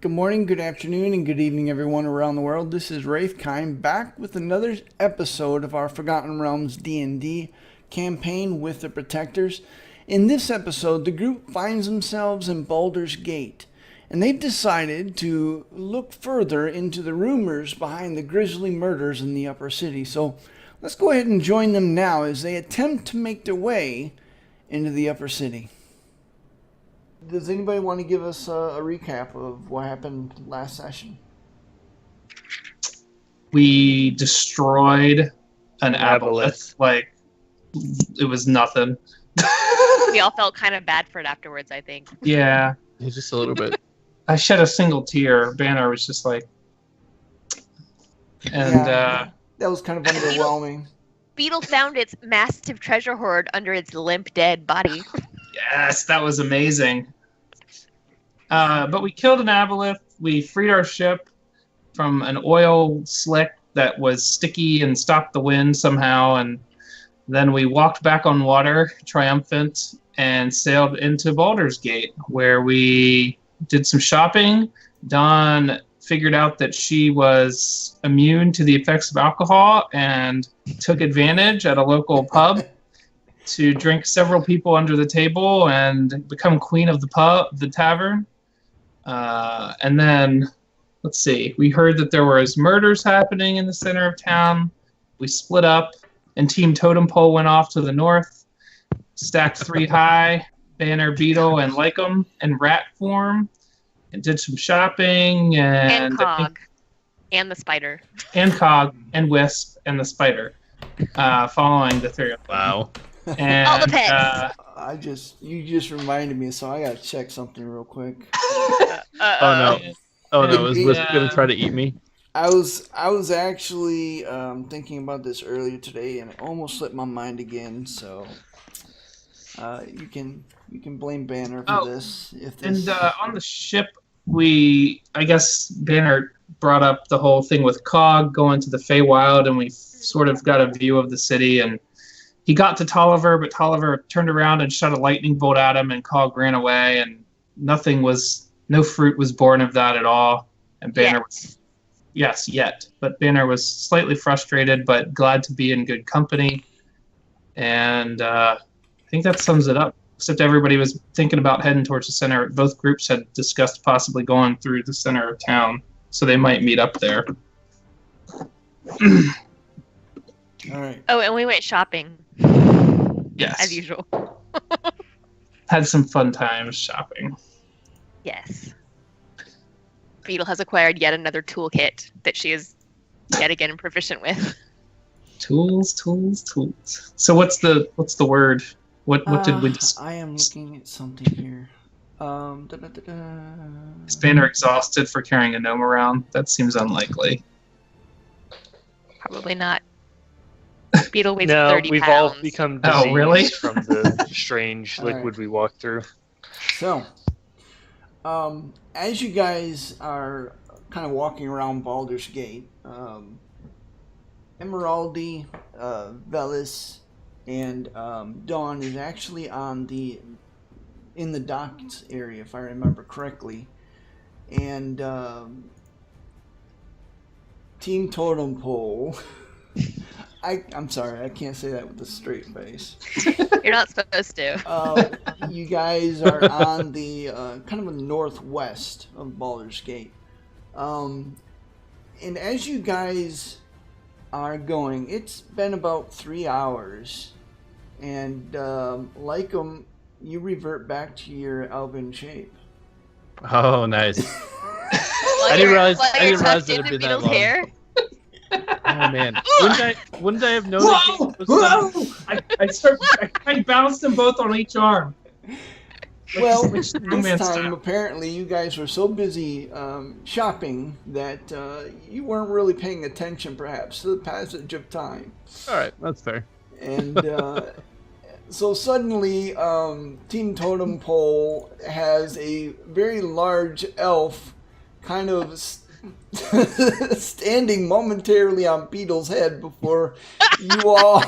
Good morning, good afternoon, and good evening, everyone around the world. This is Wraithkind back with another episode of our Forgotten Realms D&D campaign with the Protectors. In this episode, the group finds themselves in Baldur's Gate, and they've decided to look further into the rumors behind the grisly murders in the upper city. So let's go ahead and join them now as they attempt to make their way into the upper city. Does anybody want to give us a recap of what happened last session? We destroyed an aboleth. Like, it was nothing. We all felt kind of bad for it afterwards, I think. Yeah. Just a little bit. I shed a single tear. Banner was just like... And, that was kind of underwhelming. Beetle found its massive treasure hoard under its limp, dead body. Yes, that was amazing. But we killed an aboleth. We freed our ship from an oil slick that was sticky and stopped the wind somehow. And then we walked back on water, triumphant, and sailed into Baldur's Gate, where we did some shopping. Dawn figured out that she was immune to the effects of alcohol and took advantage at a local pub to drink several people under the table and become queen of the tavern. And then, let's see, we heard that there was murders happening in the center of town. We split up, and Team Totem Pole went off to the north, stacked 3 high, Banner, Beetle, and Lycum in rat form, and did some shopping. And Cog. And the spider. And Cog, and Wisp, and the spider, following the 3 of them. Wow. And, all the pets. You just reminded me, so I gotta check something real quick. Oh no, is Wisp gonna try to eat me? I was actually thinking about this earlier today, and it almost slipped my mind again. So you can blame Banner for this. And on the ship, I guess Banner brought up the whole thing with Cog going to the Feywild, and we sort of got a view of the city. And he got to Tolliver, but Tolliver turned around and shot a lightning bolt at him, and Cog ran away, and no fruit was born of that at all. And Banner but Banner was slightly frustrated, but glad to be in good company. And I think that sums it up. Except everybody was thinking about heading towards the center. Both groups had discussed possibly going through the center of town, so they might meet up there. All right. Oh, and we went shopping. Yes. As usual. Had some fun times shopping. Yes. Beetle has acquired yet another toolkit that she is yet again proficient with. Tools. So what's the word? What did we just... I am looking at something here. Is Banner exhausted for carrying a gnome around? That seems unlikely. Probably not. Beetle weighs No, 30 we've pounds. all become Oh, diseased really? from the strange liquid we walked through. So, as you guys are kind of walking around Baldur's Gate, Emeraldi, Velis, and Dawn is actually in the docks area, if I remember correctly, and Team Totem Pole. I'm sorry, I can't say that with a straight face. You're not supposed to. You guys are on the kind of a northwest of Baldur's Gate. And as you guys are going, it's been about 3 hours. And like you revert back to your elven shape. Oh, nice. I didn't realize that it'd been that long. Hair. Oh man, wouldn't I have known? Whoa! I bounced them both on each arm. Well, this time apparently you guys were so busy shopping that you weren't really paying attention, perhaps, to the passage of time. All right, that's fair. And so suddenly, Team Totem Pole has a very large elf kind of standing momentarily on Beetle's head before you all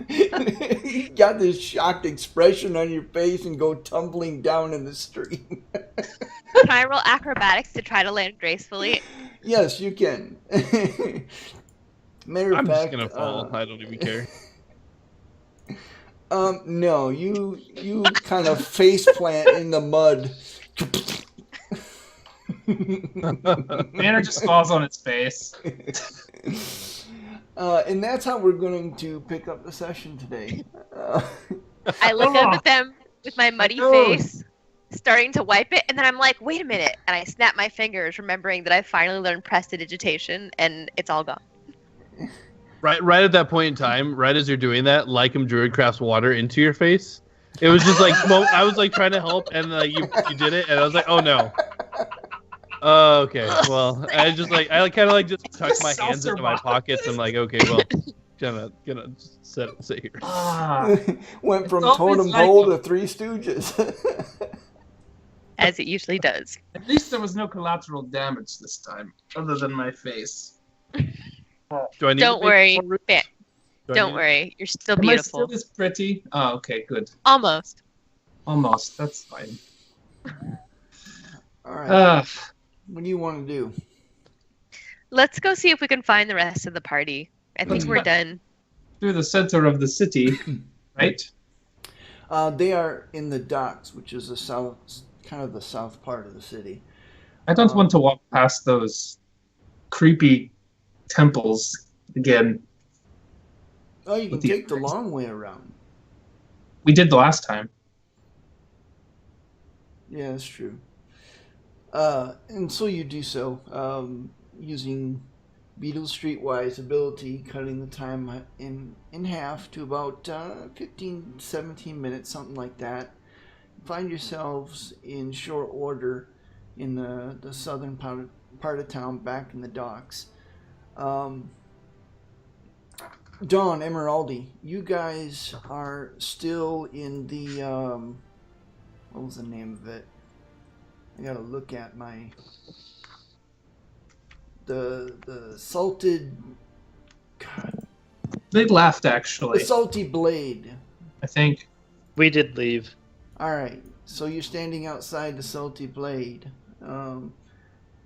You got this shocked expression on your face and go tumbling down in the stream. Can I roll acrobatics to try to land gracefully? Yes, you can. Matter of I'm fact, just gonna fall. I don't even care. No, you kind of face plant in the mud. Banner just falls on its face. And that's how we're going to pick up the session today. I look up at them with my muddy Oh. face, starting to wipe it, and then I'm like, wait a minute. And I snap my fingers, remembering that I finally learned prestidigitation, and it's all gone. Right at that point in time, right as you're doing that, Lycum Druid crafts water into your face. It was just like I was like trying to help, and like you did it, and I was like, oh no. Oh, okay. Well, I kind of like just tucked my hands into my pockets. And like, okay, well, gonna just sit here. Went from It's always Totem like- Pole to Three Stooges. As it usually does. At least there was no collateral damage this time, other than my face. Do I need Don't to worry. make more- Ba- do I Don't need- worry. You're still Am beautiful. I still this pretty? Oh, okay, good. Almost. Almost. That's fine. All right. Uh, What do you want to do? Let's go see if we can find the rest of the party. I think Let's we're go. done. through the center of the city, right? They are in the docks, which is the south, kind of the south part of the city. I don't want to walk past those creepy temples again. Oh, you can With the take the others. long way around. We did the last time. Yeah, that's true. And so you do so, using Beetle Streetwise ability, cutting the time in half to about 15, 17 minutes, something like that. Find yourselves in short order in the southern part of town, back in the docks. Dawn, Emeraldi, you guys are still in the, what was the name of it? I gotta look at my, the salted, God, They laughed, the actually. salty blade. I think. We did leave. Alright, so you're standing outside the salty blade,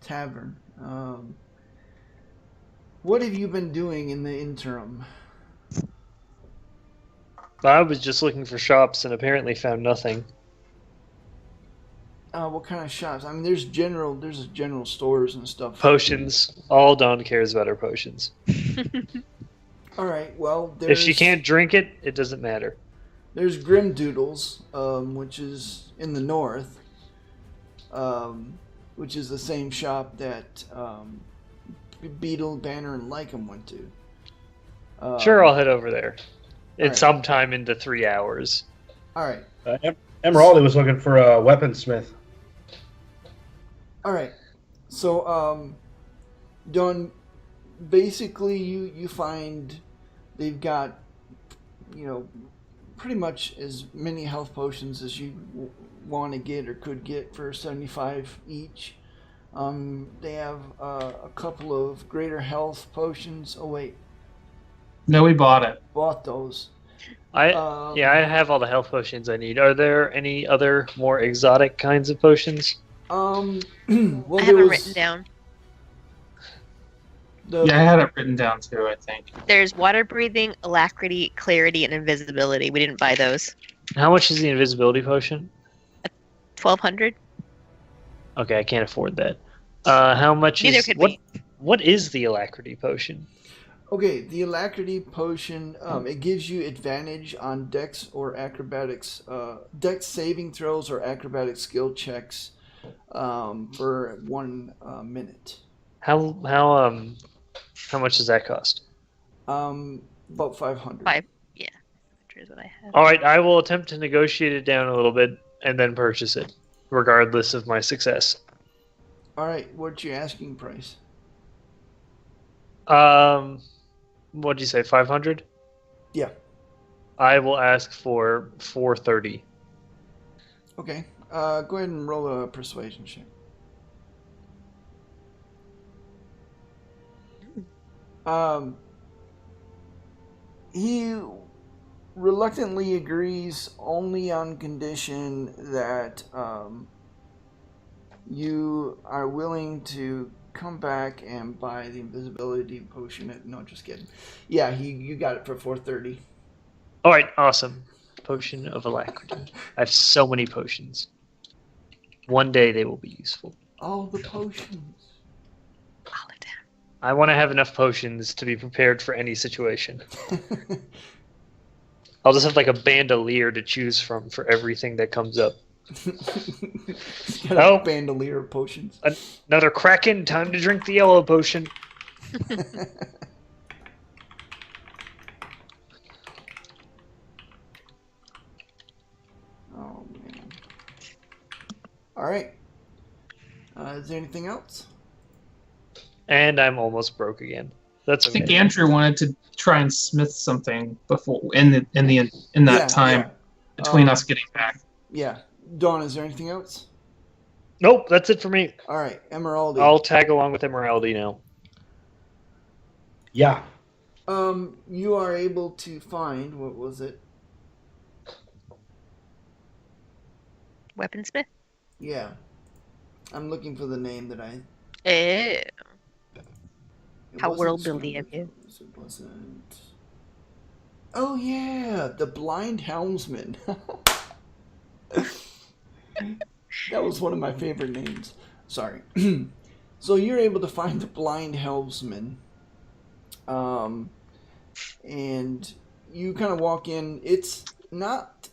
tavern. What have you been doing in the interim? I was just looking for shops and apparently found nothing. What kind of shops? I mean, there's general stores and stuff. Potions. All Dawn cares about are potions. All right. Well, If she can't drink it, it doesn't matter. There's Grim Doodles, which is in the north, which is the same shop that Beetle, Banner, and Lycum went to. Sure, I'll head over there. It's Alright. sometime into 3 hours. All right. Emeraldi was looking for a weaponsmith. All right. So, Dawn, basically, you find they've got, pretty much as many health potions as you want to get or could get for 75 each. They have a couple of greater health potions. Oh wait, No, we bought it. bought those. I Um, I have all the health potions I need. Are there any other more exotic kinds of potions? Well, I there have them was written down. the Yeah, I had it written down too, I think. There's water breathing, alacrity, clarity, and invisibility. We didn't buy those. How much is the invisibility potion? 1,200. Okay, I can't afford that. How much Neither is could what? we. What is the alacrity potion? Okay, the alacrity potion, it gives you advantage on dex or acrobatics, dex saving throws or acrobatic skill checks for 1 minute. How much does that cost? About 500. Here's what I have. All right, I will attempt to negotiate it down a little bit and then purchase it, regardless of my success. All right, what's your asking price? What'd you say? 500? Yeah. I will ask for 430. Okay, go ahead and roll a persuasion check. He reluctantly agrees only on condition that you are willing to come back and buy the invisibility potion. No, just kidding. Yeah, you got it for 430. All right, awesome. Potion of Alacrity. I have so many potions. One day they will be useful. All the potions. I want to have enough potions to be prepared for any situation. I'll just have like a bandolier to choose from for everything that comes up. Oh, bandolier of potions. Another Kraken. Time to drink the yellow potion. Oh man. All right. Is there anything else? And I'm almost broke again. That's I okay. think Andrew wanted to try and smith something before in that time between us getting back. Yeah. Dawn, is there anything else? Nope, that's it for me. All right, Emeraldi. I'll tag along with Emeraldi now. Yeah. You are able to find, what was it? Weaponsmith? Yeah. I'm looking for the name that I... Eh. It How wasn't world-building of you. It wasn't... Oh yeah, the Blind Helmsman. That was one of my favorite names. Sorry. So you're able to find the Blind Helmsman. And you kind of walk in. It's not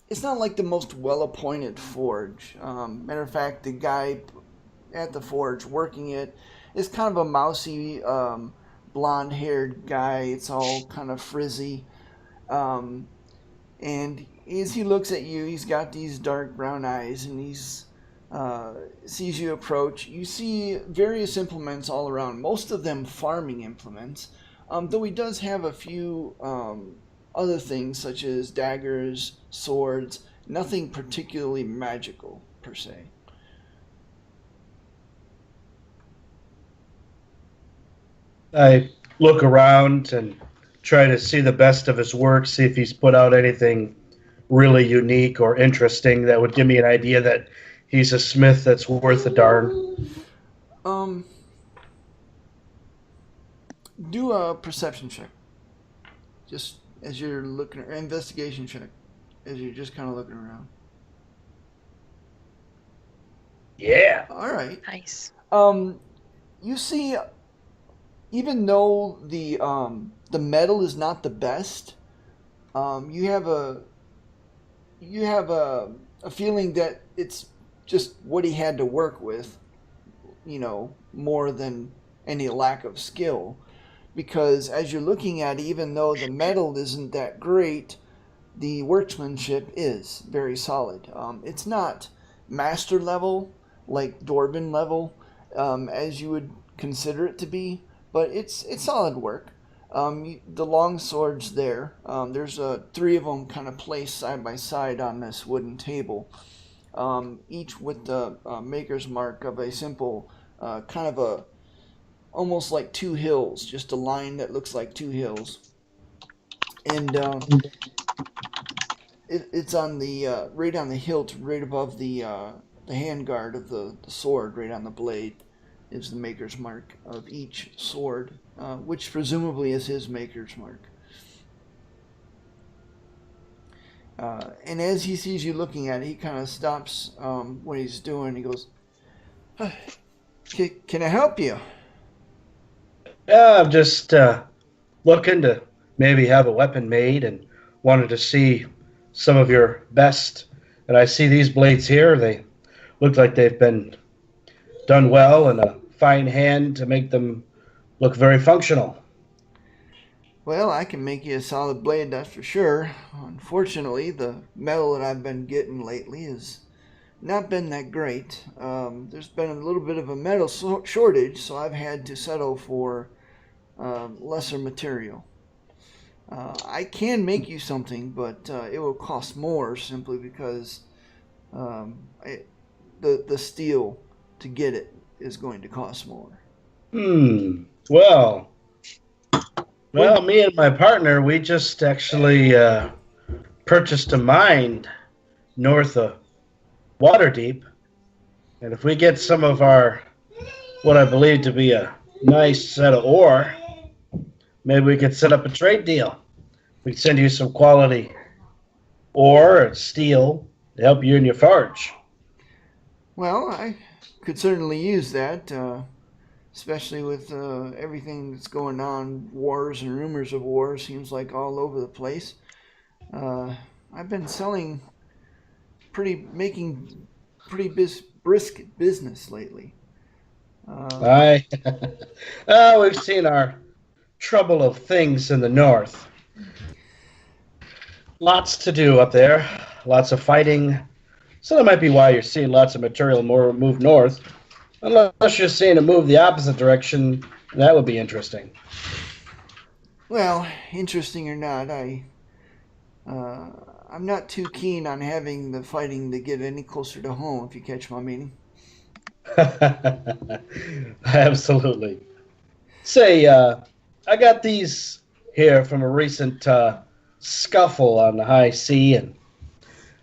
like the most well-appointed forge. Matter of fact, the guy at the forge working it is kind of a mousy, blonde-haired guy. It's all kind of frizzy. And as he looks at you, he's got these dark brown eyes, and he's sees you approach. You see various implements all around, most of them farming implements, though he does have a few other things such as daggers, swords, nothing particularly magical per se. I look around and try to see the best of his work, see if he's put out anything really unique or interesting that would give me an idea that he's a smith that's worth a darn. Do a perception check. Just as you're looking, or investigation check, as you're just kind of looking around. Yeah. All right. Nice. You see, even though the metal is not the best, you have a feeling that it's just what he had to work with, more than any lack of skill. Because as you're looking at it, even though the metal isn't that great, the workmanship is very solid. It's not master level, like Dwarven level, as you would consider it to be, but it's solid work. The long sword's there. There's 3 of them kind of placed side by side on this wooden table, each with the maker's mark of a simple kind of almost like 2 hills, just a line that looks like 2 hills. And it's on the right on the hilt, right above the handguard of the sword, right on the blade, is the maker's mark of each sword, which presumably is his maker's mark. And as he sees you looking at it, he kind of stops what he's doing. He goes, "Can I help you?" Yeah, I'm just looking to maybe have a weapon made and wanted to see some of your best. And I see these blades here. They look like they've been done well and a fine hand to make them look very functional. Well, I can make you a solid blade, that's for sure. Unfortunately, the metal that I've been getting lately has not been that great. There's been a little bit of a metal shortage, so I've had to settle for lesser material. I can make you something, but it will cost more simply because the steel to get it is going to cost more. Well, Well, me and my partner, we just actually purchased a mine north of Waterdeep. And if we get some of our, what I believe to be a nice set of ore, maybe we could set up a trade deal. We could send you some quality ore and steel to help you in your forge. Well, I could certainly use that, especially with everything that's going on, wars and rumors of war seems like all over the place. I've been making pretty brisk business lately. We've seen our trouble of things in the north. Lots to do up there, lots of fighting. So that might be why you're seeing lots of material move north. Unless you're seeing it move the opposite direction, that would be interesting. Well, interesting or not, I'm not too keen on having the fighting to get any closer to home, if you catch my meaning. Absolutely. Say, I got these here from a recent scuffle on the high sea, and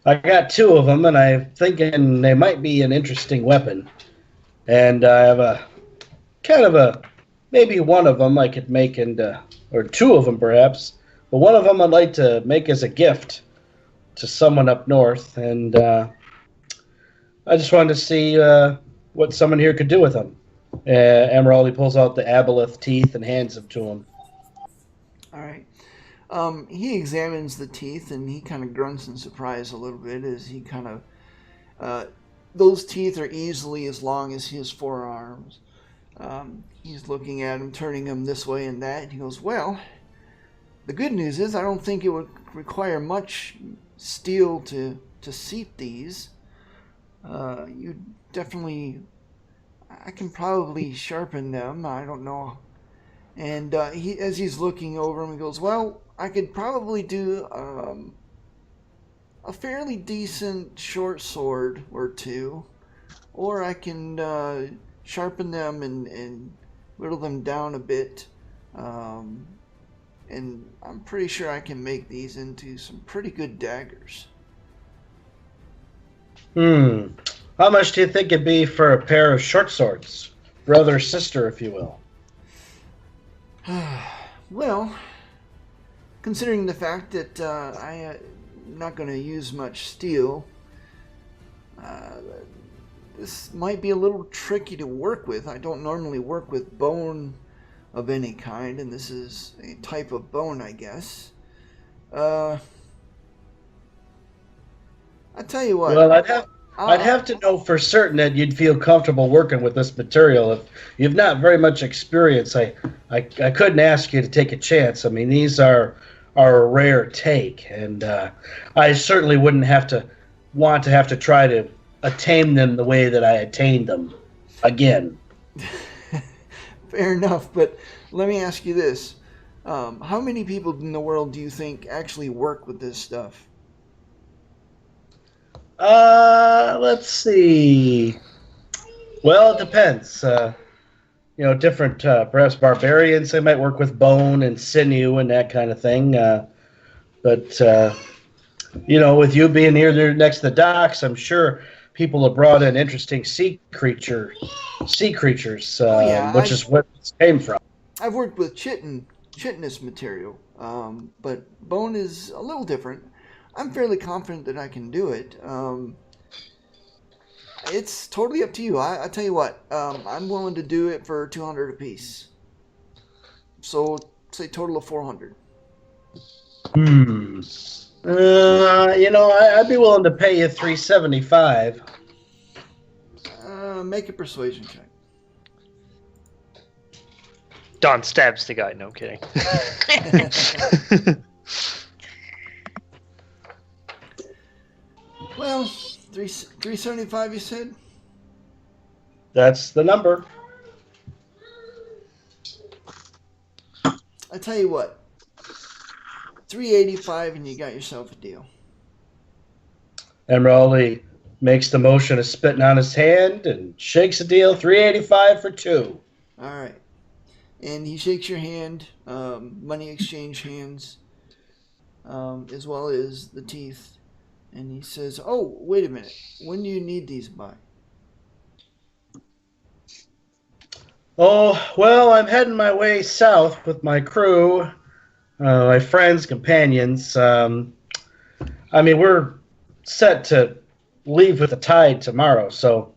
I got 2 of them, and I'm thinking they might be an interesting weapon. And I have maybe one of them I could make into, or 2 of them perhaps, but one of them I'd like to make as a gift to someone up north, and I just wanted to see what someone here could do with them. Emerald pulls out the aboleth teeth and hands them to him. All right. He examines the teeth and he kind of grunts in surprise a little bit as he kind of... those teeth are easily as long as his forearms. He's looking at him, turning him this way and that. And he goes, well, the good news is I don't think it would require much steel to seat these. You definitely... I can probably sharpen them. I don't know. And as he's looking over him, he goes, well, I could probably do a fairly decent short sword or 2. Or I can sharpen them and whittle them down a bit. And I'm pretty sure I can make these into some pretty good daggers. How much do you think it'd be for a pair of short swords? Brother, sister, if you will. Well, considering the fact that I'm not going to use much steel, this might be a little tricky to work with. I don't normally work with bone of any kind, and this is a type of bone, I guess. I tell you what. Well, I'd have to know for certain that you'd feel comfortable working with this material. If you've not very much experience, I couldn't ask you to take a chance. I mean, these are a rare take, and I certainly wouldn't want to try to attain them the way that I attained them again. Fair enough, but let me ask you this. How many people in the world do you think actually work with this stuff? Let's see. Well, it depends. Different, perhaps barbarians, they might work with bone and sinew and that kind of thing. But with you being here there next to the docks, I'm sure people have brought in interesting sea creatures, which is where this came from. I've worked with chitinous material, but bone is a little different. I'm fairly confident that I can do it. It's totally up to you. I tell you what, I'm willing to do it for 200 apiece. So, say total of 400. I'd be willing to pay you 375. Make a persuasion check. Don stabs the guy. No kidding. Well, 375 you said? That's the number. I tell you what, 385 and you got yourself a deal. Emerald makes the motion of spitting on his hand and shakes the deal. 385 for 2. All right. And he shakes your hand, money exchange hands, as well as the teeth. And he says, "Oh, wait a minute. When do you need these by?" Oh, well, I'm heading my way south with my crew, my friends, companions. We're set to leave with the tide tomorrow, so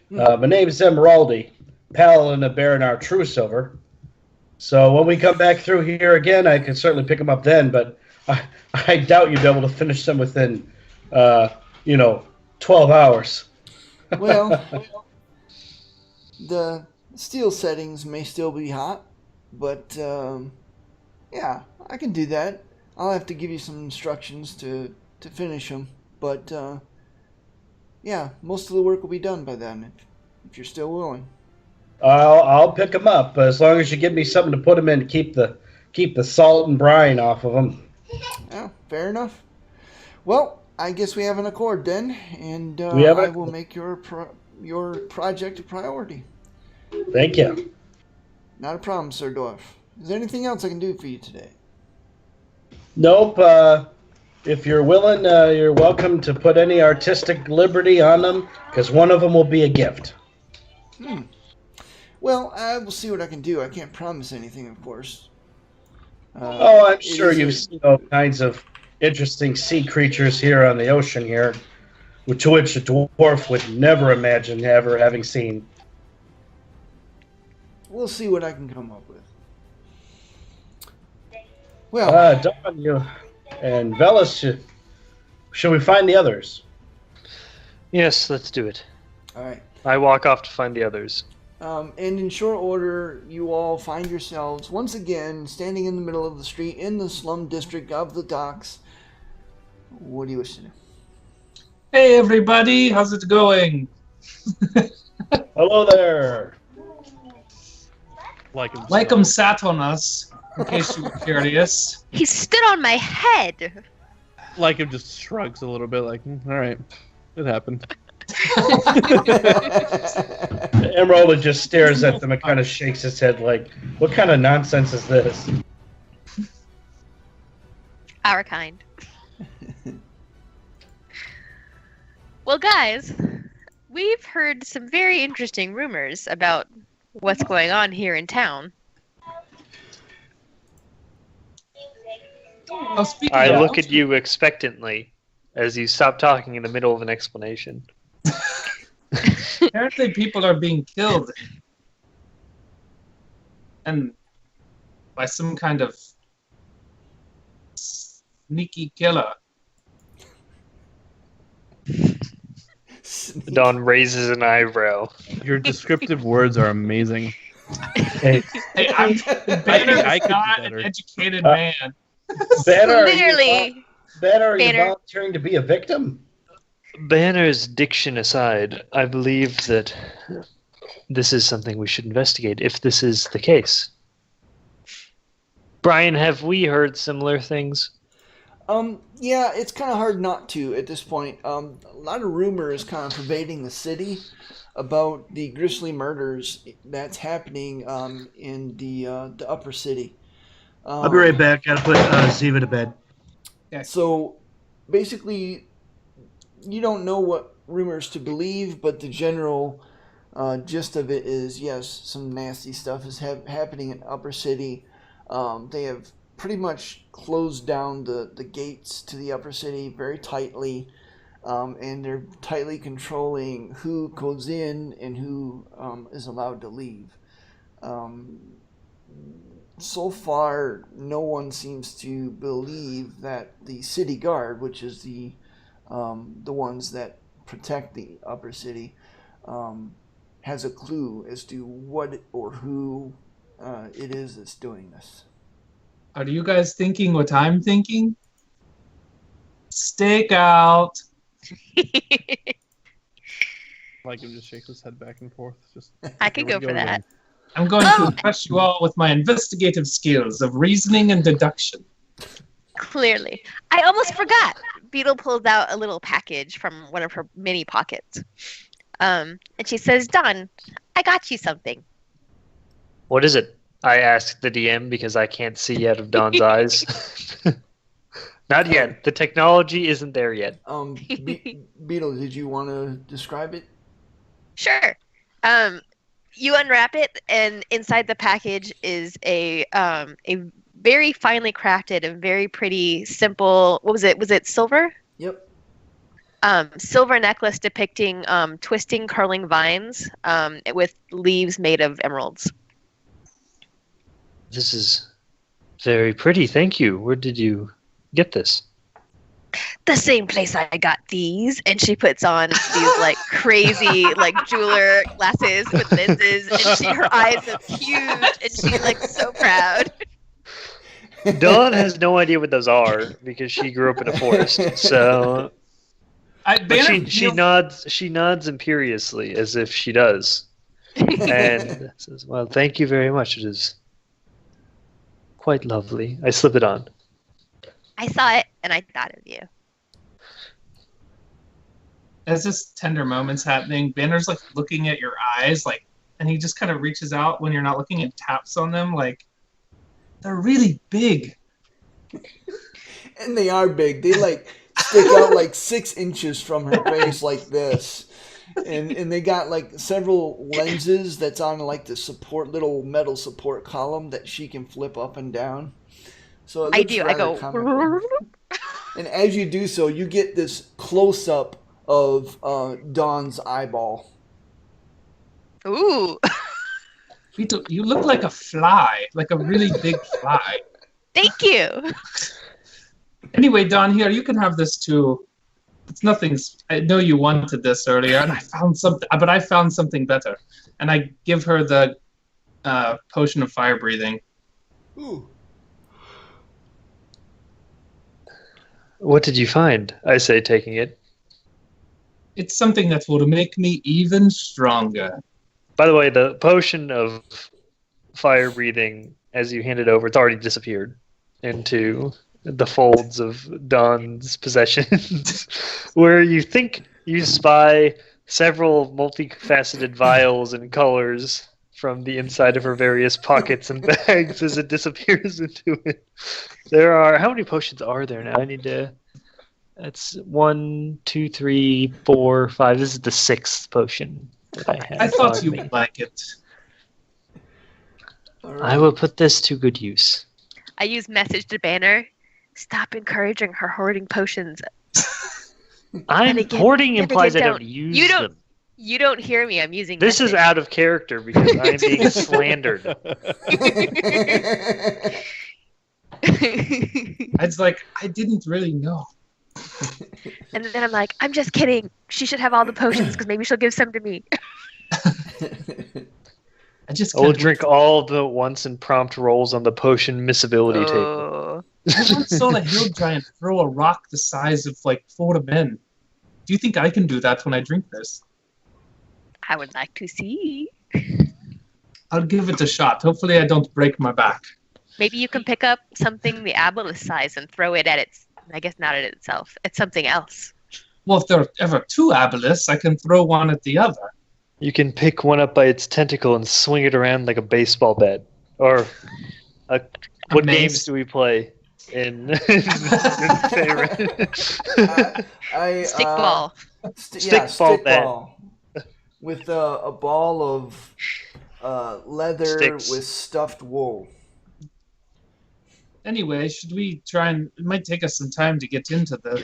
my name's Emeraldi, Paladin of Baronar Truesilver. So when we come back through here again, I can certainly pick them up then, but I doubt you'd be able to finish them within, 12 hours. Well, the steel settings may still be hot, but yeah, I can do that. I'll have to give you some instructions to finish them, but yeah, most of the work will be done by then, if you're still willing. I'll pick them up as long as you give me something to put them in to keep the salt and brine off of them. Yeah, fair enough. Well, I guess we have an accord then, and I will make your project a priority. Thank you. Not a problem, Sir Dwarf. Is there anything else I can do for you today? Nope. If you're willing, you're welcome to put any artistic liberty on them, because one of them will be a gift. Well, I will see what I can do. I can't promise anything, of course. I'm sure you've seen all kinds of interesting sea creatures here on the ocean here, to which a dwarf would never imagine ever having seen. We'll see what I can come up with. Well, Don, you and Velas, should we find the others? Yes, let's do it. all right. I walk off to find the others. And in short order, you all find yourselves once again standing in the middle of the street in the slum district of the docks. What do you wish to do? Hey, everybody. How's it going? Hello there. Like him sat on us, in case you were curious. He stood on my head. Like him just shrugs a little bit, like, all right, it happened. Emerald just stares at them and kind of shakes his head like, what kind of nonsense is this? Our kind. Well, guys, we've heard some very interesting rumors about what's going on here in town. Oh, speaking I of, look at you expectantly as you stop talking in the middle of an explanation. apparently people are being killed. And by some kind of sneaky killer. Don raises an eyebrow. Your descriptive words are amazing. Hey, I'm Banner I is could do not better. an educated man. Banner, Clearly. are you Banner. volunteering to be a victim? Banner's diction aside, I believe that this is something we should investigate if this is the case. Brian, have we heard similar things? Yeah, it's kind of hard not to at this point. A lot of rumor is kind of pervading the city about the grisly murders that's happening in the upper city. I'll be right back. Gotta put Ziva to bed. So basically, you don't know what rumors to believe, but the general gist of it is, yes, some nasty stuff is happening in upper city. They have pretty much closed down the gates to the upper city very tightly, and they're tightly controlling who goes in and who is allowed to leave. So far, no one seems to believe that the city guard, which is the ones that protect the upper city, has a clue as to what or who it is that's doing this. Are you guys thinking what I'm thinking? Stakeout. Like him just shakes his head back and forth. Just I could here go we for that. again. I'm going to impress you all with my investigative skills of reasoning and deduction. Clearly. I almost forgot. Beetle pulls out a little package from one of her mini pockets. And she says, Don, I got you something. What is it? I asked the DM because I can't see out of Don's eyes. Not yet. The technology isn't there yet. Beetle, did you want to describe it? Sure. You unwrap it, and inside the package is a very finely crafted and very pretty, simple. What was it? Was it silver? Yep. Silver necklace depicting twisting, curling vines with leaves made of emeralds. This is very pretty. Thank you. Where did you get this? The same place I got these. And she puts on these like crazy like jeweler glasses with lenses, and her eyes are huge, and she's like so proud. Dawn has no idea what those are because she grew up in a forest. So she nods imperiously as if she does, and says, "Well, thank you very much. It is quite lovely." I slip it on. I saw it and I thought of you. As this tender moment's happening, Banner's like looking at your eyes, like, and he just kind of reaches out when you're not looking and taps on them, like, they're really big. And they are big. They like stick out like 6 inches from her face like this. And they got like several lenses that's on like the little metal support column that she can flip up and down. So it looks I go. comical. And as you do so, you get this close up of Dawn's eyeball. Ooh. You look like a fly, like a really big fly. Thank you. Anyway, Dawn, here, you can have this too. It's nothing. I know you wanted this earlier, and I found something better. And I give her the potion of fire breathing. Ooh. What did you find? I say, taking it. It's something that will make me even stronger. By the way, the potion of fire breathing, as you hand it over, it's already disappeared into the folds of Dawn's possessions, where you think you spy several multifaceted vials and colors from the inside of her various pockets and bags as it disappears into it. How many potions are there now? I need to... That's 1, 2, 3, 4, 5. This is the 6th potion that I have. I thought you would like it. Right. I will put this to good use. I use message to Banner. Stop encouraging her hoarding potions. Hoarding implies I don't use them. You don't hear me. I'm using This message. is out of character because I'm being slandered. It's like, I didn't really know. And then I'm like, I'm just kidding. She should have all the potions because maybe she'll give some to me. I will drink all of them at once and prompt rolls on the potion missability table. Oh. I once saw a hill giant throw a rock the size of like 4 men. Do you think I can do that when I drink this? I would like to see. I'll give it a shot. Hopefully I don't break my back. Maybe you can pick up something the obelisk size and throw it at its... I guess not at itself. At something else. Well, if there are ever 2 obelisks, I can throw one at the other. You can pick one up by its tentacle and swing it around like a baseball bat. Or what games do we play in favorite? Stickball. Stickball. With a ball of leather Sticks. with stuffed wool. Anyway, should we try and... It might take us some time to get into the...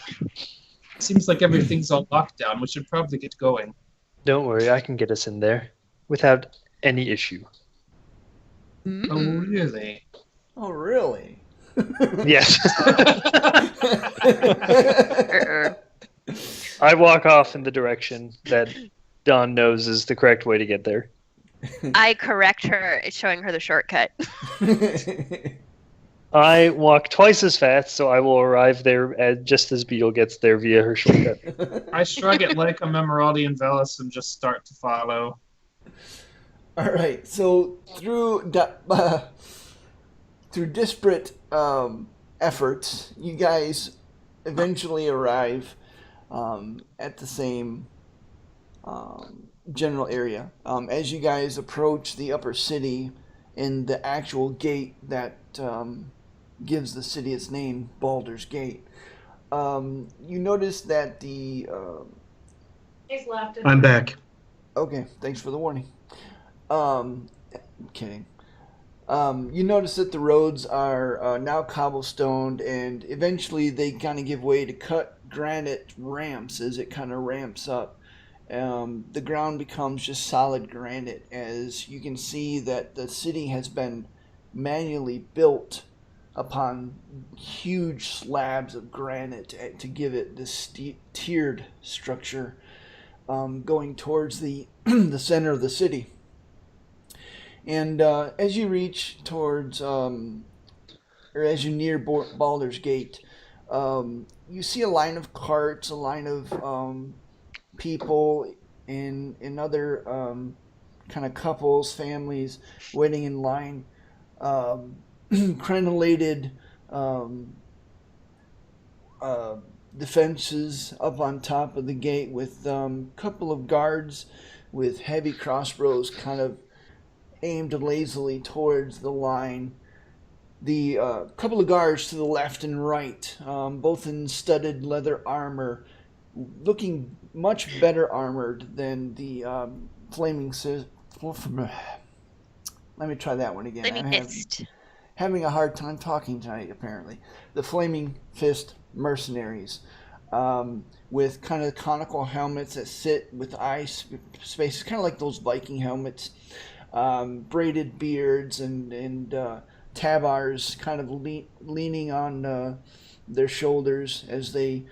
Seems like everything's all locked down. We should probably get going. Don't worry, I can get us in there without any issue. Oh, really? Oh, really? Yes. I walk off in the direction that Dawn knows is the correct way to get there. I correct her, showing her the shortcut. I walk twice as fast, so I will arrive there just as Beetle gets there via her shortcut. I shrug it like a Memoraldi and Velis and just start to follow. All right. So through disparate efforts, you guys eventually arrive at the same general area. As you guys approach the upper city and the actual gate that gives the city its name, Baldur's Gate. You notice that the... He's left. I'm back. Okay, thanks for the warning. I'm kidding. You notice that the roads are now cobblestoned, and eventually they kind of give way to cut granite ramps as it kind of ramps up. The ground becomes just solid granite, as you can see that the city has been manually built upon huge slabs of granite to give it this tiered structure going towards the the center of the city. And as you reach towards, or as you near Baldur's Gate, you see a line of carts, a line of people, and other kind of couples, families waiting in line. Crenellated defenses up on top of the gate with a couple of guards with heavy crossbows kind of aimed lazily towards the line. The couple of guards to the left and right, both in studded leather armor, looking much better armored than the flaming... Let me try that one again. Flaming Fist. Having a hard time talking tonight, apparently. The Flaming Fist mercenaries, with kind of conical helmets that sit with eye spaces, kind of like those Viking helmets, braided beards and tabars kind of leaning on their shoulders as they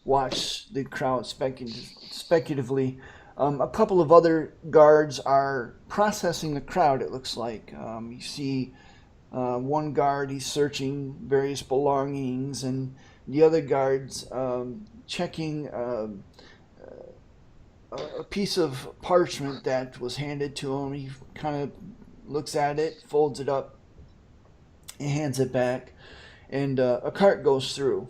watch the crowd speculatively. A couple of other guards are processing the crowd, it looks like. You see one guard, he's searching various belongings, and the other guard's checking a piece of parchment that was handed to him. He kind of looks at it, folds it up, and hands it back, and a cart goes through.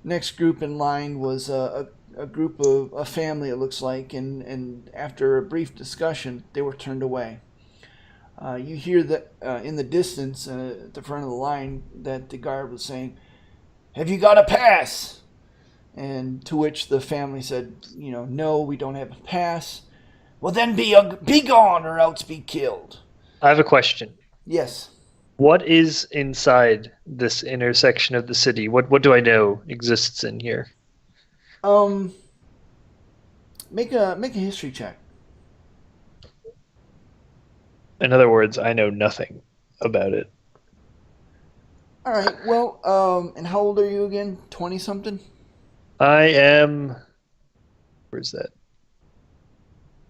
Next group in line was a group of a family, it looks like, and after a brief discussion, they were turned away. You hear that in the distance, at the front of the line, that the guard was saying, "Have you got a pass?" And to which the family said, "No, we don't have a pass." "Well, then be gone, or else be killed." I have a question. Yes. What is inside this intersection of the city? What do I know exists in here? Make a history check. In other words, I know nothing about it. All right. Well, and how old are you again? 20-something? I am... Where's that?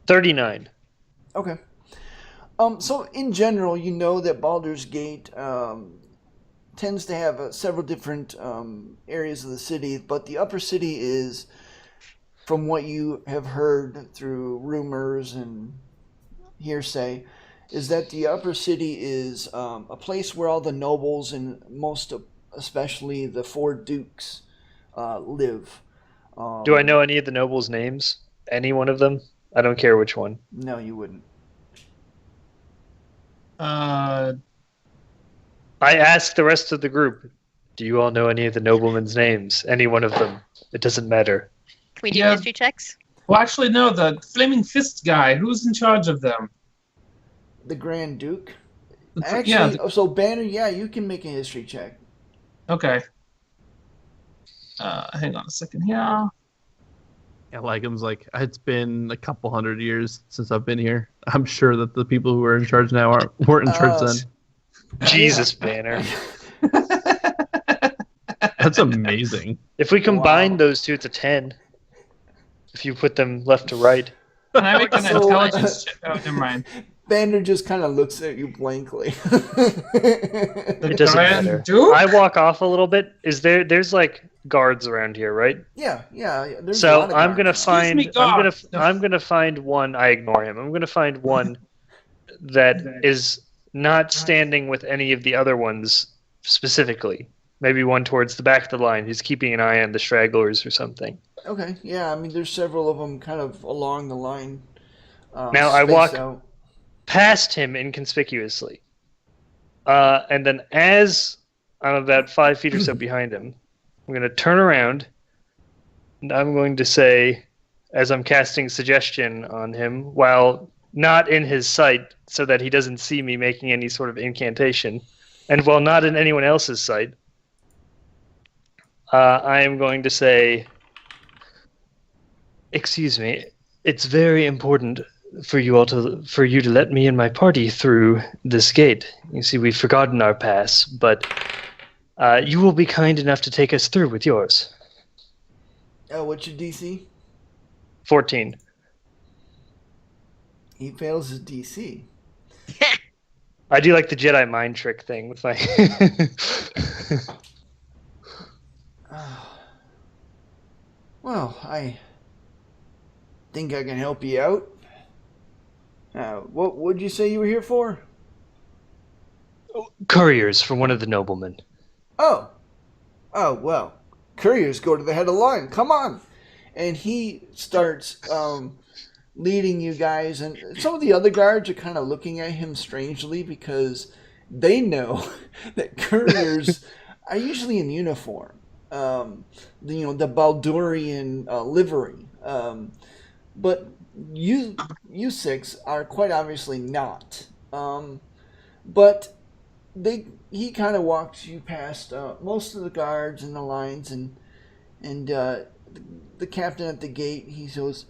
39. Okay. So in general, you know that Baldur's Gate tends to have several different areas of the city, but the upper city is, from what you have heard through rumors and hearsay, is that the upper city is a place where all the nobles and most especially the four dukes live. Do I know any of the nobles' names? Any one of them? I don't care which one. No, you wouldn't. I asked the rest of the group, do you all know any of the noblemen's names? Any one of them. It doesn't matter. Can we do Yeah. history checks? Well, actually, no. The Flaming Fist guy. Who's in charge of them? The Grand Duke? Yeah. Actually, so Banner, yeah, you can make a history check. Okay. Hang on a second here. Yeah, Legum's like, it's been a couple hundred years since I've been here. I'm sure that the people who are in charge now weren't in charge then. Jesus, Banner. That's amazing. If we combine those two, it's a 10. If you put them left to right. Can I make an So, intelligence check? Oh, never mind. Banner just kind of looks at you blankly. It doesn't Grand matter. Duke? I walk off a little bit. There's like guards around here, right? yeah. There's a So lot of I'm gonna guards. find guards. I'm gonna find one. I ignore him. I'm gonna find one that is not standing with any of the other ones specifically. Maybe one towards the back of the line who's keeping an eye on the stragglers or something. Okay, yeah, I mean, there's several of them kind of along the line. Now I spaced walk out. past him inconspicuously. And then as I'm about 5 feet or so behind him, I'm going to turn around, and I'm going to say, as I'm casting suggestion on him, while not in his sight, so that he doesn't see me making any sort of incantation, and while not in anyone else's sight, I am going to say, excuse me, it's very important for you to let me and my party through this gate. You see, we've forgotten our pass, but you will be kind enough to take us through with yours. What's your DC? 14. He fails his DC. I do like the Jedi mind trick thing with my. Well, I think I can help you out. What would you say you were here for? Couriers for one of the noblemen. Oh, well, couriers go to the head of the line. Come on. And he starts leading you guys. And some of the other guards are kind of looking at him strangely because they know that couriers are usually in uniform. The Baldurian livery. But you six are quite obviously not. But he kind of walks you past most of the guards and the lines, and the captain at the gate, he says,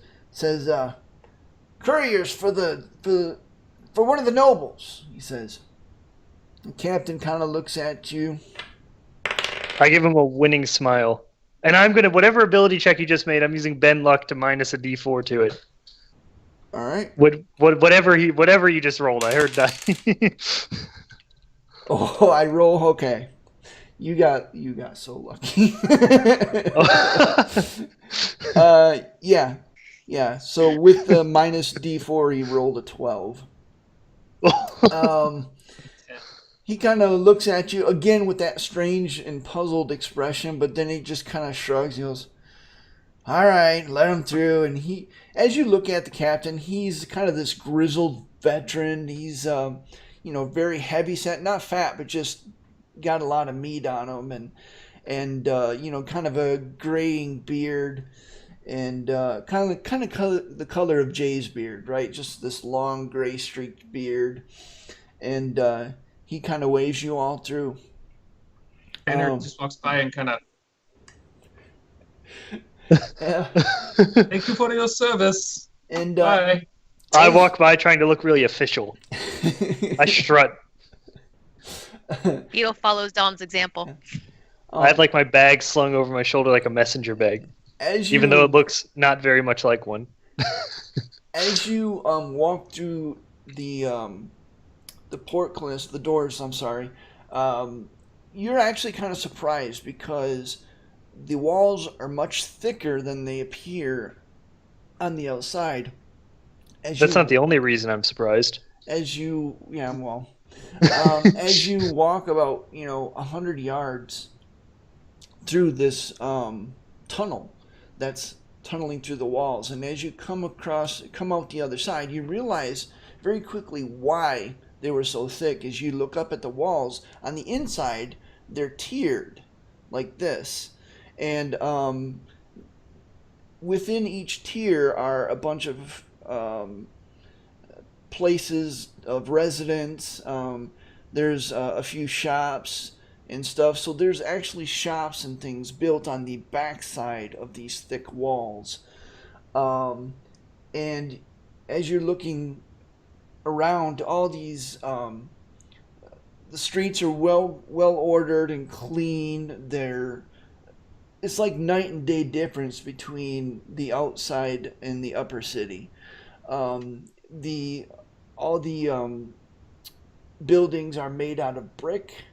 couriers for one of the nobles, he says. The captain kind of looks at you. I give him a winning smile. And I'm going to, whatever ability check you just made, I'm using Ben Luck to minus a D4 to it. All right. Whatever you just rolled, I heard that. Oh, I roll. Okay, you got so lucky. Yeah. So with the minus D4, he rolled a 12. He kind of looks at you again with that strange and puzzled expression, but then he just kind of shrugs. He goes, "All right, let him through." And as you look at the captain, he's kind of this grizzled veteran. He's very heavy set, not fat, but just got a lot of meat on him, and kind of a graying beard, and kind of the color of Jay's beard, right? Just this long gray streaked beard, and he kind of waves you all through. Tanner just walks by and kind of. Thank you for your service. And bye. I walk by trying to look really official. I strut. Beetle follows Dom's example. I had like my bag slung over my shoulder like a messenger bag, even though it looks not very much like one. As you walk through the portcullis, the doors, I'm sorry, you're actually kind of surprised because the walls are much thicker than they appear on the outside. That's not the only reason I'm surprised. As you walk about 100 yards through this tunnel that's tunneling through the walls, and as you come out the other side, you realize very quickly why they were so thick. As you look up at the walls, on the inside they're tiered like this, and within each tier are a bunch of places of residence. There's a few shops and stuff. So there's actually shops and things built on the backside of these thick walls. And as you're looking around, all these the streets are well ordered and clean. It's like night and day difference between the outside and the upper city. All the buildings are made out of brick,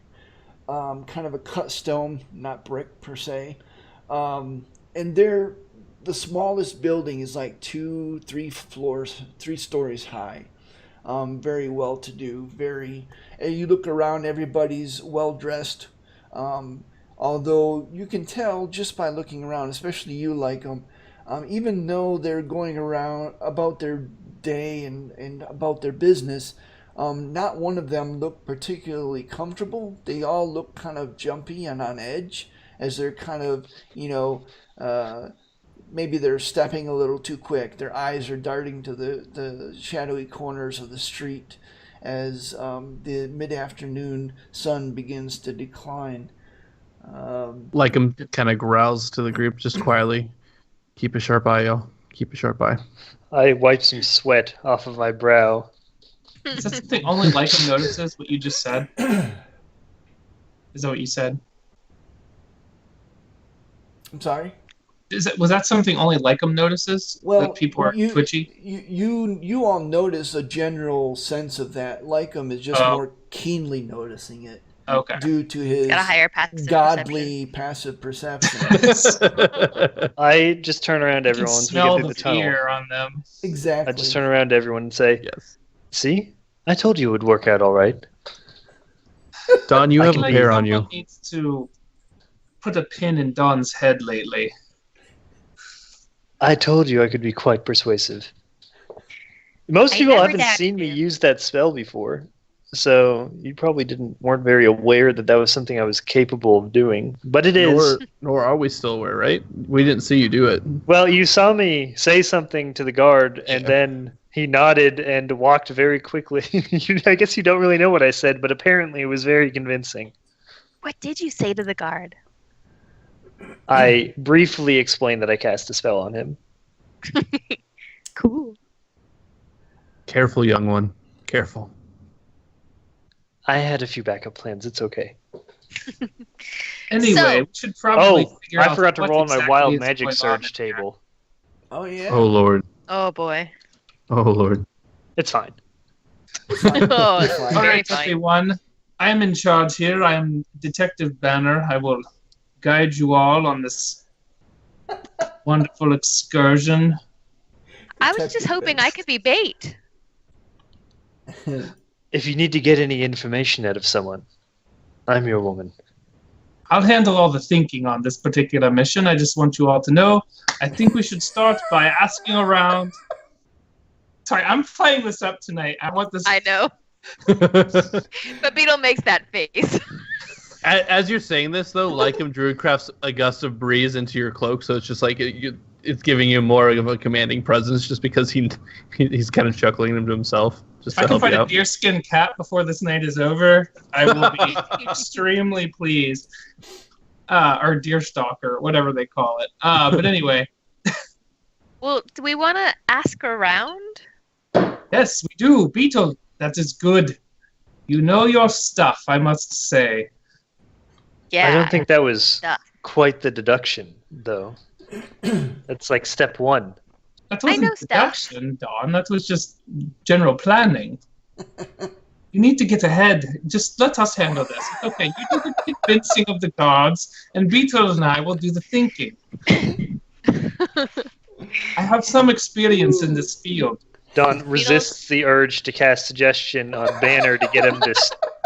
kind of a cut stone, not brick per se. And the smallest building is like 3 stories high. Very well to do. You look around, everybody's well dressed. Although you can tell just by looking around, especially you like them, even though they're going around about their day and about their business, not one of them looked particularly comfortable. They all look kind of jumpy and on edge as they're kind of, maybe they're stepping a little too quick. Their eyes are darting to the shadowy corners of the street as the mid-afternoon sun begins to decline. Lycum kind of growls to the group just quietly. Keep a sharp eye, y'all. Keep a sharp eye. I wipe some sweat off of my brow. Is that something only Lycum notices, what you just said? Is that what you said? I'm sorry? Was that something only Lycum notices? Well, that people are twitchy? You all notice a general sense of that. Lycum is just more keenly noticing it. Okay. Due to his Got a higher passive godly passive perception. I just turn around to everyone as we get smell through the the tunnel. fear on them. Exactly. I just turn around to everyone and say, Yes. "See, I told you it would work out all right." Don, you I have a can pair be- on you. Someone needs to put a pin in Don's head lately. I told you I could be quite persuasive. Most I people never haven't doubted seen me you. use that spell before, so you probably weren't very aware that was something I was capable of doing. But it is. Nor are we still aware, right? We didn't see you do it. Well, you saw me say something to the guard, and Yeah. then he nodded and walked very quickly. I guess you don't really know what I said, but apparently it was very convincing. What did you say to the guard? I briefly explained that I cast a spell on him. Cool. Careful, young one. Careful. I had a few backup plans. It's okay. Anyway, So- we should probably figure out I forgot to what roll on my exactly wild is magic going on surge in here. table. Oh yeah. Oh, Lord. Oh boy. Oh, Lord. It's fine. Oh, It's fine. All very right, fine. everyone. I am in charge here. I am Detective Banner. I will guide you all on this wonderful excursion. I was just hoping I could be bait. If you need to get any information out of someone, I'm your woman. I'll handle all the thinking on this particular mission. I just want you all to know. I think we should start by asking around. Sorry, I'm playing this up tonight. I want this. I know. But Beetle makes that face. As you're saying this, though, Lycum Druidcraft's a gust of breeze into your cloak, so it's just like it's giving you more of a commanding presence just because he's kind of chuckling to himself. Just If I to can help you find a out. deerskin cap before this night is over, I will be extremely pleased. Or deerstalker, whatever they call it. But anyway, Well, do we want to ask around? yes, we do. Beetle, that is good. You know your stuff, I must say. Yeah. I don't think that was Yeah. quite the deduction, though. That's like step one. That I wasn't know stuff. deduction, Dawn. That was just general planning. You need to get ahead. Just let us handle this. Okay, you do the convincing of the gods, and Beetle and I will do the thinking. I have some experience in this field. Don resists the urge to cast suggestion on Banner to get him to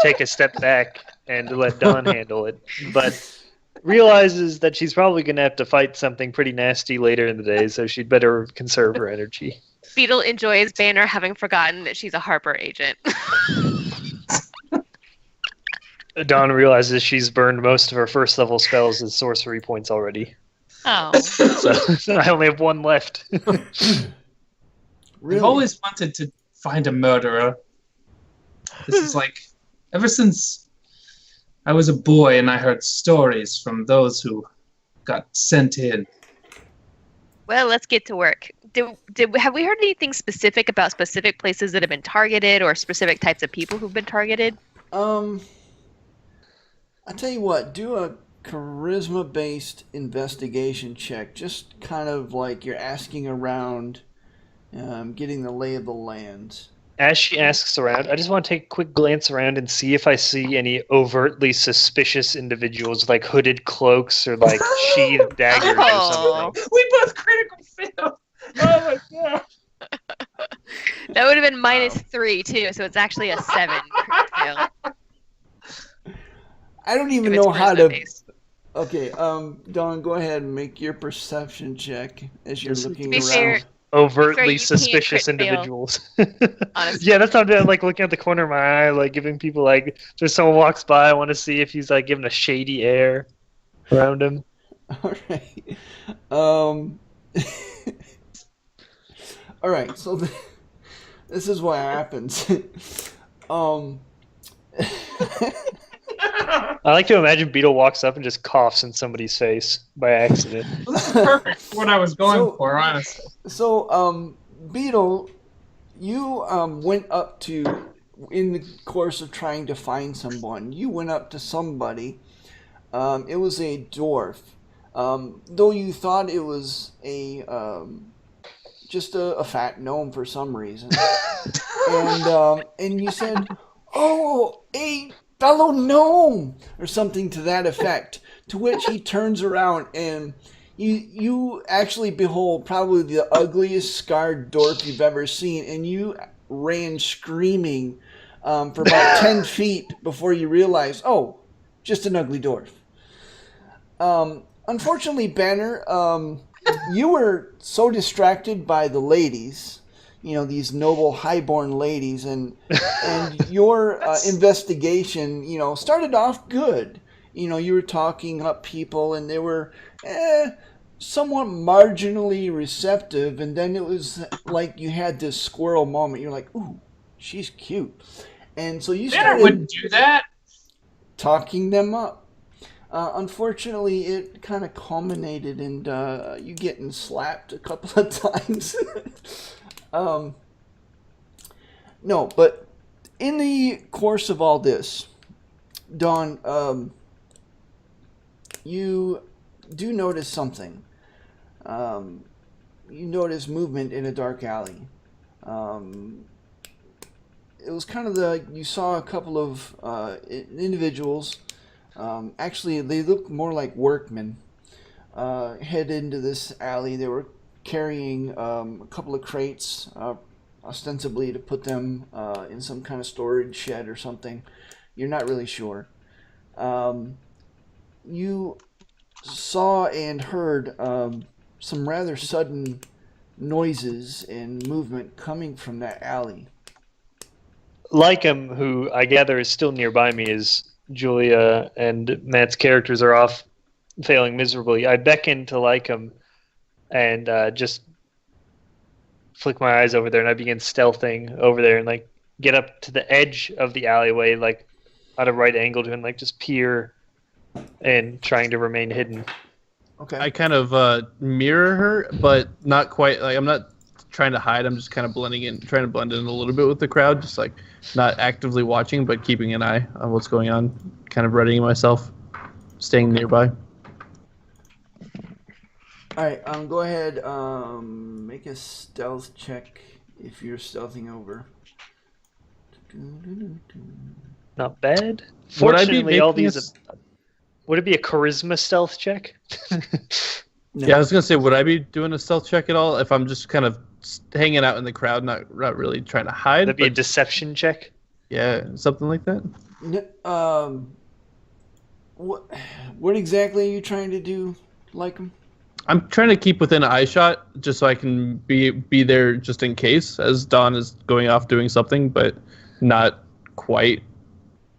take a step back and to let Don handle it, but realizes that she's probably going to have to fight something pretty nasty later in the day, so she'd better conserve her energy. Beetle enjoys Banner having forgotten that she's a Harper agent. Dawn realizes she's burned most of her first level spells as sorcery points already. Oh. So I only have one left. Really? I've always wanted to find a murderer. This is like, ever since I was a boy and I heard stories from those who got sent in. Well, let's get to work. Have we heard anything specific about specific places that have been targeted or specific types of people who've been targeted? I tell you what, do a charisma-based investigation check. Just kind of like you're asking around, getting the lay of the land. As she asks around, I just want to take a quick glance around and see if I see any overtly suspicious individuals with like hooded cloaks or like sheathed daggers or something. We both critical failed. Oh my god. That would have been -3 too, so it's actually a 7 crit fail. I don't even If it's know how to. charisma-based. Okay, Dawn, go ahead and make your perception check as you're looking To be around. fair, overtly you suspicious can't crit fail. individuals. Honestly. Yeah, that's how I'm doing. Like looking at the corner of my eye, like giving people like, if someone walks by, I want to see if he's like giving a shady air around him. All right. All right. So this is what happens. I like to imagine Beetle walks up and just coughs in somebody's face by accident. This is perfect for what I was going So- for, honestly. So, Beetle, you went up to, in the course of trying to find someone, you went up to somebody. It was a dwarf. Though you thought it was just a fat gnome for some reason. And you said, "Oh, a fellow gnome," or something to that effect. To which he turns around and you actually behold probably the ugliest scarred dwarf you've ever seen, and you ran screaming for about 10 feet before you realized, oh, just an ugly dwarf. Unfortunately, Banner, you were so distracted by the ladies, you know, these noble highborn ladies, and your investigation, you know, started off good. You know, you were talking up people, and they were somewhat marginally receptive, and then it was like you had this squirrel moment. You're like, ooh, she's cute. And so you Banner started wouldn't do that. talking them up. Unfortunately, it kind of culminated in you getting slapped a couple of times. No, but in the course of all this, Dawn, you do notice something. You notice movement in a dark alley. It was kind of you saw a couple of individuals. Actually, they look more like workmen. Head into this alley. They were carrying a couple of crates, ostensibly to put them in some kind of storage shed or something. You're not really sure. You saw and heard some rather sudden noises and movement coming from that alley. Lycum, who I gather is still nearby me, as Julia and Matt's characters are off failing miserably. I beckon to Lycum and just flick my eyes over there, and I begin stealthing over there and like get up to the edge of the alleyway, like at a right angle to him, like just peer and trying to remain hidden. Okay. I kind of mirror her, but not quite. Like I'm not trying to hide. I'm just kind of blending in, trying to blend in a little bit with the crowd, just like not actively watching, but keeping an eye on what's going on. Kind of readying myself, staying nearby. All right. Go ahead. Make a stealth check if you're stealthing over. Not bad. Would I be Fortunately, all making these. Would it be a charisma stealth check? No. Yeah, I was gonna say, would I be doing a stealth check at all if I'm just kind of hanging out in the crowd, not really trying to hide? That'd be a but- deception check. Yeah, something like that. What exactly are you trying to do, Lycum? I'm trying to keep within eye shot, just so I can be there just in case, as Dawn is going off doing something, but not quite.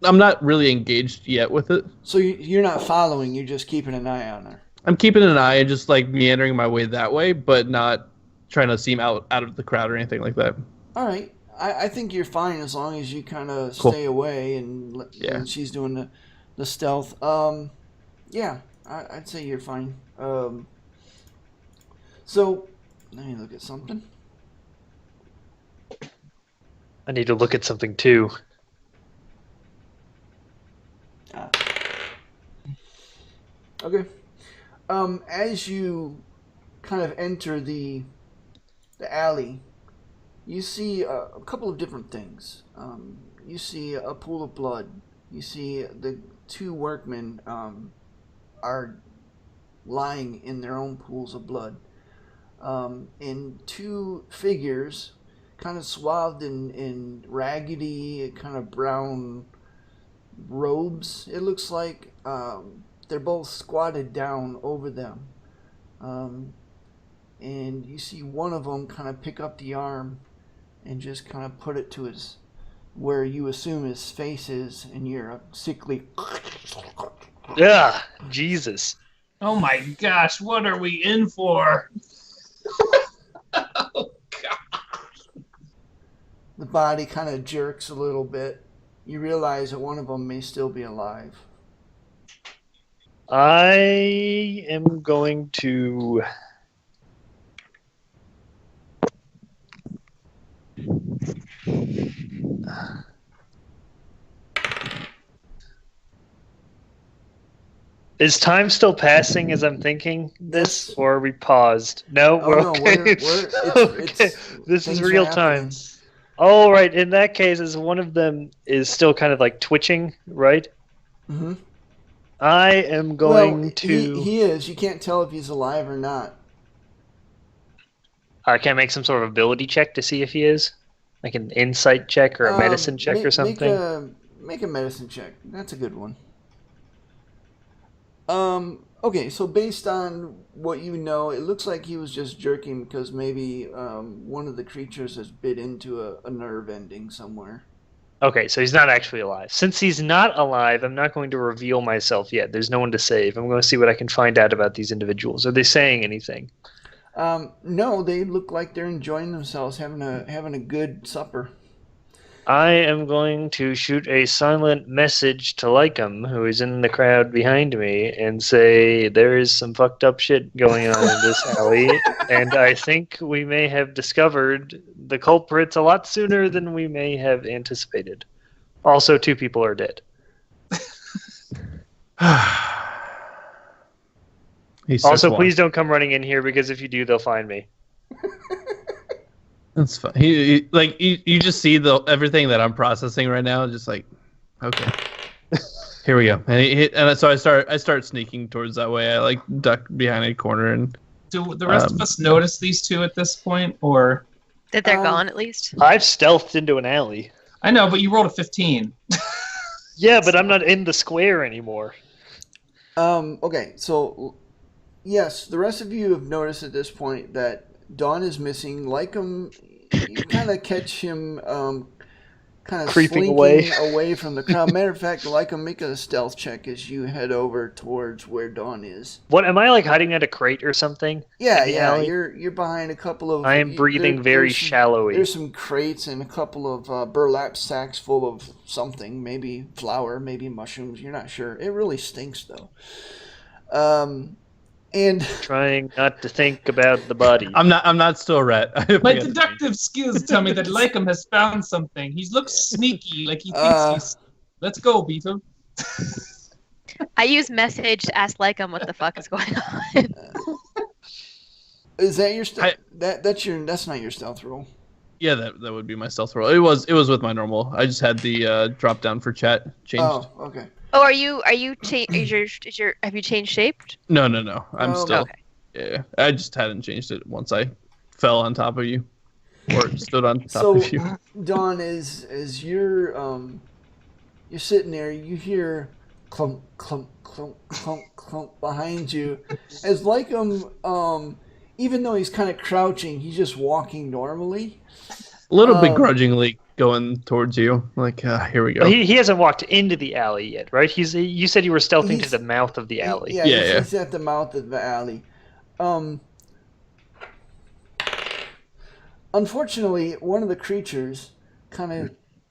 I'm not really engaged yet with it. So you're not following, you're just keeping an eye on her. I'm keeping an eye and just like meandering my way that way, but not trying to seem out of the crowd or anything like that. All right. I think you're fine as long as you kind of Cool. stay away and she's doing the stealth. Yeah, I'd say you're fine. So, let me look at something. I need to look at something too. Okay. As you kind of enter the alley, you see a couple of different things. You see a pool of blood. You see the two workmen are lying in their own pools of blood. And two figures kind of swathed in raggedy, kind of brown robes, it looks like. They're both squatted down over them. and you see one of them kind of pick up the arm and just kind of put it to his, where you assume his face is, and you're a sickly. Yeah, Jesus. Oh my gosh, what are we in for? Oh god. The body kind of jerks a little bit. You realize that one of them may still be alive. I am going to... Is time still passing as I'm thinking this, Yes. or are we paused? No, Oh, we're no, okay. it's This is things real are time. happening. All right, in that case, as one of them is still kind of like twitching, right? Mm-hmm. I am going to... He is. You can't tell if he's alive or not. Can I make some sort of ability check to see if he is? Like an insight check or a medicine check or something? Make a medicine check. That's a good one. Okay, so based on what you know, it looks like he was just jerking because maybe one of the creatures has bit into a nerve ending somewhere. Okay, so he's not actually alive. Since he's not alive, I'm not going to reveal myself yet. There's no one to save. I'm going to see what I can find out about these individuals. Are they saying anything? No, they look like they're enjoying themselves, having a good supper. I am going to shoot a silent message to Lycum, who is in the crowd behind me, and say there is some fucked up shit going on in this alley, and I think we may have discovered the culprits a lot sooner than we may have anticipated. Also, 2 people are dead. Also, please don't come running in here, because if you do, they'll find me. That's fine. He like you just see everything that I'm processing right now. Just like, okay, here we go. And so I start sneaking towards that way. I like duck behind a corner and. Do the rest of us notice these 2 at this point, or? That they're gone at least. I've stealthed into an alley. I know, but you rolled a 15. Yeah, but I'm not in the square anymore. Okay, so yes, the rest of you have noticed at this point that Dawn is missing. Lycum, you kind of catch him kind of creeping slinking away. away from the crowd. Matter of fact, Lycum, make a stealth check as you head over towards where Dawn is. What, am I like hiding at a crate or something? Yeah, in the yeah, alley? you're behind a couple of... I am breathing very shallowly. There's some crates and a couple of burlap sacks full of something, maybe flour, maybe mushrooms, you're not sure. It really stinks, though. And trying not to think about the body. I'm not still a rat. My deductive skills tell me that Lycum has found something. He looks sneaky, like he thinks he's... Let's go, Beetle. I use message to ask Lycum what the fuck is going on. Is that your stealth? That's not your stealth roll. Yeah, that would be my stealth roll. It was with my normal. I just had the drop down for chat changed. Oh, okay. Oh, have you changed shape? No. I'm still. Okay. Yeah, I just hadn't changed it once I fell on top of you, or stood on top of you. Dawn, as you're sitting there, you hear clunk, clunk, clunk, clunk, clunk behind you. As Lycum, even though he's kind of crouching, he's just walking normally. A little begrudgingly going towards you, like here we go. He hasn't walked into the alley yet, right? You said you were stealthing to the mouth of the alley. He's at the mouth of the alley. Unfortunately, one of the creatures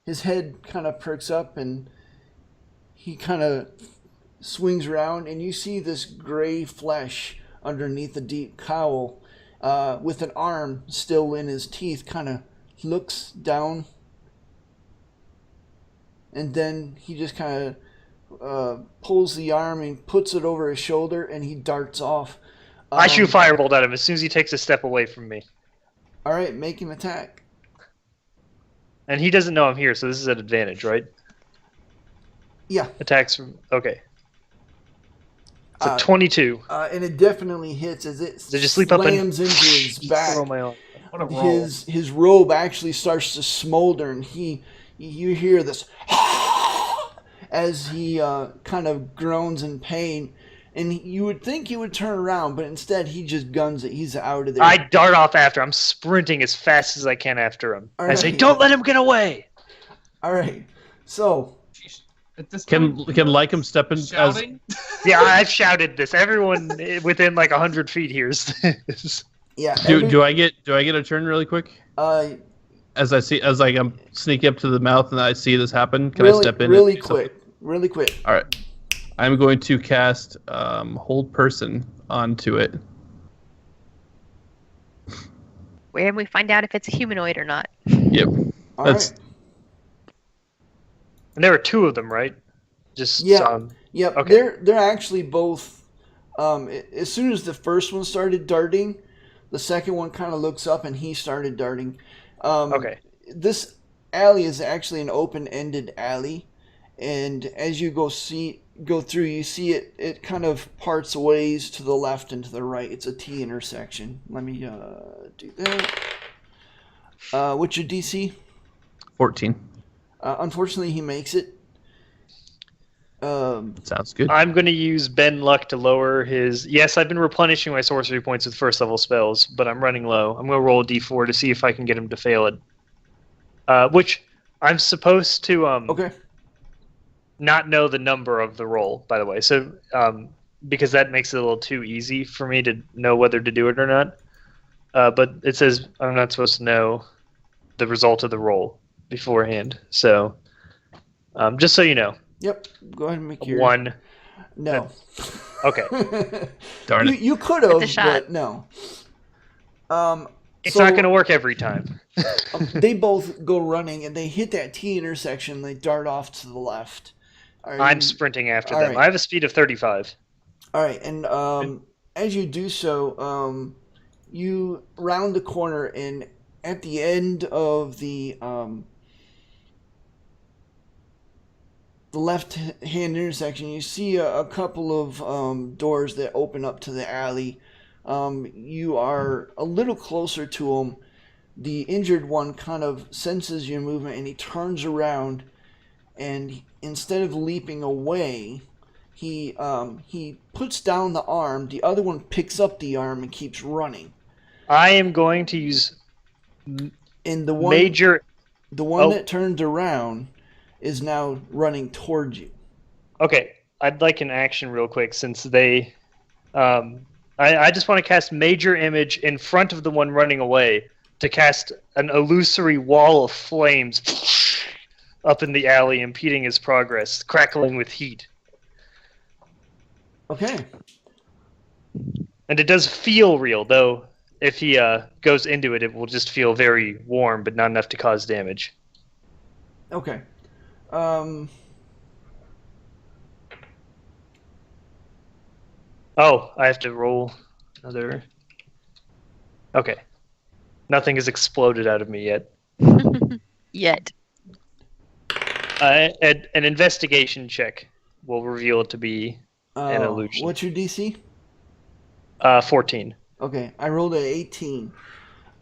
his head kind of perks up and he kind of swings around, and you see this gray flesh underneath the deep cowl, with an arm still in his teeth, kind of looks down, and then he just kind of pulls the arm and puts it over his shoulder, and he darts off. I shoot firebolt at him as soon as he takes a step away from me. All right, make him attack. And he doesn't know I'm here, so this is an advantage, right? Yeah. Attacks from... Okay. So 22. And it definitely hits as it Did you sleep up slams into his back. Throw my own. What a roll. His robe actually starts to smolder, and you hear this as he kind of groans in pain, and you would think he would turn around, but instead he just guns it. He's out of there. I dart off after. I'm sprinting as fast as I can after him. All I say, right. "Don't let him get away!" All right. So At this Can point, Lycum step in as shouting? Yeah, I've shouted this. Everyone within like 100 feet hears this. yeah. do I get a turn really quick? As As I'm sneaking up to the mouth and I see this happen, can really, I step in? really and do something? quick? Really quick. All right. I'm going to cast Hold Person onto it. Where can we find out if it's a humanoid or not? Yep. All That's- right. And there were 2 of them, right? Just Yeah. Yep. Okay. They're actually both. As soon as the first one started darting, the second one kind of looks up and he started darting. Okay. This alley is actually an open-ended alley, and as you go through, you see it kind of parts ways to the left and to the right. It's a T intersection. Let me do that. What's your DC? 14. Unfortunately, he makes it. Sounds good. I'm going to use Ben Luck to lower his... Yes, I've been replenishing my sorcery points with first level spells, but I'm running low. I'm going to roll a d4 to see if I can get him to fail it. Which I'm supposed to Okay. not know the number of the roll, by the way. So because that makes it a little too easy for me to know whether to do it or not. But it says I'm not supposed to know the result of the roll beforehand. So just so you know. Yep. Go ahead and make your 1. No. Okay. Darn it. You could have, With a shot. but no. It's So- not going to work every time. They both go running and they hit that T intersection. They dart off to the left. I'm sprinting after all them. right. I have a speed of 35. All right, and as you do so, you round the corner, and at the end of the left-hand intersection, you see a couple of doors that open up to the alley. You are a little closer to them. The injured one kind of senses your movement, and he turns around, and instead of leaping away, he puts down the arm. The other one picks up the arm and keeps running. I am going to use And the one major... that turned around is now running towards you. Okay, I'd like an action real quick since they... I just want to cast Major Image in front of the one running away to cast an illusory wall of flames up in the alley, impeding his progress, crackling with heat. Okay. And it does feel real, though if he goes into it, it will just feel very warm, but not enough to cause damage. Okay. Oh, I have to roll another... Okay. Nothing has exploded out of me yet. Yet. An investigation check will reveal it to be an illusion. What's your DC? 14. Okay, I rolled an 18.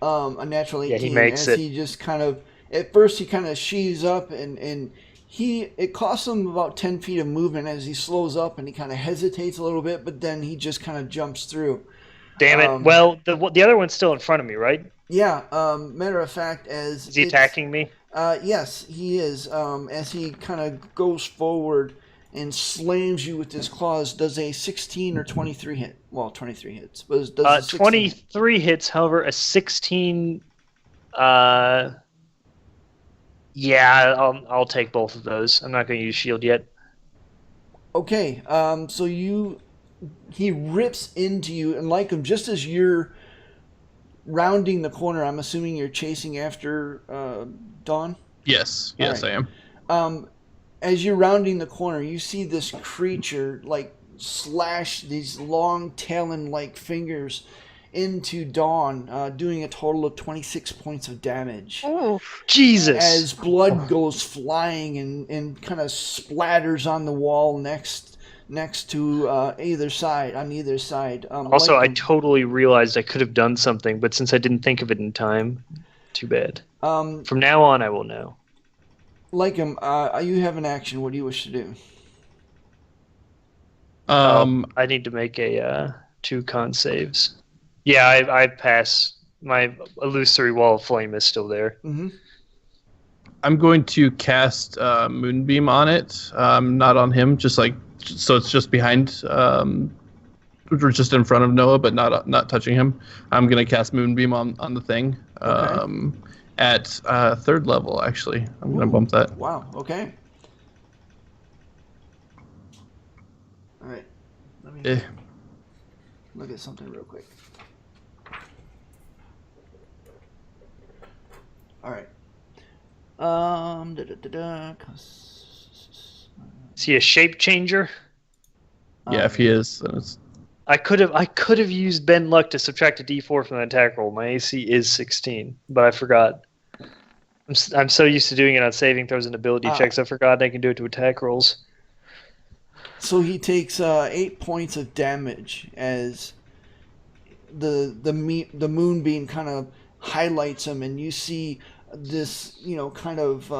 A natural 18. Yeah, he makes it. He just kind of... At first, he kind of sheaves up, and it costs him about 10 feet of movement as he slows up, and he kind of hesitates a little bit, but then he just kind of jumps through. Damn it. Well, the other one's still in front of me, right? Yeah, matter of fact, as... Is he attacking me? Yes, he is. As he kind of goes forward and slams you with his claws, does a 16 or 23 hit? Well, 23 hits. But does a 16. 23 hits, however, a 16... Yeah, I'll take both of those. I'm not going to use shield yet. Okay, so he rips into you, and like him, just as you're rounding the corner, I'm assuming you're chasing after Dawn? Yes, All right. I am. As you're rounding the corner, you see this creature, like, slash these long talon-like fingers into Dawn, doing a total of 26 points of damage. Oof. Jesus! As blood goes flying and kind of splatters on the wall next to on either side. Also, I Lycum, totally realized I could have done something, but since I didn't think of it in time, too bad. From now on, I will know. Lycum, you have an action. What do you wish to do? I need to make a 2 con saves. Yeah, I pass. My illusory wall of flame is still there. Mm-hmm. I'm going to cast Moonbeam on it, not on him, so it's just behind, or just in front of Noah, but not touching him. I'm going to cast Moonbeam on the thing at 3rd level, actually. I'm going to bump that. Wow, okay. All right. Let me look at something real quick. All right. Is he a shape changer? Yeah, if he is, then it's... I could have used Ben Luck to subtract a D4 from the attack roll. My AC is 16, but I forgot. I'm so used to doing it on saving throws and ability checks. I forgot I can do it to attack rolls. So he takes 8 points of damage as the moonbeam kind of highlights him, and you see this, kind of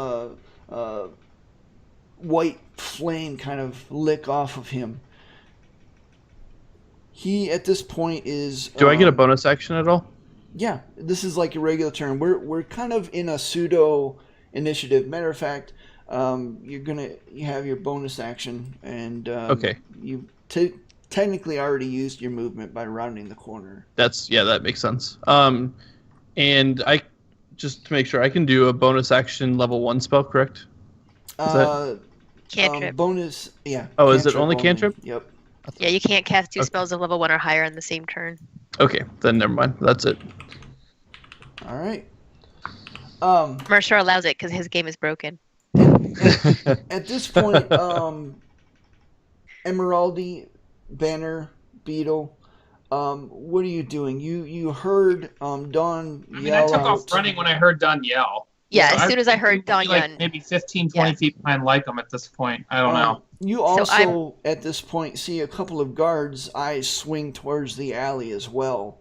white flame kind of lick off of him. He at this point is. Do I get a bonus action at all? Yeah, this is like a regular turn. We're kind of in a pseudo initiative. Matter of fact, you have your bonus action, and okay. You technically already used your movement by rounding the corner. That makes sense. And I just to make sure, I can do a bonus action level 1 spell, correct? Cantrip. Bonus, yeah. Oh, is it only cantrip? Yep. Yeah, you can't cast 2 spells of level 1 or higher in the same turn. Okay, then never mind. That's it. All right. Mercer allows it because his game is broken. At this point, Emeraldi, Banner, Beetle, what are you doing? You heard Dawn yell I took out. off running when I heard Dawn yell. Yeah, So as soon as I heard Dawn yell. Maybe 15, 20 feet behind Lycum at this point. I don't know. You also, at this point, see a couple of guards' eyes swing towards the alley as well.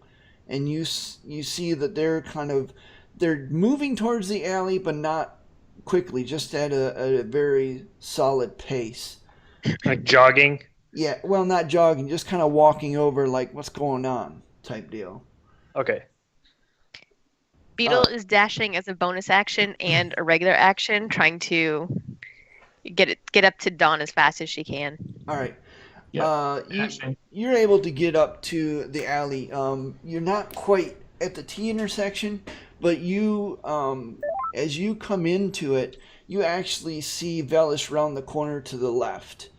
And you see that they're moving towards the alley, but not quickly, just at a very solid pace. Like jogging? Yeah, well, not jogging, just kind of walking over, like, what's going on type deal. Okay. Beetle is dashing as a bonus action and a regular action, trying to get up to Dawn as fast as she can. All right. Yep. You're able to get up to the alley. You're not quite at the T intersection, but you, as you come into it, you actually see Velis round the corner to the left.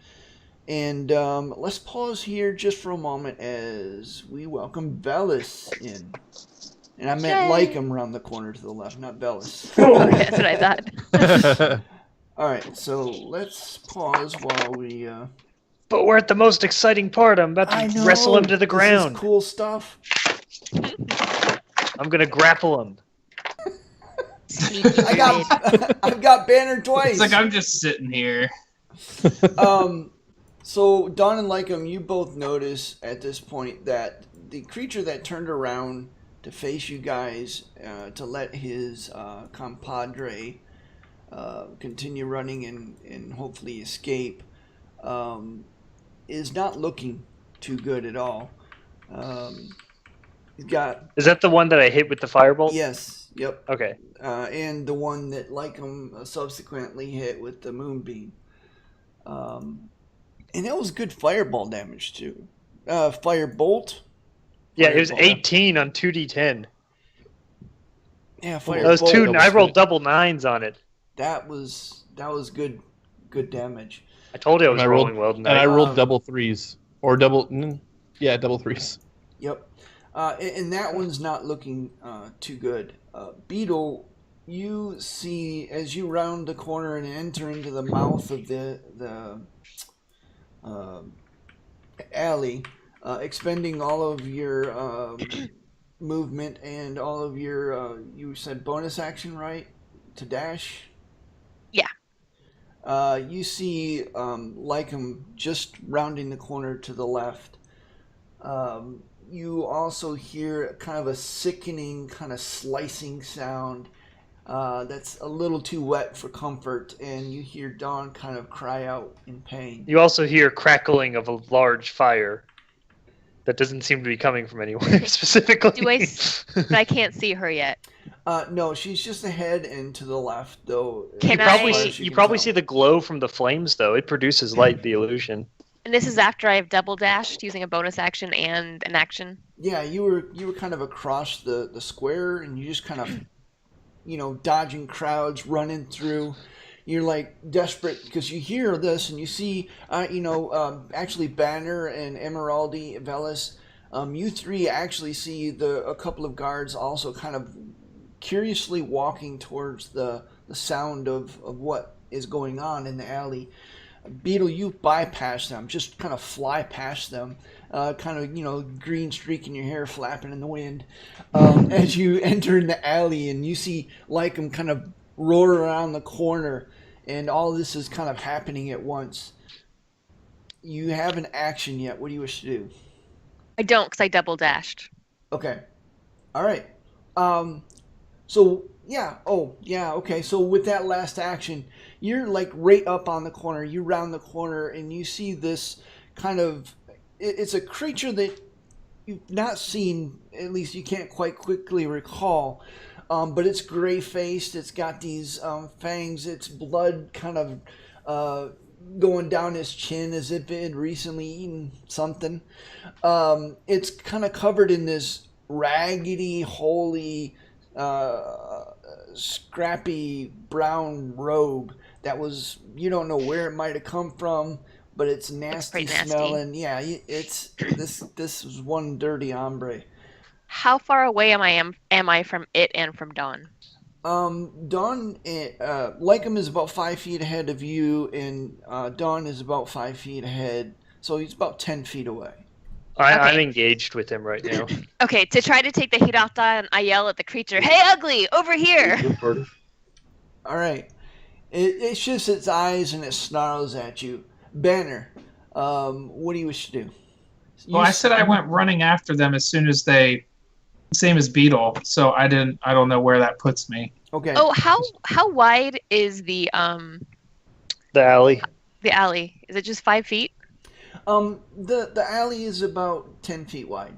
And let's pause here just for a moment as we welcome Velis in. And I meant Lycum around the corner to the left, not Velis. Okay, that's what I thought. All right, so let's pause while we... But we're at the most exciting part. I'm about to wrestle him to the ground. This is cool stuff. I'm going to grapple him. I've got Banner twice. It's like I'm just sitting here. So Dawn and Lycum, you both notice at this point that the creature that turned around to face you guys to let his compadre continue running and hopefully escape is not looking too good at all. He's got... Is that the one that I hit with the firebolt? Yes, yep. Okay. And the one that Lycum subsequently hit with the moonbeam. And that was good fireball damage too. Firebolt? Yeah, it was 18 on 2d10. Yeah, firebolt. Those two, I rolled double 9s on it. That was good damage. I told you I was rolling well tonight. And I rolled double 3s. Or double 3s. Yep. And that one's not looking too good. Beetle, you see as you round the corner and enter into the mouth of the alley, expending all of your movement and all of your, you said bonus action, right? To dash? Yeah. You see Lycum just rounding the corner to the left. You also hear kind of a sickening, kind of slicing sound that's a little too wet for comfort, and you hear Dawn kind of cry out in pain. You also hear crackling of a large fire that doesn't seem to be coming from anywhere specifically. But I can't see her yet. No, she's just ahead and to the left, though. You probably see the glow from the flames, though. It produces light, the illusion. And this is after I've double dashed using a bonus action and an action. Yeah, you were kind of across the square, and you just kind of, dodging crowds, running through. You're like desperate because you hear this and you see, actually Banner and Emeraldi, Velis, you three actually see a couple of guards also kind of curiously walking towards the sound of what is going on in the alley. Beetle, you bypass them, just kind of fly past them, green streak in your hair flapping in the wind as you enter in the alley, and you see Lycum kind of roar around the corner, and all this is kind of happening at once. You haven't action yet. What do you wish to do? I don't, because I double dashed. Okay. All right. Okay. So with that last action, you're like right up on the corner. You round the corner and you see this kind of, it's a creature that you've not seen, at least you can't quite quickly recall, but it's gray-faced. It's got these fangs. It's blood kind of going down his chin as if it had recently eaten something. It's kind of covered in this raggedy, holy, scrappy brown robe that was, you don't know where it might have come from, but it's nasty smelling. Yeah, it's this is one dirty hombre. How far away am I from it and from Dawn? Dawn, Lycum is about 5 feet ahead of you, and Dawn is about 5 feet ahead, so he's about 10 feet away. I'm engaged with him right now. Okay, to try to take the heat off Dawn, I yell at the creature, "Hey, ugly, over here!" All right. It shifts its eyes and it snarls at you. Banner, what do you wish to do? Well, I said I went running after them as soon as same as Beetle, so I don't know where that puts me. Okay. Oh, how wide is the alley? The alley, is it just 5 feet? The alley is about 10 feet wide,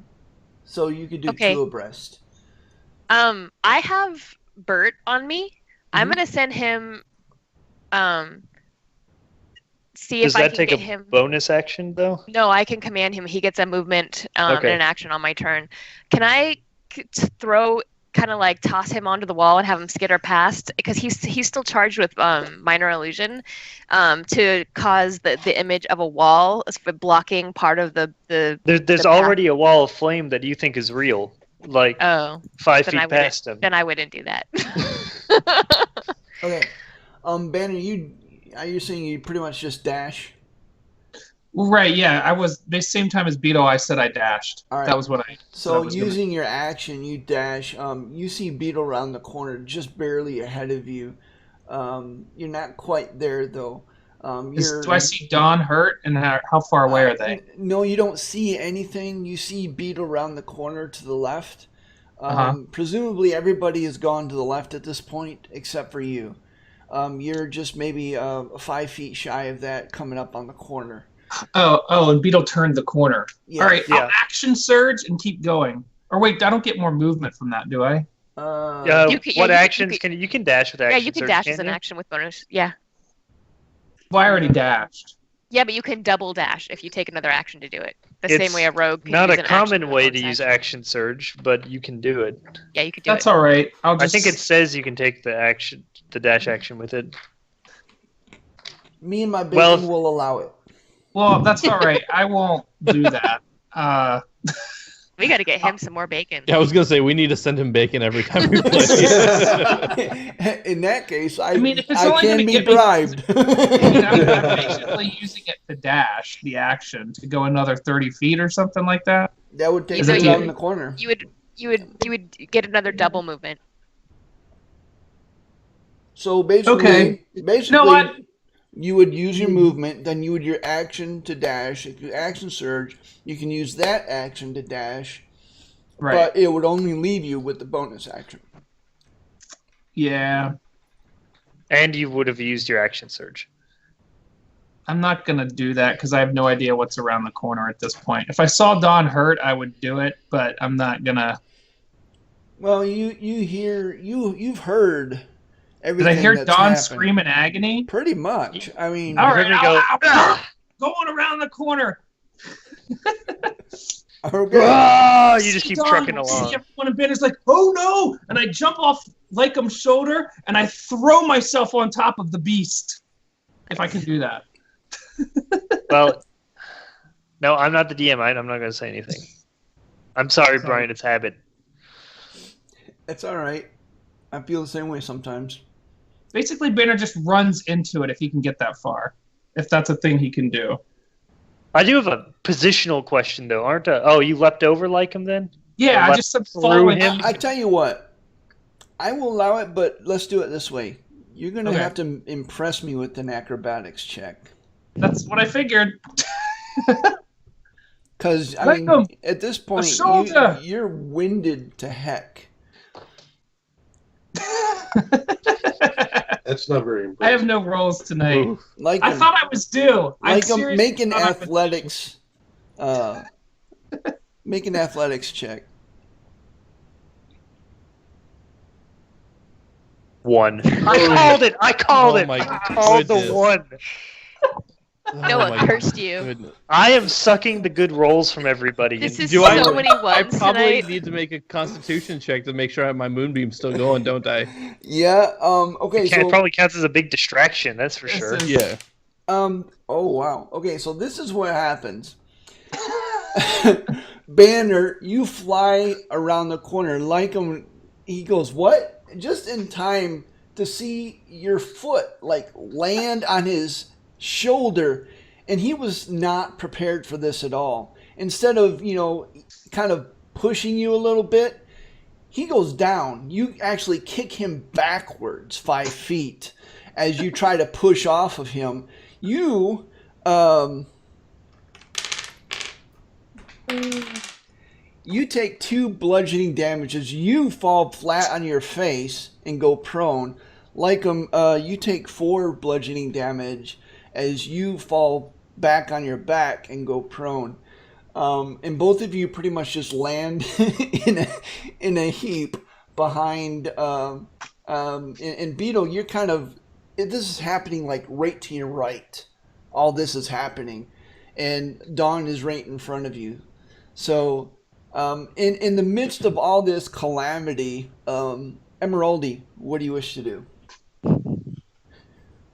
so you could do two abreast. I have Bert on me. Mm-hmm. I'm gonna send him. See if I can get him. Does that take a bonus action though? No, I can command him. He gets a movement and an action on my turn. Can I toss him onto the wall and have him skitter past, because he's still charged with minor illusion, to cause the image of a wall blocking part of the There's already a wall of flame that you think is real, like 5 feet past him. Then I wouldn't do that. Okay, Banner, you're saying you pretty much just dash? Right, yeah. I was the same time as Beetle. I said I dashed. All right. That was what I. So using your action, you dash. You see Beetle around the corner, just barely ahead of you. You're not quite there though. Do I see Dawn hurt, and how far away are they? No, you don't see anything. You see Beetle around the corner to the left. Presumably, everybody has gone to the left at this point, except for you. You're just maybe 5 feet shy of that, coming up on the corner. Oh, and Beetle turned the corner. Yeah. All right, I'll action surge and keep going. Or wait, I don't get more movement from that, do I? What actions can you can dash with action? Yeah, you can dash as an action with bonus. Yeah. Well, I already dashed. Yeah, but you can double dash if you take another action to do it. Same way a rogue can not use a common way to use action surge, but you can do it. Yeah, you can do it. That's all right. I think it says you can take the dash action with it. Me and my bacon will allow it. Well, that's all right. I won't do that. We got to get him some more bacon. Yeah, I was gonna say we need to send him bacon every time we play. In that case, I if it's only can be bribed. I'm basically using it to dash the action to go another 30 feet or something like that. That would take you down the corner. You would get another double movement. So basically, you would use your movement, then you would your action to dash. If you action surge, you can use that action to dash, but it would only leave you with the bonus action. Yeah. And you would have used your action surge. I'm not going to do that because I have no idea what's around the corner at this point. If I saw Dawn hurt, I would do it, but I'm not going to. Well, you've heard Did everything I hear that's Dawn happened. scream in agony? Pretty much. I mean, All right, heard me go, going around the corner. okay. you just keep Dawn, trucking I see along. everyone in bed is like, oh no! And I jump off Lycom's shoulder and I throw myself on top of the beast. If I can do that. Well, no, I'm not the DM. I'm not going to say anything. I'm sorry, Brian. It's habit. It's all right. I feel the same way sometimes. Basically, Banner just runs into it if he can get that far. If that's a thing he can do. I do have a positional question, though, aren't I? Oh, you leapt over like him then? Yeah, I Left just said through following him? I tell you what, I will allow it, but let's do it this way. You're going to have to impress me with an acrobatics check. That's what I figured. Because, I mean, Lycom, at this point, shoulder. you're winded to heck. That's not very impressive. I have no rolls tonight. Like I thought I was due. I seriously make an thought I was athletics, make an athletics check. 1. I called it. I called it. my I called goodness. the 1. No one cursed you. Goodness. I am sucking the good rolls from everybody. This is Do so I- many I ones probably tonight. need to make a constitution check to make sure I have my moonbeam still going, don't I? Yeah. Okay. It probably counts as a big distraction. That's for This sure. is- Yeah. Oh wow. Okay. So this is what happens. Banner, you fly around the corner like him. He goes, "What?" Just in time to see your foot like land on his shoulder, and he was not prepared for this at all. Instead of, kind of pushing you a little bit, he goes down. You actually kick him backwards 5 feet as you try to push off of him. You you take 2 bludgeoning damages. You fall flat on your face and go prone. Like you take 4 bludgeoning damage as you fall back on your back and go prone. And both of you pretty much just land in a heap behind. And Beetle, you're kind of, this is happening like right to your right. All this is happening, and Dawn is right in front of you. So, in the midst of all this calamity, Emeraldi, what do you wish to do?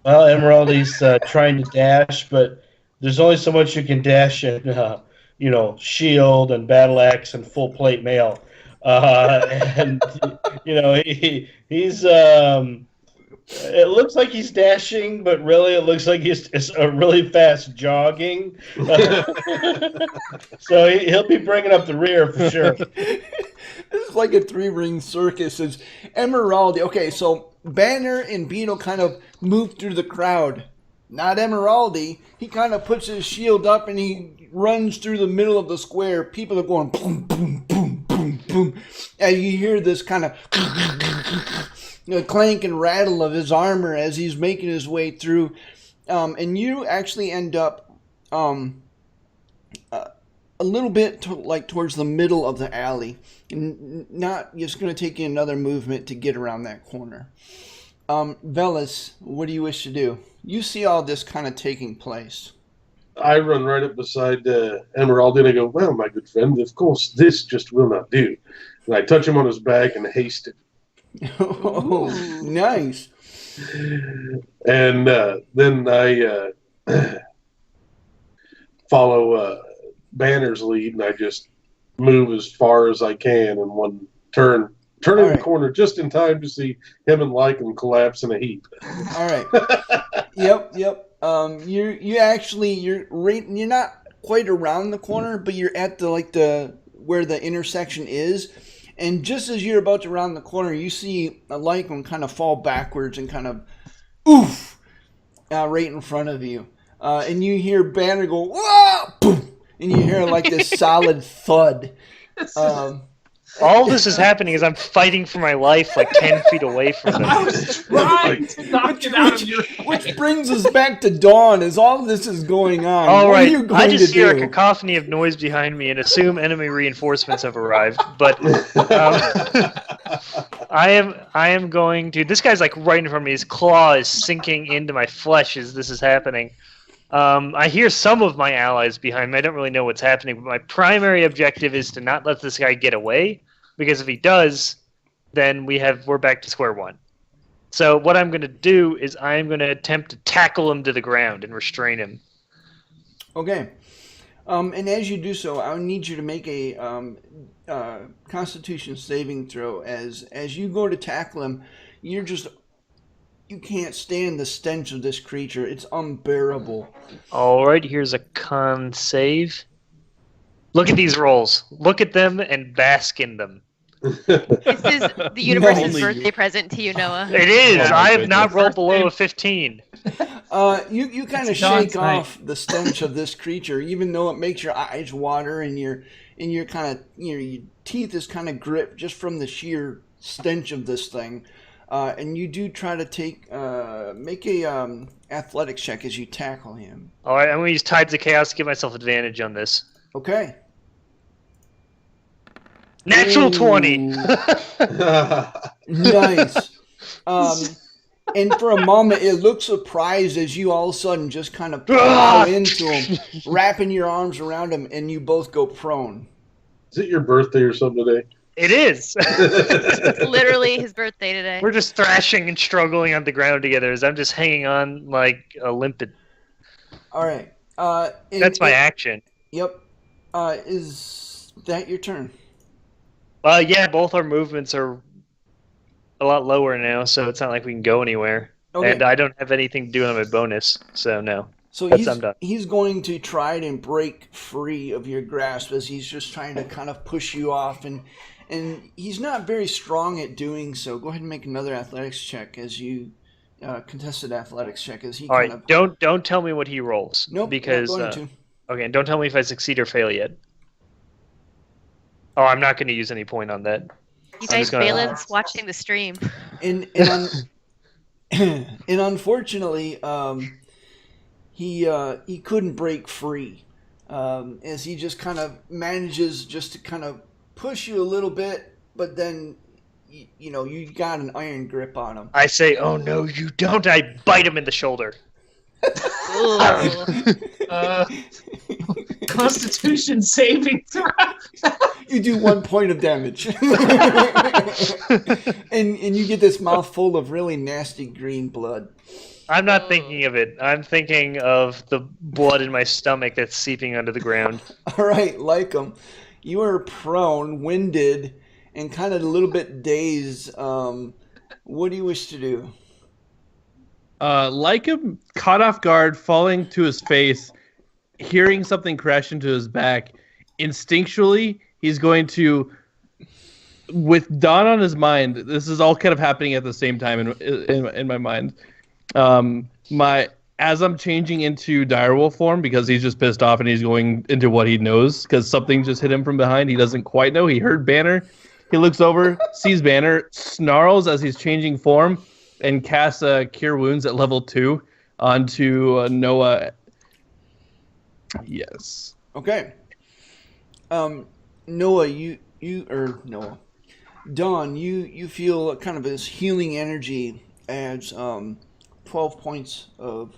Well, Emeraldi's trying to dash, but there's only so much you can dash in, shield and battle axe and full plate mail. And, he's, it looks like he's dashing, but really it looks like it's a really fast jogging. So he'll be bringing up the rear for sure. This is like a 3-ring circus. It's Emeraldi. Okay, so Banner and Beetle kind of move through the crowd. Not Emeraldi. He kind of puts his shield up and he runs through the middle of the square. People are going boom, boom, boom, boom, boom. And you hear this kind of clank and rattle of his armor as he's making his way through. And you actually end up a little bit towards the middle of the alley. And it's going to take you another movement to get around that corner. Velas, what do you wish to do? You see all this kind of taking place. I run right up beside Emerald and I go, "Well, my good friend, of course this just will not do." And I touch him on his back and haste it. Oh, nice. And then I follow Banner's lead, and I just move as far as I can in one turn, turning All right. the corner just in time to see him and Lycom collapse in a heap. All right. Yep. You're not quite around the corner, but you're at the where the intersection is. And just as you're about to round the corner, you see a Lycom kind of fall backwards and kind of oof right in front of you. And you hear Banner go, "Whoa!" Boom! And you hear like this solid thud. All this is happening is I'm fighting for my life like 10 feet away from them. I was trying to knock it out of your Which brings us back to Dawn as all this is going on. All What right, are you going I just to hear a do? cacophony of noise behind me and assume enemy reinforcements have arrived. But I am going to. This guy's like right in front of me. His claw is sinking into my flesh as this is happening. I hear some of my allies behind me. I don't really know what's happening, but my primary objective is to not let this guy get away, because if he does, then we're back to square one. So what I'm going to do is I'm going to attempt to tackle him to the ground and restrain him. Okay. And as you do so, I need you to make a Constitution saving throw. As you go to tackle him, you can't stand the stench of this creature. It's unbearable. All right, here's a con save. Look at these rolls. Look at them and bask in them. This is the universe's No. birthday present to you, Noah. It is. Oh, I have goodness. not rolled below a 15. You kind of It's Dawn's shake night. off the stench of this creature, even though it makes your eyes water and your kind of your teeth is kind of gripped just from the sheer stench of this thing. And you do try to make a athletics check as you tackle him. All right, I'm going to use Tides of Chaos to give myself advantage on this. Okay. Natural Ooh. 20. Nice. And for a moment, it looks surprised as you all of a sudden just kind of plow into him, wrapping your arms around him, and you both go prone. Is it your birthday or something today? It is. It's literally his birthday today. We're just thrashing and struggling on the ground together as I'm just hanging on like a limpet. All right. That's my action. Yep. Is that your turn? Yeah, both our movements are a lot lower now, so it's not like we can go anywhere. Okay. And I don't have anything to do on my bonus, so no. So I'm done. he's going to try and break free of your grasp as he's just trying to kind of push you off, and he's not very strong at doing so. Go ahead and make another athletics check as you contested athletics check as he All kind right, of. don't tell me what he rolls. Nope. Because Not going to. okay, and don't tell me if I succeed or fail yet. Oh, I'm not going to use any point on that. You I'm guys, just gonna- Balin's watching the stream. And unfortunately, he couldn't break free, as he just kind of manages just to kind of push you a little bit, but then you got an iron grip on him. I say, oh no, you don't. I bite him in the shoulder. Ooh. Constitution saving throw. You do 1 point of damage, and you get this mouthful of really nasty green blood. I'm not thinking of it. I'm thinking of the blood in my stomach that's seeping under the ground. All right, like him, you are prone, winded, and kind of a little bit dazed. What do you wish to do? Like him, caught off guard, falling to his face, hearing something crash into his back. Instinctually, he's going to, with Dawn on his mind, this is all kind of happening at the same time in my mind. As I'm changing into direwolf form, because he's just pissed off and he's going into what he knows, because something just hit him from behind. He doesn't quite know. He heard Banner. He looks over, sees Banner, snarls as he's changing form, and casts Cure Wounds at level 2 onto Noah. Yes. Okay. Noah, Dawn, you feel kind of this healing energy as 12 points of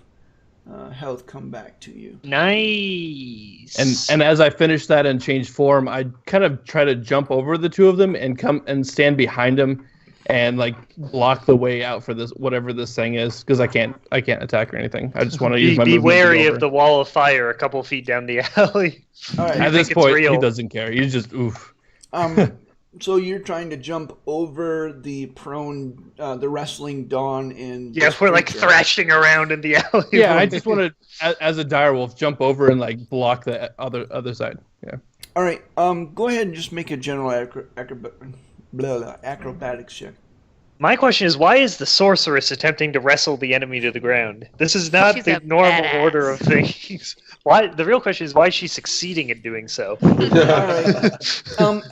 health come back to you. Nice. And as I finish that and change form, I kind of try to jump over the two of them and come and stand behind them and like block the way out for this whatever this thing is, because I can't attack or anything. I just want to use my be movement to wary go of over. the wall of fire a couple feet down the alley. All right. At this think it's point, real. he doesn't care. He's just oof. So you're trying to jump over the prone, the wrestling Dawn in. Yeah, this we're like creature. thrashing around in the alley. Yeah, I just want to, as a direwolf, jump over and like block the other side. Yeah. All right. Go ahead and just make a general acrobatics check. My question is, why is the sorceress attempting to wrestle the enemy to the ground? This is not She's the a normal badass. order of things. Why? The real question is, why is she succeeding at doing so? All right.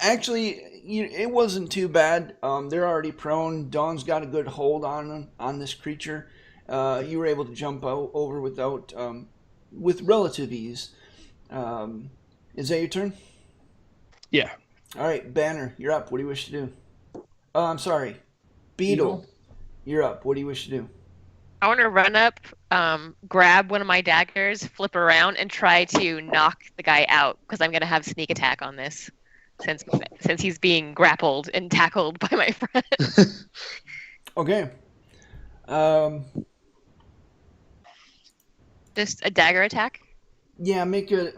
Actually, it wasn't too bad. They're already prone. Dawn's got a good hold on this creature. You were able to jump over with relative ease. Is that your turn? Yeah. All right, Banner, you're up. What do you wish to do? Oh, I'm sorry. Beetle, you're up. What do you wish to do? I want to run up, grab one of my daggers, flip around, and try to knock the guy out because I'm going to have sneak attack on this since he's being grappled and tackled by my friend. Okay. Just a dagger attack? Yeah, make a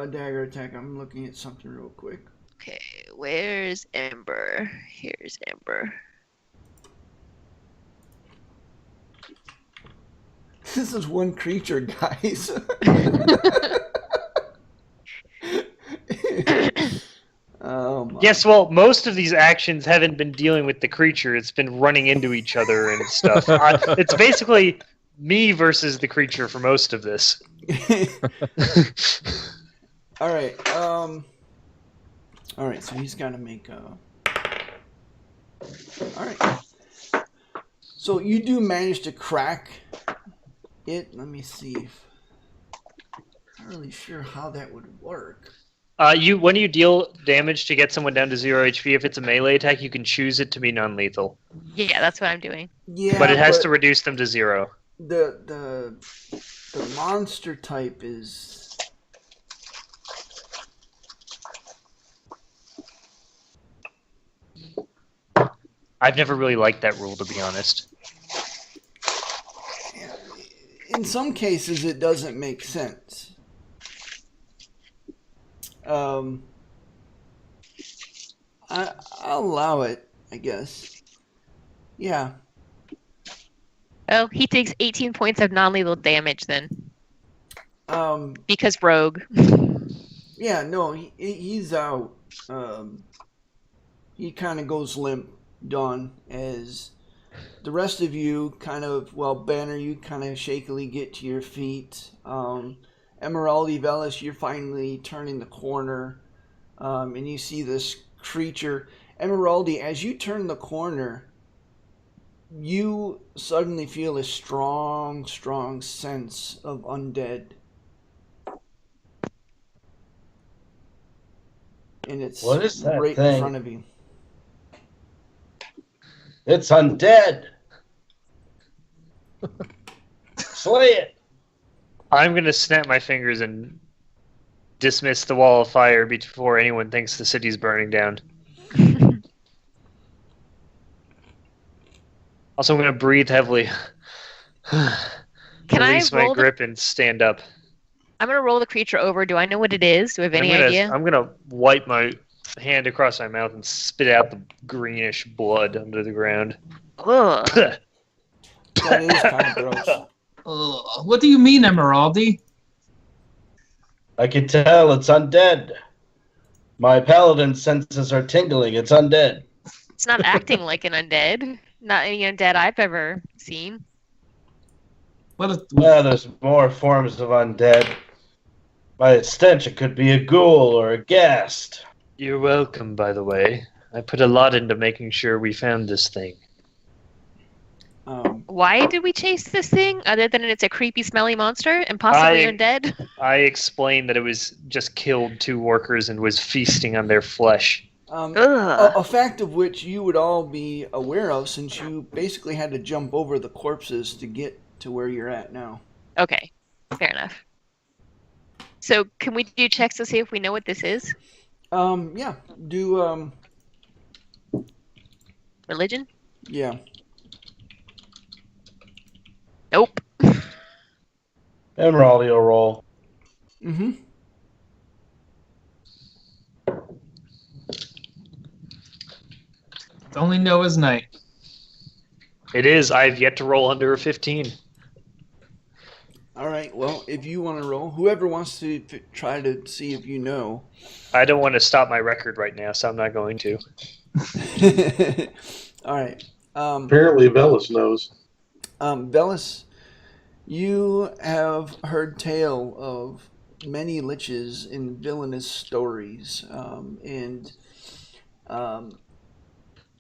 dagger attack. I'm looking at something real quick. Okay, where's Ember? Here's Ember. This is one creature, guys. Oh my. Yes, well, most of these actions haven't been dealing with the creature. It's been running into each other and stuff. It's basically me versus the creature for most of this. All right. All right. So he's got to make a. All right. So you do manage to crack it. Let me see. I'm not really sure how that would work. When you deal damage to get someone down to 0 HP, if it's a melee attack, you can choose it to be non-lethal. Yeah, that's what I'm doing. Yeah, But it has to reduce them to 0. The monster type is. I've never really liked that rule, to be honest. In some cases, it doesn't make sense. I'll allow it, I guess. Yeah. Oh, he takes 18 points of non-lethal damage then. Because rogue. Yeah, no, he's out. He kind of goes limp, Dawn, as the rest of you kind of, well, Banner, you kind of shakily get to your feet. Emeraldi, Velis, you're finally turning the corner, and you see this creature. Emeraldi, as you turn the corner, you suddenly feel a strong, strong sense of undead. And it's What is that right thing? in front of you. It's undead. Slay it. I'm going to snap my fingers and dismiss the wall of fire before anyone thinks the city's burning down. Also, I'm going to breathe heavily. Can I Release my roll grip and stand up. I'm going to roll the creature over. Do I know what it is? Do I have any idea? I'm going to wipe my hand across my mouth and spit out the greenish blood under the ground. Ugh. That is kind of gross. What do you mean, Emeraldi? I can tell it's undead. My paladin senses are tingling. It's undead. It's not acting like an undead. Not any undead I've ever seen. Well, Well, there's more forms of undead. By stench, it could be a ghoul or a ghast. You're welcome, by the way. I put a lot into making sure we found this thing. Why did we chase this thing, other than it's a creepy, smelly monster and possibly undead? I explained that it was just killed 2 workers and was feasting on their flesh. A fact of which you would all be aware of, since you basically had to jump over the corpses to get to where you're at now. Okay, fair enough. So, can we do checks to see if we know what this is? Yeah. Do, Religion? yeah. Nope. Emeraldi will roll. Mm-hmm. it's only Noah's night. It is. I've yet to roll under a 15. All right, well, if you want to roll, whoever wants to try to see if you know. I don't want to stop my record right now, so I'm not going to. All right. Apparently, Velis knows. Velis, you have heard tale of many liches in villainous stories, and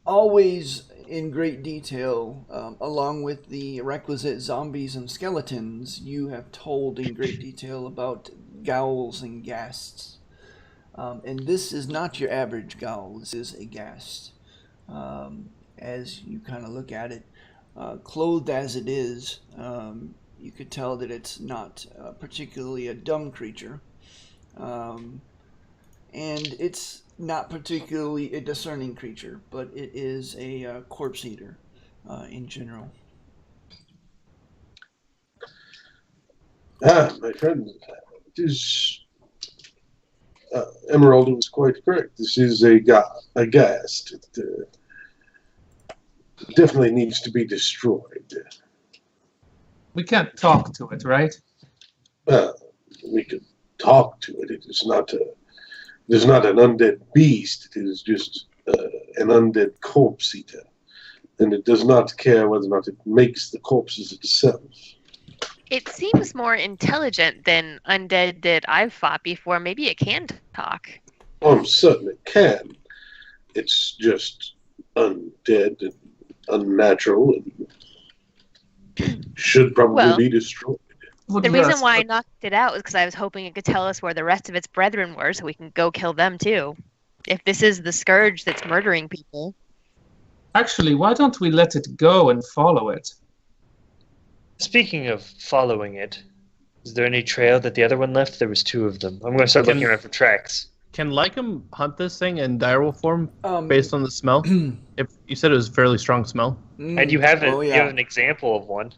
Always in great detail, along with the requisite zombies and skeletons, you have told in great detail about ghouls and ghasts. And this is not your average ghoul, this is a ghast. As you kind of look at it, clothed as it is, you could tell that it's not particularly a dumb creature. And it's not particularly a discerning creature, but it is a corpse eater in general. My friend, it is Emerald was quite correct. This is a ghast. It definitely needs to be destroyed. We can't talk to it, right? We could talk to it. It is not an undead beast. It is just an undead corpse eater, and it does not care whether or not it makes the corpses itself. It seems more intelligent than undead that I've fought before. Maybe it can talk. I'm certain it can. It's just undead and unnatural and should probably be destroyed. The reason why I knocked it out was because I was hoping it could tell us where the rest of its brethren were so we can go kill them too. If this is the scourge that's murdering people. Actually, why don't we let it go and follow it? Speaking of following it, is there any trail that the other one left? There was two of them. I'm going to start looking around for tracks. Can Lycum hunt this thing in direwolf form based on the smell? If you said it was a fairly strong smell. And you have you have an example of one.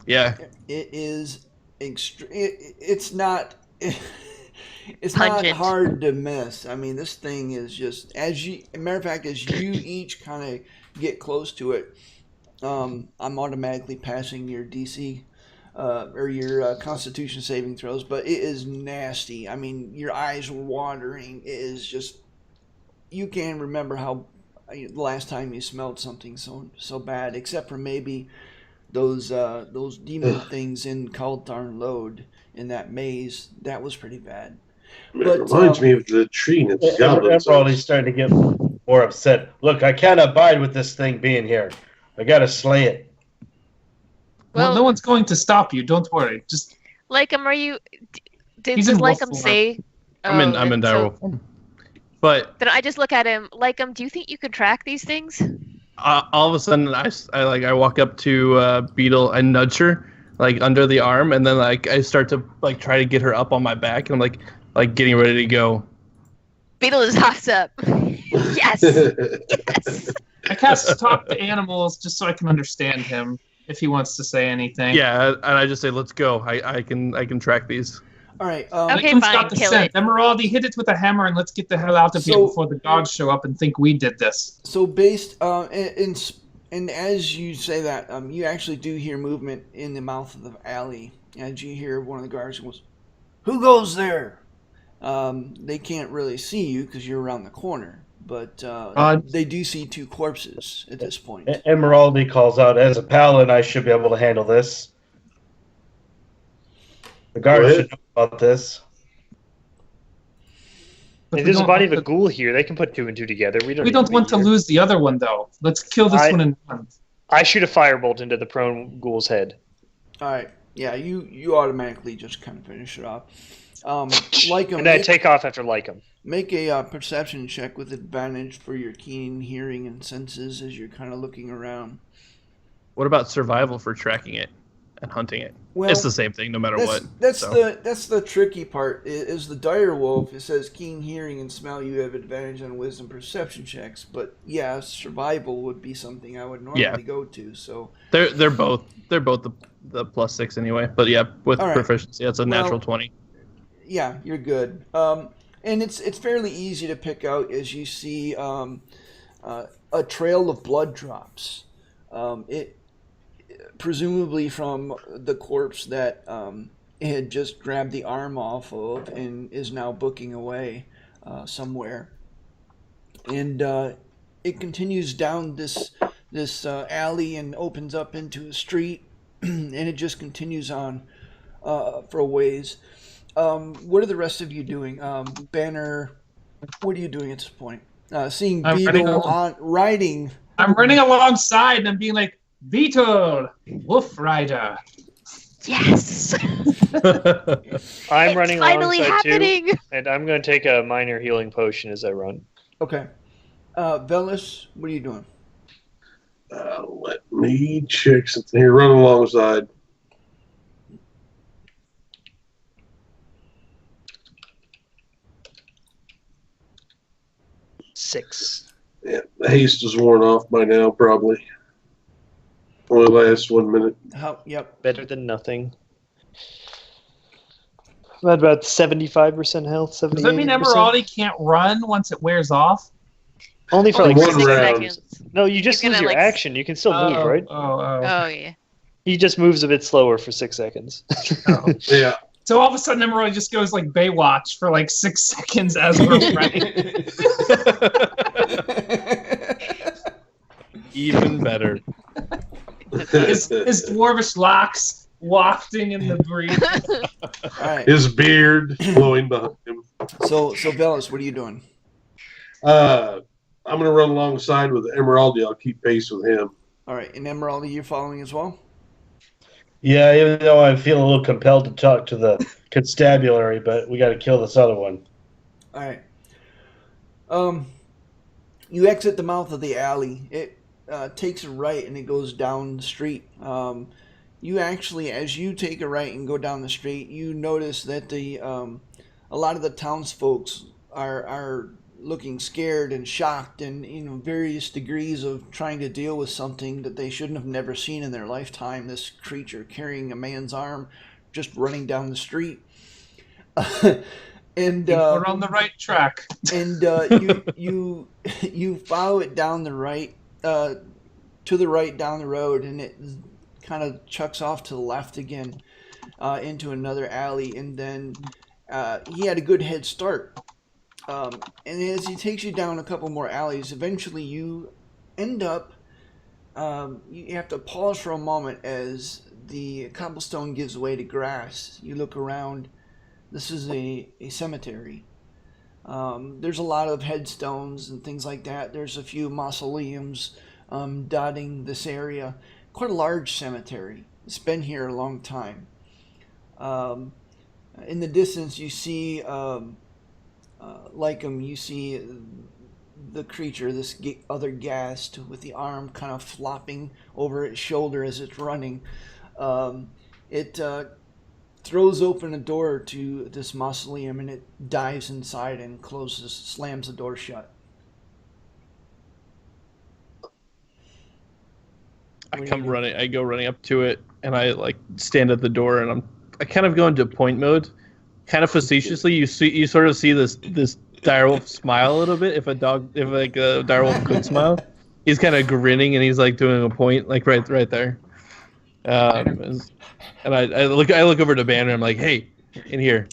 Yeah. It is it's not it's Pungent. not hard to miss. I mean, this thing is just matter of fact, as you each kind of get close to it, I'm automatically passing your DC or your Constitution saving throws, but it is nasty. I mean, your eyes are watering. It is just, you can't remember how the last time you smelled something so bad, except for maybe those demon things in Kaltarn Lode in that maze. That was pretty bad. It reminds me of the tree that's Emerald is starting to get more upset. Look, I can't abide with this thing being here. I gotta slay it. Well, no one's going to stop you. Don't worry. Just Lycum, are you? He's Does in wolf Lycum form. say? I'm in direwolf form. But Then I just look at him. Lycum, do you think you could track these things? all of a sudden, I walk up to Beetle and nudge her like under the arm, and then I start to try to get her up on my back, and I'm like getting ready to go. Beetle just hops up. Yes. Yes. I cast talk to animals just so I can understand him if he wants to say anything. Yeah, and I just say, "Let's go. I can track these." All right. Okay, Lycum's fine, got the kill scent. it. Emeraldi, hit it with a hammer and let's get the hell out of here before the gods show up and think we did this. So based and as you say that, you actually do hear movement in the mouth of the alley, and you hear one of the guards goes, "Who goes there?" They can't really see you because you're around the corner, but they do see two corpses at this point. Emeraldi calls out, "As a paladin, I should be able to handle this. The guards should know about this." If there's a body of a ghoul here, they can put two and two together. We don't want to lose the other one, though. Let's kill this one in one. I shoot a firebolt into the prone ghoul's head. All right. Yeah, you automatically just kind of finish it off. Lycum, and then I take off after Lycum. Make a perception check with advantage for your keen hearing and senses as you're kind of looking around. What about survival for tracking it and hunting it? Well, it's the same thing, no matter what. That's the tricky part. Is the dire wolf? It says keen hearing and smell. You have advantage on wisdom perception checks, but yeah, survival would be something I would normally go to. So they're both the +6 anyway. But yeah, with proficiency, that's a natural 20. Yeah, you're good. And it's fairly easy to pick out as you see a trail of blood drops. It presumably from the corpse that it had just grabbed the arm off of and is now booking away somewhere. And it continues down this alley and opens up into a street, and it just continues on for a ways. What are the rest of you doing? Banner, what are you doing at this point? seeing I'm running Beetle along. riding. I'm running alongside and I'm being like, Beetle, Wolf Rider. Yes. I'm running It's finally alongside happening. too, and I'm going to take a minor healing potion as I run. Okay. Velis, what are you doing? Let me check something here. Run alongside. Six. Yeah, the haste is worn off by now, probably. Only lasts 1 minute. Yep. Better than nothing. I'm at about 75% health. 78%. Does that mean Emeraldi can't run once it wears off? Only for Only like for one 6 round. seconds. No, you just You're lose gonna, your like, action. You can still move, right? Oh. Oh yeah. He just moves a bit slower for 6 seconds. Oh. Yeah. So all of a sudden, Emeraldi just goes like Baywatch for like 6 seconds as we're running. Even better. his dwarvish locks wafting in the breeze. All right. His beard blowing behind him. So Velis, what are you doing? I'm going to run alongside with Emeraldi. I'll keep pace with him. All right. And Emerald, are you following as well? Yeah, even though I feel a little compelled to talk to the constabulary, but we got to kill this other one. All right. You exit the mouth of the alley. It takes a right and it goes down the street. You actually, as you take a right and go down the street, you notice that a lot of the townsfolk are looking scared and shocked, and various degrees of trying to deal with something that they shouldn't have never seen in their lifetime. This creature carrying a man's arm, just running down the street. And We're on the right track. And you follow it down the right, to the right down the road, and it kind of chucks off to the left again, into another alley, and then he had a good head start. And as he takes you down a couple more alleys, eventually you end up, you have to pause for a moment as the cobblestone gives way to grass. You look around. This is a cemetery. There's a lot of headstones and things like that. There's a few mausoleums dotting this area. Quite a large cemetery. It's been here a long time. In the distance, you see, you see the creature, this other ghast, with the arm kind of flopping over its shoulder as it's running. It throws open a door to this mausoleum, and it dives inside and slams the door shut. I go running up to it, and I stand at the door, and I kind of go into point mode, kind of facetiously. You sort of see this direwolf smile a little bit. If a direwolf could smile, he's kind of grinning, and he's doing a point right there. And I look over to Banner. I'm like, "Hey, in here."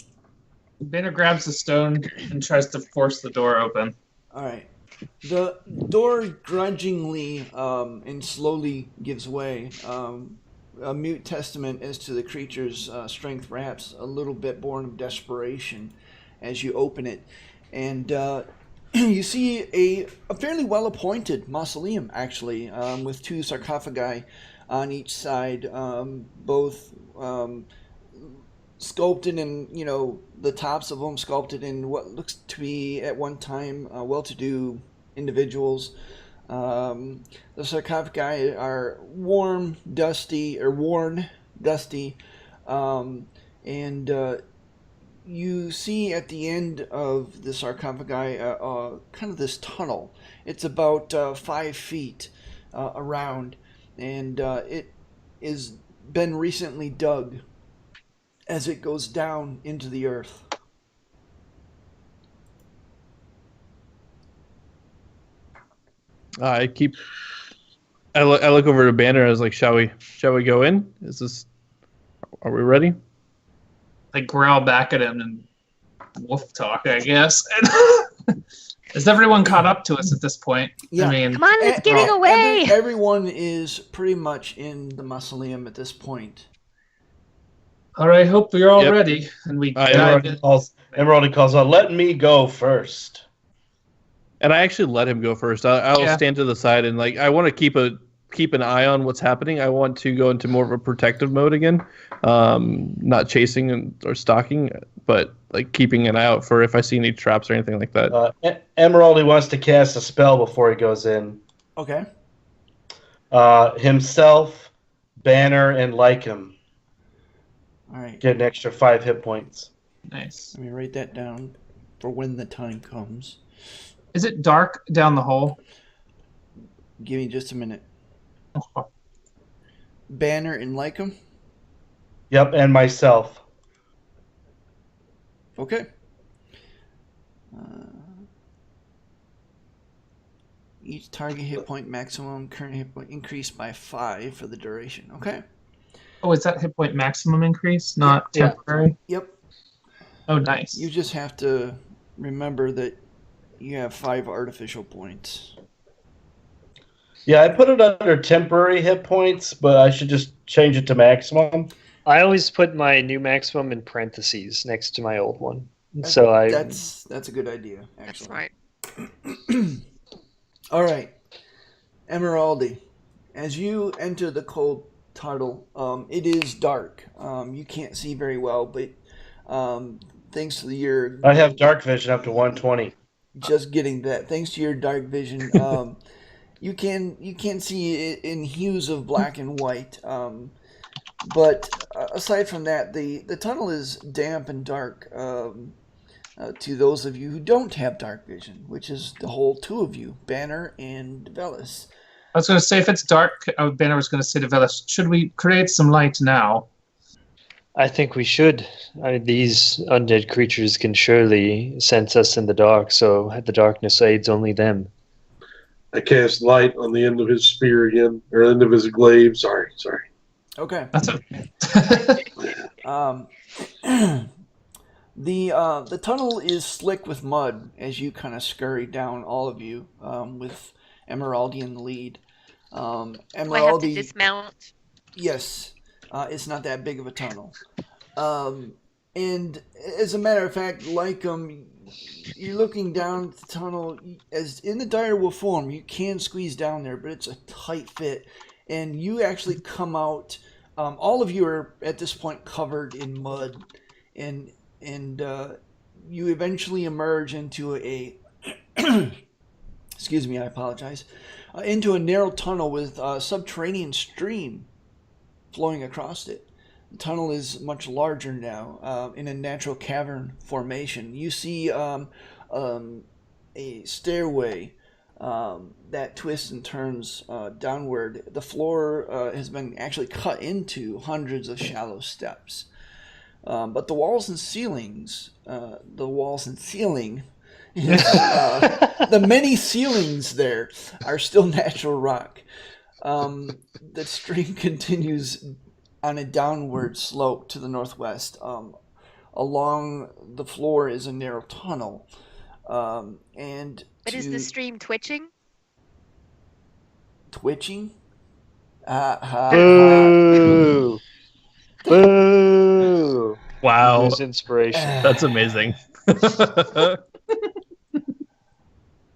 Banner grabs the stone and tries to force the door open. All right. The door grudgingly and slowly gives way. A mute testament as to the creature's strength, perhaps a little bit born of desperation, as you open it. And you see a fairly well-appointed mausoleum, actually, with two sarcophagi on each side, both sculpted in, the tops of them sculpted in what looks to be at one time well-to-do individuals. The sarcophagi are worn, dusty, and you see at the end of the sarcophagi kind of this tunnel. It's about 5 feet around, and it is been recently dug as it goes down into the earth. I look over to Banner. I was like, "Shall we go in? Are we ready?" I growl back at him and wolf talk, I guess. Is everyone caught up to us at this point? Yeah. I mean, Come on, it's getting away. Everyone is pretty much in the mausoleum at this point. all right, hope you're all Yep. ready. And we I dive in. Emeraldi calls out, "Let me go first." And I actually let him go first. I'll Yeah. stand to the side and I want to keep an eye on what's happening. I want to go into more of a protective mode again, not chasing or stalking, but keeping an eye out for if I see any traps or anything like that. Emeraldy wants to cast a spell before he goes in. Okay. Himself, Banner, and Lycum All right. get an extra 5 hit points. Nice. Let me write that down for when the time comes. Is it dark down the hole? Give me just a minute. Banner and Lycum. Yep, and myself. Okay. Each target hit point maximum current hit point increased by 5 for the duration. Okay. Oh, is that hit point maximum increase, not Yeah. temporary? Yep. Oh, nice. You just have to remember that you have 5 artificial points. Yeah, I put it under temporary hit points, but I should just change it to maximum. I always put my new maximum in parentheses next to my old one. That's a good idea, That's actually. smart. All right, Emeraldy, as you enter the cold tunnel, it is dark. You can't see very well, but thanks to your I have dark vision up to 120. just getting that, thanks to your dark vision, you can see it in hues of black and white. But aside from that, the tunnel is damp and dark. To those of you who don't have dark vision, which is the whole 2 of you, Banner and Velis. I was going to say, if it's dark, Banner was going to say to Velis, should we create some light now? I think we should. These undead creatures can surely sense us in the dark, so the darkness aids only them. I cast light on the end of his spear again, or end of his glaive. Sorry. Okay. That's okay. The tunnel is slick with mud as you kind of scurry down, all of you, with Emeraldy in the lead. Do I have to Emeraldy, dismount? yes, it's not that big of a tunnel. And as a matter of fact, you're looking down the tunnel, as in the direwolf form, you can squeeze down there, but it's a tight fit. And you actually come out, all of you are at this point covered in mud, and you eventually emerge into a excuse me, I apologize, into a narrow tunnel with a subterranean stream flowing across it. The tunnel is much larger now, in a natural cavern formation. You see a stairway that twists and turns downward. The floor has been actually cut into hundreds of shallow steps. But the walls and ceiling, the many ceilings there are still natural rock. The stream continues on a downward slope to the northwest. Along the floor is a narrow tunnel. But is the stream twitching? Twitching? Boo! Boo! Wow, Lose inspiration. that's amazing.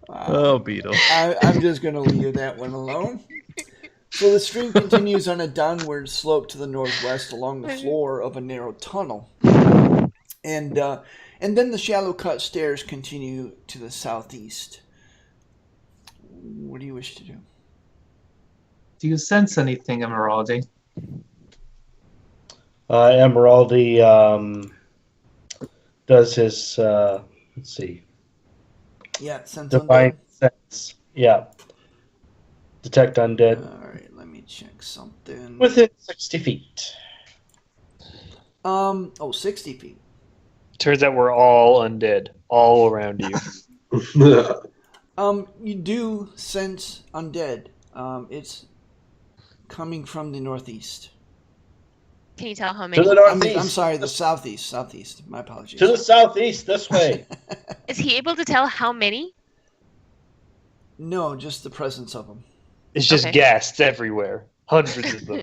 Oh, Beetle. I'm just going to leave that one alone. So the stream continues on a downward slope to the northwest along the floor of a narrow tunnel. And then the shallow cut stairs continue to the southeast. What do you wish to do? Do you sense anything, Emeraldy? Emeraldy does his, let's see, Yeah, sense divine undead. sense. Yeah. Detect undead. All right, let me check something. Within 60 feet. 60 feet. Turns out we're all undead, all around you. You do sense undead. It's coming from the northeast. Can you tell how To many? the northeast. I'm sorry, the southeast. Southeast. My apologies. To the southeast, this way. Is he able to tell how many? No, just the presence of them. It's just Okay. ghasts everywhere. Hundreds of them.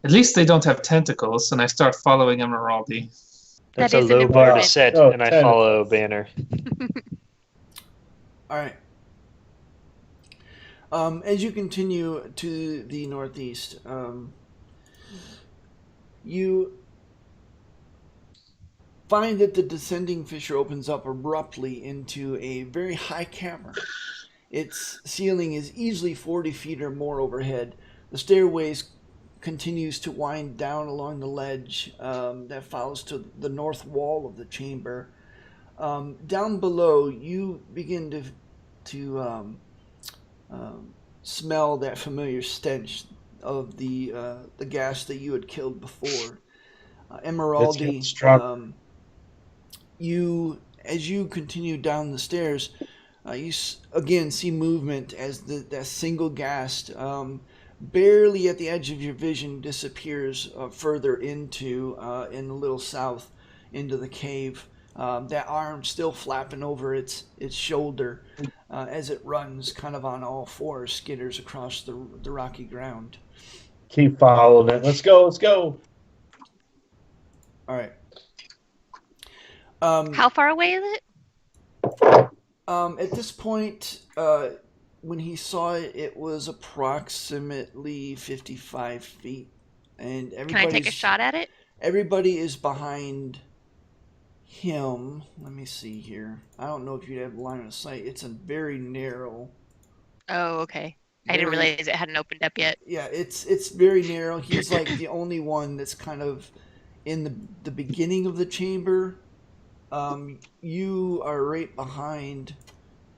At least they don't have tentacles, and I start following Emeraldy. That's That a is an low bar to improvement. set, Oh, and I 10. follow Banner. All right. As you continue to the northeast, you find that the descending fissure opens up abruptly into a very high cavern. Its ceiling is easily 40 feet or more overhead. The stairways continues to wind down along the ledge that follows to the north wall of the chamber. Down below, you begin to smell that familiar stench of the gas that you had killed before. Emeraldi, strong. as you continue down the stairs, you again see movement as that single gas, barely at the edge of your vision, disappears further into in the little south into the cave. That arm still flapping over its shoulder as it runs kind of on all fours, skitters across the rocky ground. Keep following it. Let's go. Let's go. All right. How far away is it? At this point, when he saw it, it was approximately 55 feet, and Can I take a shot at it? Everybody is behind him. Let me see here. I don't know if you'd have line of sight. It's a very narrow. Oh, okay. I didn't realize it hadn't opened up yet. Yeah, it's very narrow. He's like the only one that's kind of in the beginning of the chamber. You are right behind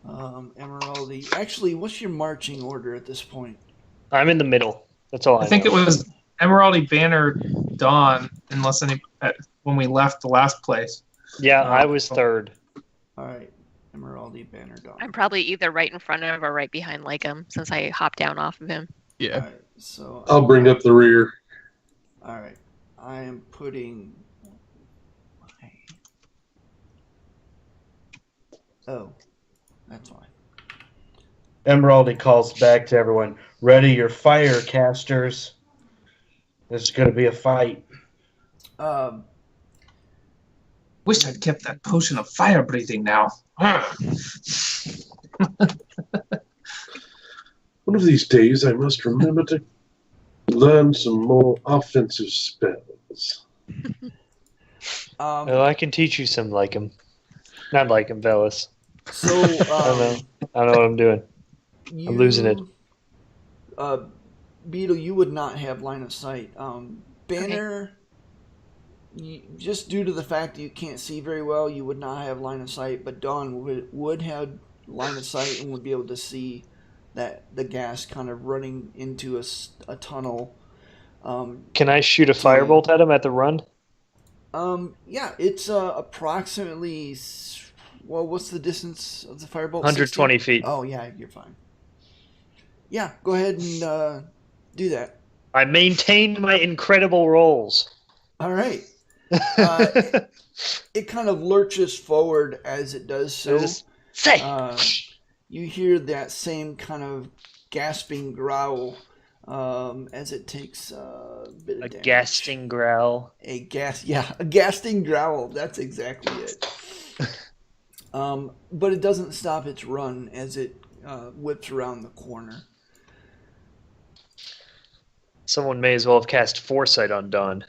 Emeraldi. Actually, what's your marching order at this point? I'm in the middle. That's all I know. I think it was Emeraldi, Banner, Dawn, when we left the last place. Yeah, I was third. All right, Emeraldi, Banner, Dawn. I'm probably either right in front of or right behind Lycum since I hopped down off of him. Yeah. All right, so I'll bring up the rear. all right, I am putting. Oh, that's fine. Emeraldi calls back to everyone. Ready your fire casters. This is going to be a fight. Wish I'd kept that potion of fire breathing now. One of these days, I must remember to learn some more offensive spells. Oh, I can teach you some like him. Not like him, Velas. So I don't know what I'm doing. I'm losing it. Beetle, you would not have line of sight. Banner, just due to the fact that you can't see very well, you would not have line of sight. But Dawn would have line of sight and would be able to see that the gas kind of running into a tunnel. Can I shoot a firebolt at him at the run? Yeah, it's approximately. Well, what's the distance of the firebolt? 120 60? feet. Oh yeah, you're fine. Yeah, go ahead and do that. I maintained my incredible rolls. All right. It kind of lurches forward as it does so. You hear that same kind of gasping growl as it takes a bit of damage. A gasting growl. A gasting growl. That's exactly it. But it doesn't stop its run as it whips around the corner. Someone may as well have cast Foresight on Dawn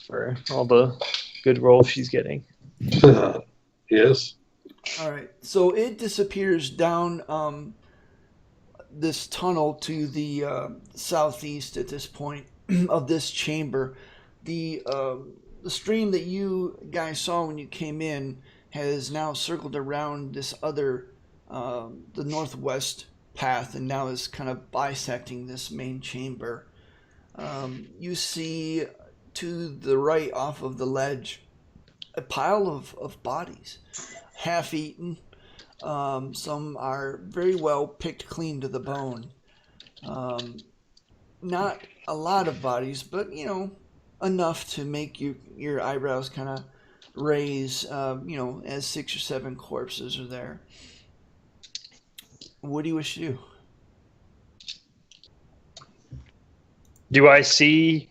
for all the good rolls she's getting. Yes. All right, so it disappears down this tunnel to the southeast at this point of this chamber. The stream that you guys saw when you came in has now circled around this other, the northwest path, and now is kind of bisecting this main chamber. You see to the right off of the ledge a pile of bodies, half-eaten. Some are very well picked clean to the bone. Not a lot of bodies, but enough to make your eyebrows kind of raise. As 6 or 7 corpses are there. What do you wish to do? Do I see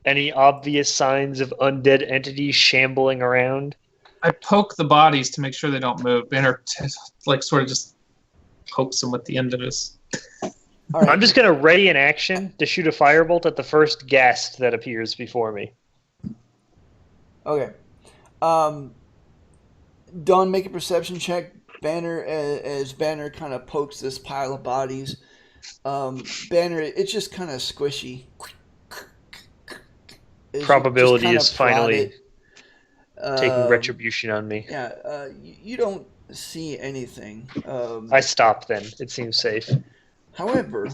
Any obvious signs of undead entities shambling around? I poke the bodies to make sure they don't move. Banner, sort of just pokes them with the end of his. All right. I'm just going to ready an action to shoot a firebolt at the first ghast that appears before me. Okay. Dawn, make a perception check. Banner, as Banner kind of pokes this pile of bodies. Banner, it's just kind of squishy. As you Probability just is kinda prod finally it. taking retribution on me. Yeah, you don't see anything. I stop then. It seems safe. However,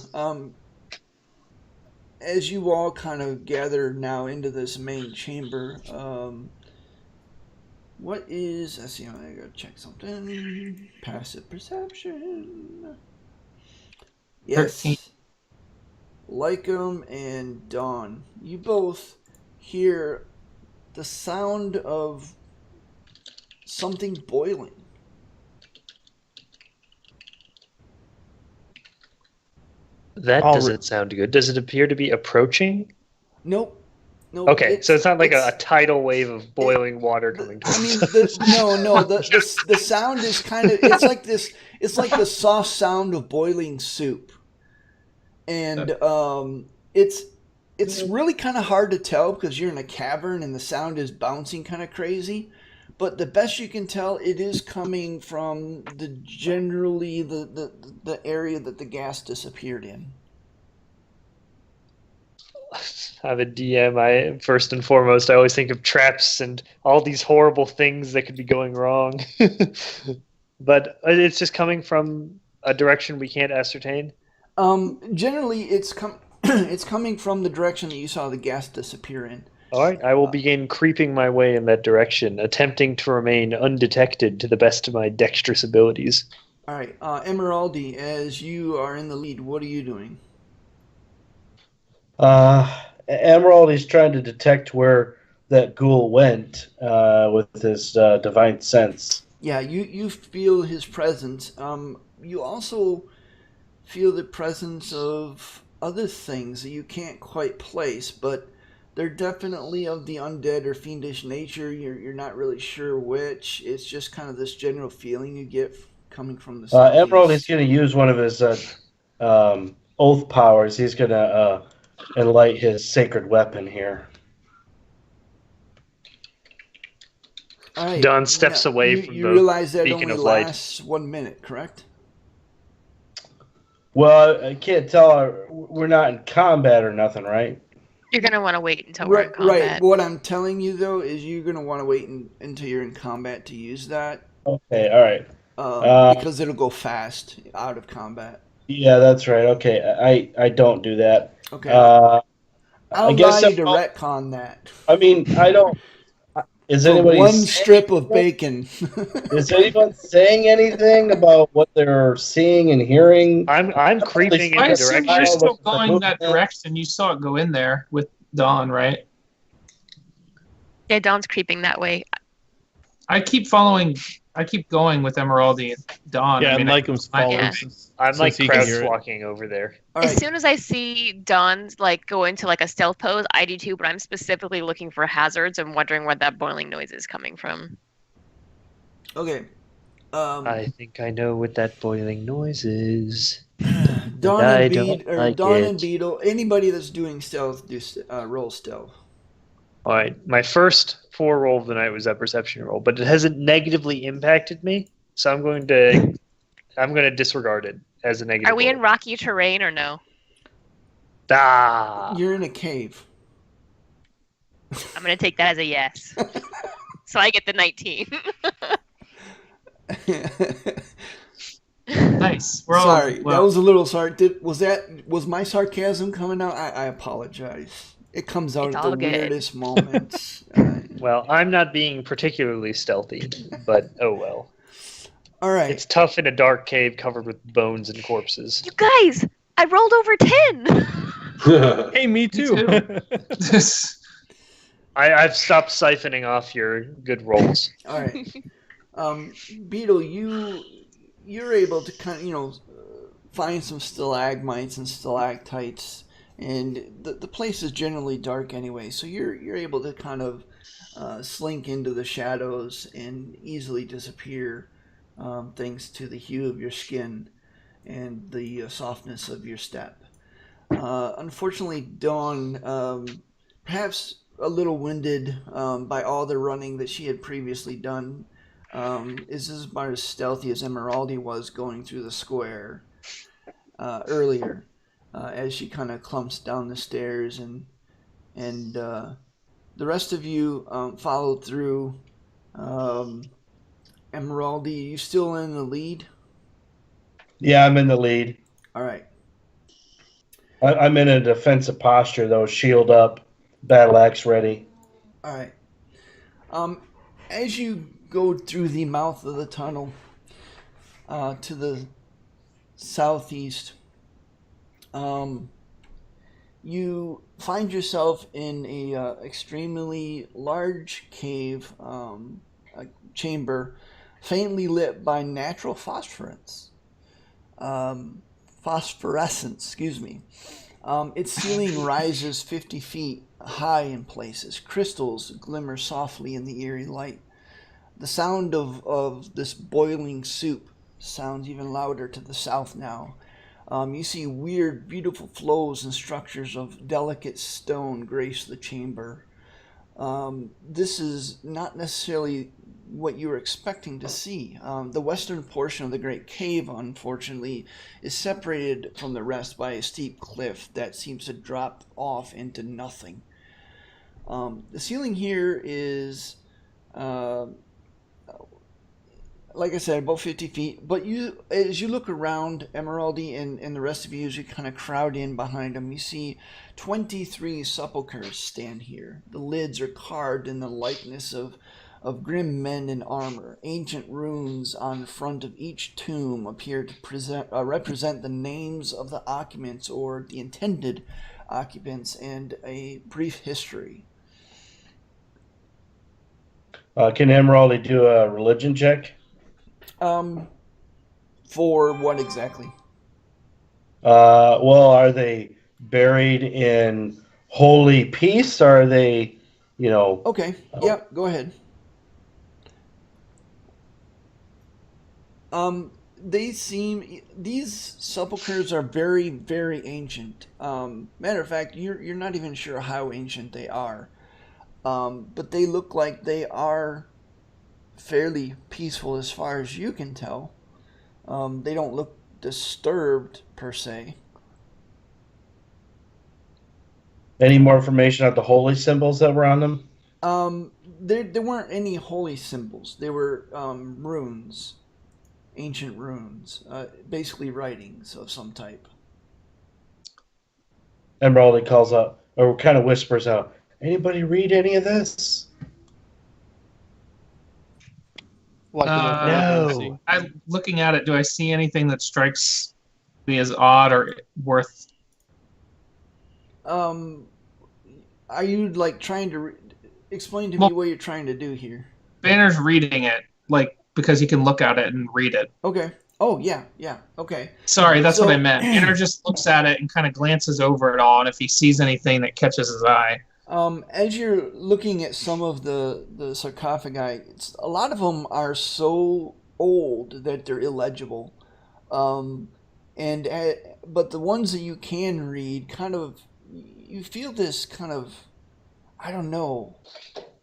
as you all kind of gather now into this main chamber, what is... Let's see, I gotta check something. Passive perception. Yes. 13. Lycum and Dawn, you both hear the sound of something boiling. That All doesn't sound good. Does it appear to be approaching? Nope. Nope. Okay, so it's not like a tidal wave of boiling water coming I towards mean, us. the sound is kind of, it's like this, it's like the soft sound of boiling soup. And it's really kind of hard to tell because you're in a cavern and the sound is bouncing kind of crazy. But the best you can tell, it is coming from the area that the gas disappeared in. I'm a DM. I first and foremost, I always think of traps and all these horrible things that could be going wrong. But it's just coming from a direction we can't ascertain. Generally, it's coming from the direction that you saw the gas disappear in. All right, I will begin creeping my way in that direction, attempting to remain undetected to the best of my dexterous abilities. All right, Emeraldi, as you are in the lead, what are you doing? Emerald is trying to detect where that ghoul went with his divine sense. Yeah, you feel his presence. You also feel the presence of other things that you can't quite place, but they're definitely of the undead or fiendish nature. You're not really sure which. It's just kind of this general feeling you get coming from the southeast. Emerald is going to use one of his oath powers. He's going to enlight his sacred weapon here. All right. Don steps Now, away you, from you the realize that beacon only of light. lasts 1 minute, correct? Well, I can't tell. We're not in combat or nothing, right? You're gonna want to wait until we're in combat. Right. What I'm telling you though is you're gonna want to wait until you're in combat to use that. Okay, all right. Because it'll go fast out of combat. Yeah, that's right. Okay, I don't do that. Okay. I I'll guess allow you to retcon that. I mean, I don't. Is For anybody one saying strip of anything? bacon. Is anyone saying anything about what they're seeing and hearing? I'm creeping in I the assume direction. you're still What's the going that movement? direction. You saw it go in there with Dawn, right? Yeah, Dawn's creeping that way. I keep going with Emeraldi and Dawn. Yeah, I mean, and Lycum's I- following. Yeah. I'm Since like he can crouch hear it. walking over there. All As right. soon as I see Dawn go into like a stealth pose, I do too. But I'm specifically looking for hazards and wondering where that boiling noise is coming from. Okay. I think I know what that boiling noise is. Dawn I and don't like Dawn it. and Beetle. Anybody that's doing stealth, roll stealth. All right, my first 4 roll of the night was that perception roll, but it hasn't negatively impacted me, so I'm going to disregard it as a negative. Are we in roll. rocky terrain or no? Ah, You're in a cave. I'm gonna take that as a yes. So I get the 19. Nice. We're all, Sorry, well, that was a little was my sarcasm coming out? I apologize. It comes out It's at all the good. weirdest moments. well, I'm not being particularly stealthy, but oh well. All right. It's tough in a dark cave covered with bones and corpses. You guys, I rolled over 10. Hey, me too. I've stopped siphoning off your good rolls. All right. Beetle, you're able to kind of, find some stalagmites and stalactites and the place is generally dark anyway, so you're able to kind of slink into the shadows and easily disappear, thanks to the hue of your skin and the softness of your step. Unfortunately, Dawn, perhaps a little winded by all the running that she had previously done, is about as stealthy as Emeraldi was going through the square earlier, as she kind of clumps down the stairs, and the rest of you followed through. Emeraldi, you still in the lead? Yeah, I'm in the lead. All right. I'm in a defensive posture, though, shield up, battle axe ready. All right. As you go through the mouth of the tunnel to the southeast, you find yourself in a extremely large cave, a chamber, faintly lit by natural phosphorescence. Excuse me. Its ceiling rises 50 feet high in places. Crystals glimmer softly in the eerie light. The sound of this boiling soup sounds even louder to the south now. You see weird, beautiful flows and structures of delicate stone grace the chamber. This is not necessarily what you were expecting to see. The western portion of the great cave, unfortunately, is separated from the rest by a steep cliff that seems to drop off into nothing. The ceiling here is, like I said, about 50 feet. But as you look around, Emeraldi and the rest of you, as you kind of crowd in behind them, you see 23 sepulchres stand here. The lids are carved in the likeness of grim men in armor. Ancient runes on the front of each tomb appear to represent the names of the occupants or the intended occupants and a brief history. Can Emeraldi do a religion check? For what exactly? Well, are they buried in holy peace? Or are they, Okay, yeah, go ahead. These sepulchres are very, very ancient. Matter of fact, you're not even sure how ancient they are. But they look like they are fairly peaceful as far as you can tell. They don't look disturbed per se. Any more information on the holy symbols that were on them? There weren't any holy symbols. They were runes. Ancient runes, basically writings of some type. Emeraldi calls out, or kind of whispers out, "Anybody read any of this?" No. I'm looking at it. Do I see anything that strikes me as odd or worth? Are you trying to explain to me what you're trying to do here? Banner's reading it, because he can look at it and read it. Okay. Oh, yeah, okay. Sorry, that's what I meant. Banner just looks at it and kind of glances over it all, and if he sees anything that catches his eye. As you're looking at some of the sarcophagi, a lot of them are so old that they're illegible. But the ones that you can read, you feel this kind of, I don't know,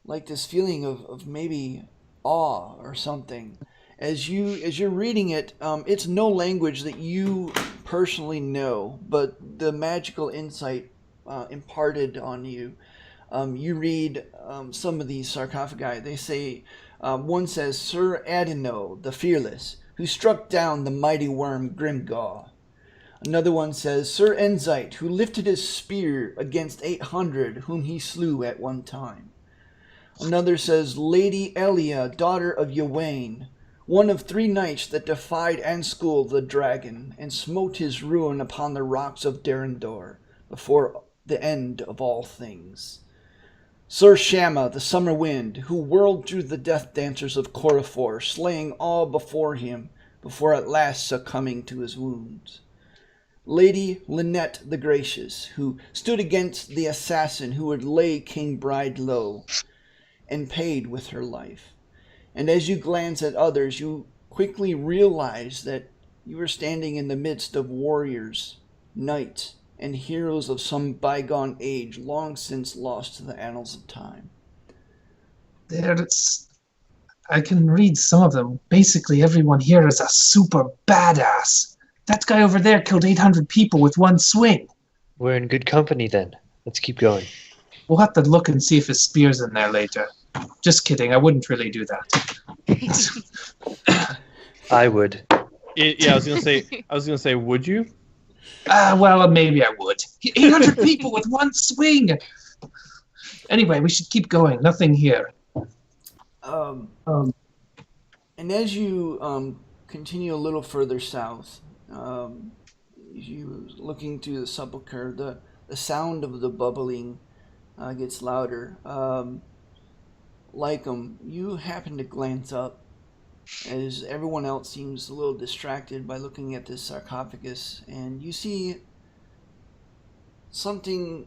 like this feeling of maybe awe or something. As you're reading it, it's no language that you personally know, but the magical insight imparted on you. You read some of these sarcophagi. They say, one says, Sir Adino, the Fearless, who struck down the mighty worm Grimgaw. Another one says, Sir Enzite, who lifted his spear against 800, whom he slew at one time. Another says, Lady Elia, daughter of Ywain, one of 3 knights that defied Anskull the dragon, and smote his ruin upon the rocks of Derendor, before the end of all things. Sir Shamma, the summer wind, who whirled through the death dancers of Corafor, slaying all before him, before at last succumbing to his wounds. Lady Lynette the Gracious, who stood against the assassin who would lay King Bride low, and paid with her life. And as you glance at others, you quickly realize that you are standing in the midst of warriors, knights, and heroes of some bygone age long since lost to the annals of time. I can read some of them. Basically, everyone here is a super badass. That guy over there killed 800 people with one swing. We're in good company then. Let's keep going. We'll have to look and see if his spear's in there later. Just kidding, I wouldn't really do that. I would. Yeah, I was gonna say, would you? Well, maybe I would. 800 people with one swing! Anyway, we should keep going. Nothing here. And as you continue a little further south, you looking through the sepulchre, the sound of the bubbling gets louder. Lycum, you happen to glance up as everyone else seems a little distracted by looking at this sarcophagus, and you see something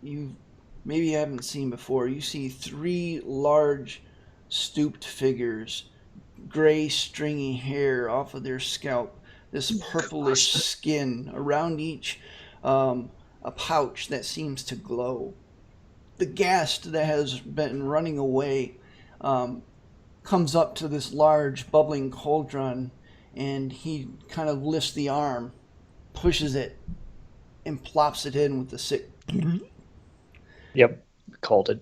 you maybe haven't seen before. You see 3 large stooped figures, gray stringy hair off of their scalp, this purplish skin, around each a pouch that seems to glow. The ghast that has been running away comes up to this large bubbling cauldron, and he kind of lifts the arm, pushes it, and plops it in with the sick. Yep, called it.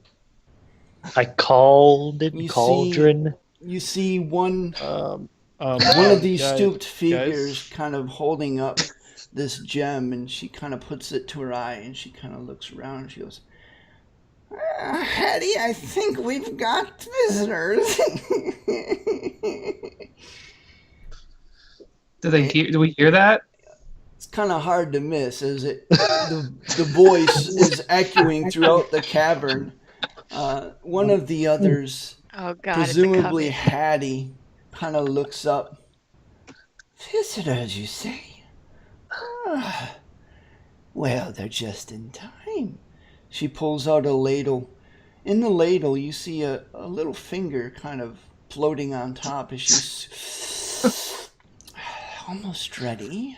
I called it cauldron. You see one One of these stooped figures kind of holding up this gem, and she kind of puts it to her eye, and she kind of looks around, and she goes, Hattie, I think we've got visitors. Do we hear that? It's kind of hard to miss, as the voice is echoing throughout the cavern. One of the others, Oh God, presumably it's a Hattie, kind of looks up. Visitors, you say? Well, they're just in time. She pulls out a ladle. In the ladle, you see a little finger kind of floating on top as she's almost ready.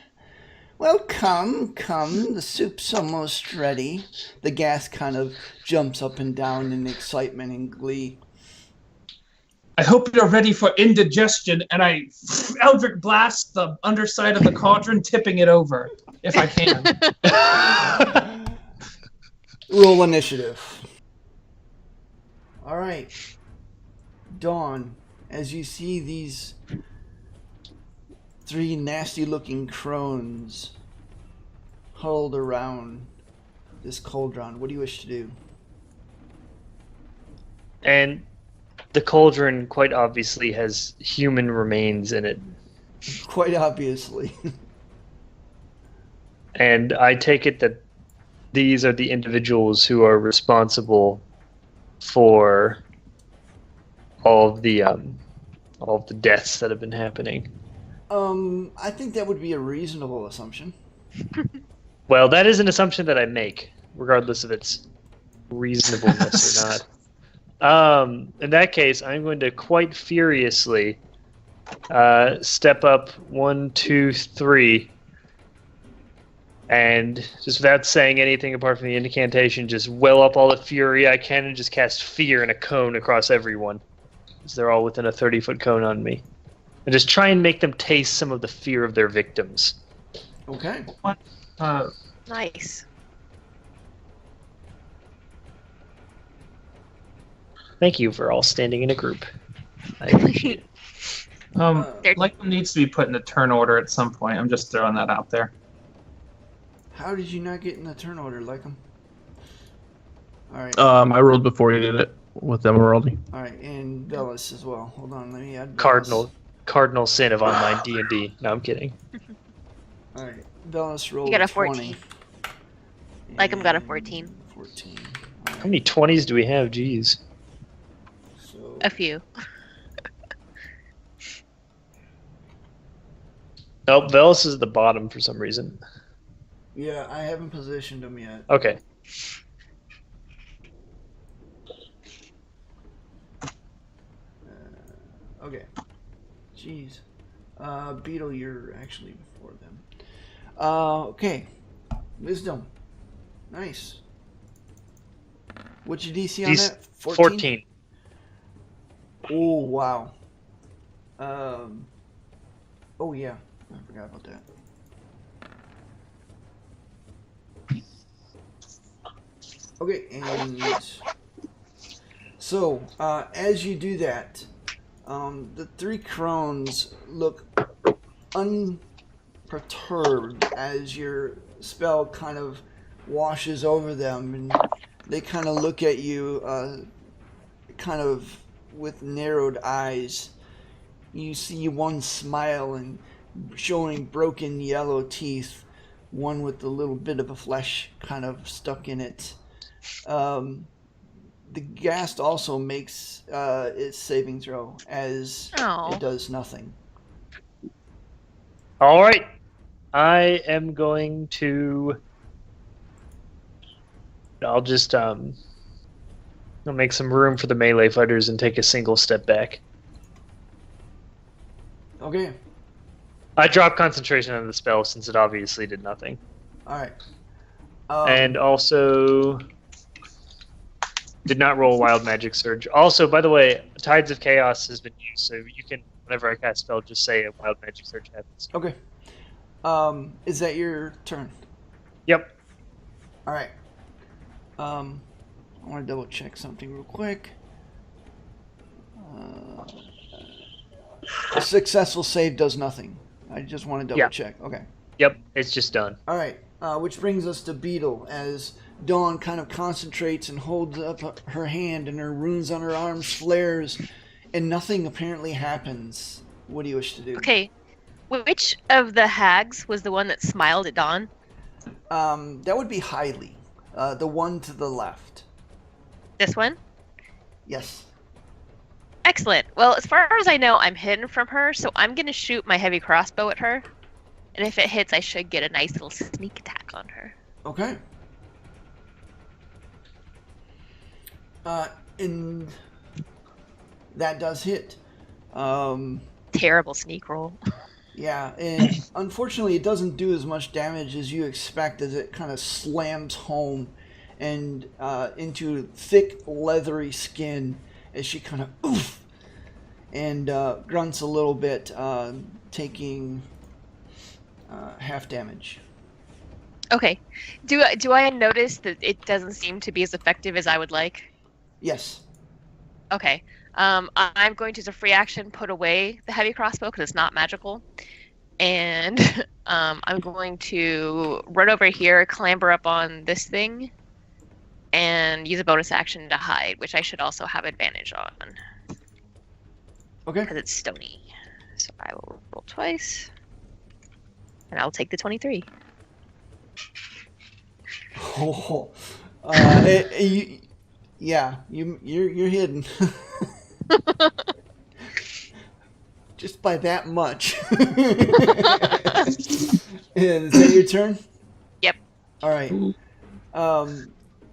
Well, come, the soup's almost ready. The gas kind of jumps up and down in excitement and glee. I hope you're ready for indigestion, and I Eldritch blast the underside of the cauldron, tipping it over, if I can. Roll initiative. All right. Dawn, as you see these 3 nasty-looking crones huddled around this cauldron, what do you wish to do? And the cauldron quite obviously has human remains in it. Quite obviously. And I take it that these are the individuals who are responsible for all of the deaths that have been happening. I think that would be a reasonable assumption. Well, that is an assumption that I make, regardless of its reasonableness or not. In that case, I'm going to quite furiously step up 1, 2, 3, and just without saying anything apart from the incantation, just well up all the fury I can and just cast fear in a cone across everyone, because they're all within a 30-foot cone on me. And just try and make them taste some of the fear of their victims. Okay. What? Nice. Thank you for all standing in a group. I appreciate it. Lycum needs to be put in the turn order at some point. I'm just throwing that out there. How did you not get in the turn order, Lycum? All right. I rolled before you did it with Emeraldy. All right, and Bellis as well. Hold on, let me add Bellis. Cardinal sin of online D&D. No, I'm kidding. All right, Bellis rolled You got a 20. 14. Lycum got a 14. 14. How many 20s do we have? Jeez. So, A few. Nope, Velos is at the bottom for some reason. Yeah, I haven't positioned him yet. Okay. Okay. Jeez. Beetle, you're actually before them. Okay. Wisdom. Nice. What's your DC on that? 14. Oh, wow. Oh, yeah. I forgot about that. Okay, and so as you do that, the three crones look unperturbed as your spell kind of washes over them, and they kind of look at you kind of with narrowed eyes. You see one smile and showing broken yellow teeth, one with a little bit of a flesh kind of stuck in it. The ghast also makes its saving throw as it does nothing. All right. I am going to... I'll just I'll make some room for the melee fighters and take a single step back. Okay. I dropped concentration on the spell since it obviously did nothing. All right. And also did not roll Wild Magic Surge. Also, by the way, Tides of Chaos has been used, so you can, whenever I cast spell, just say a Wild Magic Surge happens. Okay. Is that your turn? Yep. All right. I want to double check something real quick. A successful save does nothing. I just want to double check. Okay. Yep, it's just done. All right. Which brings us to Beetle, as Dawn kind of concentrates and holds up her hand, and her runes on her arms flares, and nothing apparently happens. What do you wish to do? Okay. Which of the hags was the one that smiled at Dawn? That would be Hailey, the one to the left. This one? Yes. Excellent. Well, as far as I know, I'm hidden from her, so I'm going to shoot my heavy crossbow at her. And if it hits, I should get a nice little sneak attack on her. Okay. And that does hit. Terrible sneak roll. Yeah, and unfortunately it doesn't do as much damage as you expect, as it kind of slams home and into thick leathery skin as she kind of oof and grunts a little bit, taking half damage. Okay. Do I notice that it doesn't seem to be as effective as I would like? Yes. Okay. I'm going to, as a free action, put away the heavy crossbow because it's not magical. And I'm going to run over here, clamber up on this thing, and use a bonus action to hide, which I should also have advantage on. Okay. Because it's stony. So I will roll twice. And I'll take the 23. Oh, you're hidden. Just by that much. Is that your turn? Yep. All right.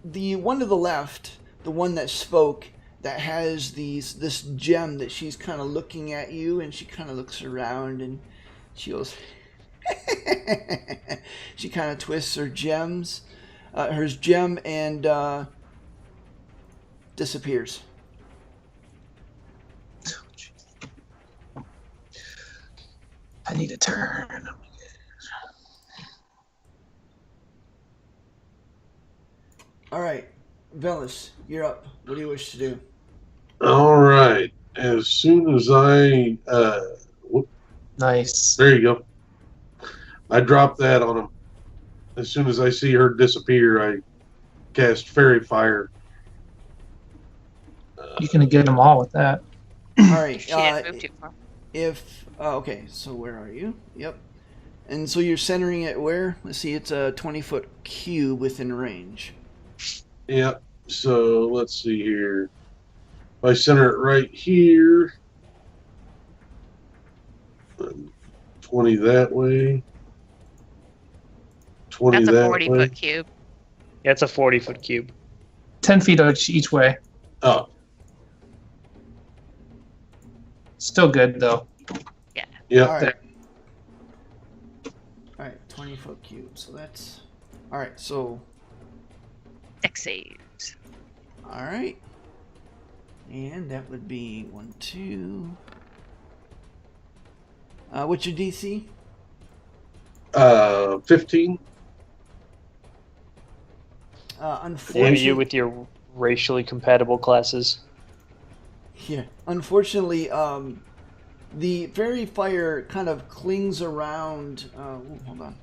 The one to the left, the one that spoke, that has this gem that she's kind of looking at you, and she kind of looks around and she goes. She kind of twists her gem and disappears. I need a turn. All right, Velis, you're up. What do you wish to do? All right. As soon as I, Nice. there you go. I drop that on him. As soon as I see her disappear, I cast Fairy Fire. You can get them all with that. All right. She didn't move too far. Okay, so where are you? Yep. And so you're centering it where? Let's see, it's a 20-foot cube within range. Yeah. So let's see here. If I center it right here, 20 that way. 20 That's a that 40 way. foot cube. Yeah, it's a 40-foot cube. 10 feet each way. Oh, Still good though. yeah. All right. All right, 20-foot cube. So that's all right. So Dex saves. all right, and that would be 1, 2. What's your DC? 15. Damn Unfortunately, you with your racially compatible classes. yeah. Unfortunately, the fairy fire kind of clings around. Hold on.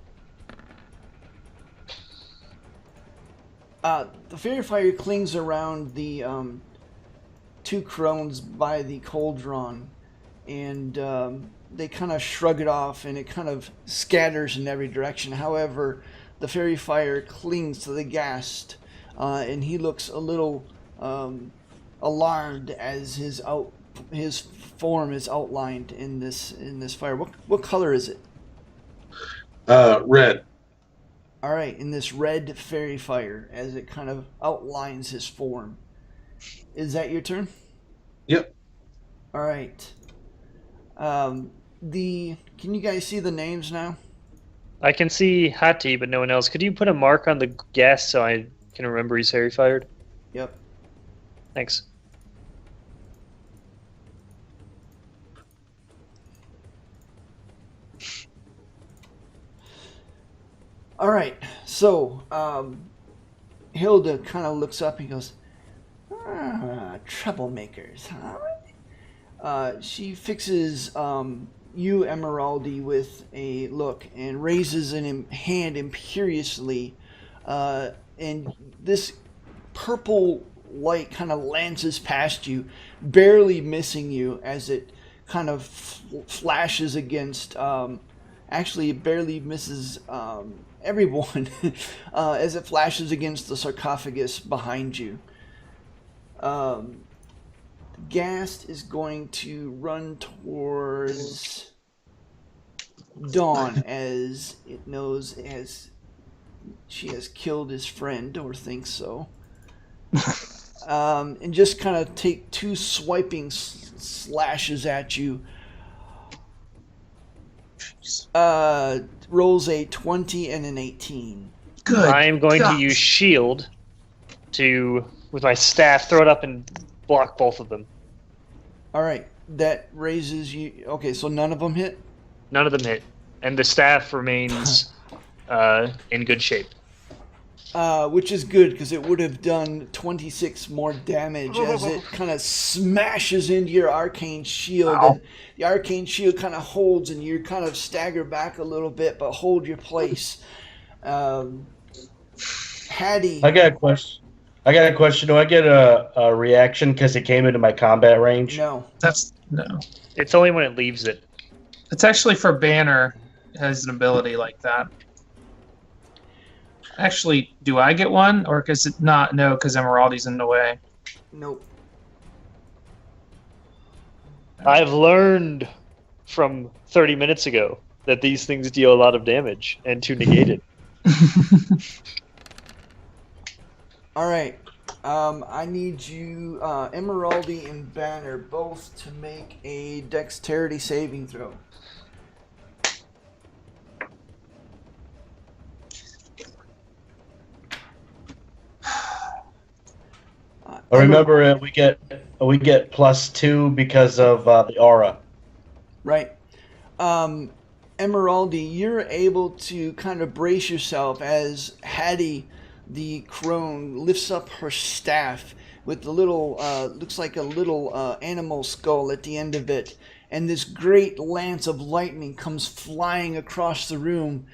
The fairy fire clings around the two crones by the cauldron, and they kind of shrug it off, and it kind of scatters in every direction. However, the fairy fire clings to the ghast, and he looks a little alarmed as his form is outlined in this fire. What color is it? Red. All right, in this red fairy fire, as it kind of outlines his form. Is that your turn? Yep. All right. Can you guys see the names now? I can see Hati, but no one else. Could you put a mark on the gas so I can remember he's fairy fired? Yep. Thanks. All right. So, Hilda kind of looks up and goes, troublemakers, huh? She fixes you, Emeraldi, with a look and raises a hand imperiously, and this purple light kind of lances past you, barely missing you as it kind of flashes against. Actually, it barely misses everyone as it flashes against the sarcophagus behind you. Ghast is going to run towards Dawn as it knows as she has killed his friend, or thinks so. And just kind of take two swiping slashes at you. Rolls a 20 and an 18. Good. I'm going God. to use shield to, with my staff, throw it up and block both of them. All right, that raises you. Okay, so none of them hit. None of them hit, and the staff remains in good shape. Which is good because it would have done 26 more damage as it kind of smashes into your arcane shield. Ow. And the arcane shield kind of holds, and you kind of stagger back a little bit, but hold your place. Hattie. I got a question. Do I get a reaction because it came into my combat range? No. No. It's only when it leaves it. It's actually for Banner has an ability like that. Actually, do I get one, or is it not? No, because Emeraldi's in the way. Nope. I've learned from 30 minutes ago that these things deal a lot of damage, and to negate it. All right. I need you, Emeraldi and Banner, both to make a dexterity saving throw. Remember, we get +2 because of the aura. Right. Emeraldi, you're able to kind of brace yourself as Hattie, the crone, lifts up her staff with the little, looks like a little animal skull at the end of it, and this great lance of lightning comes flying across the room,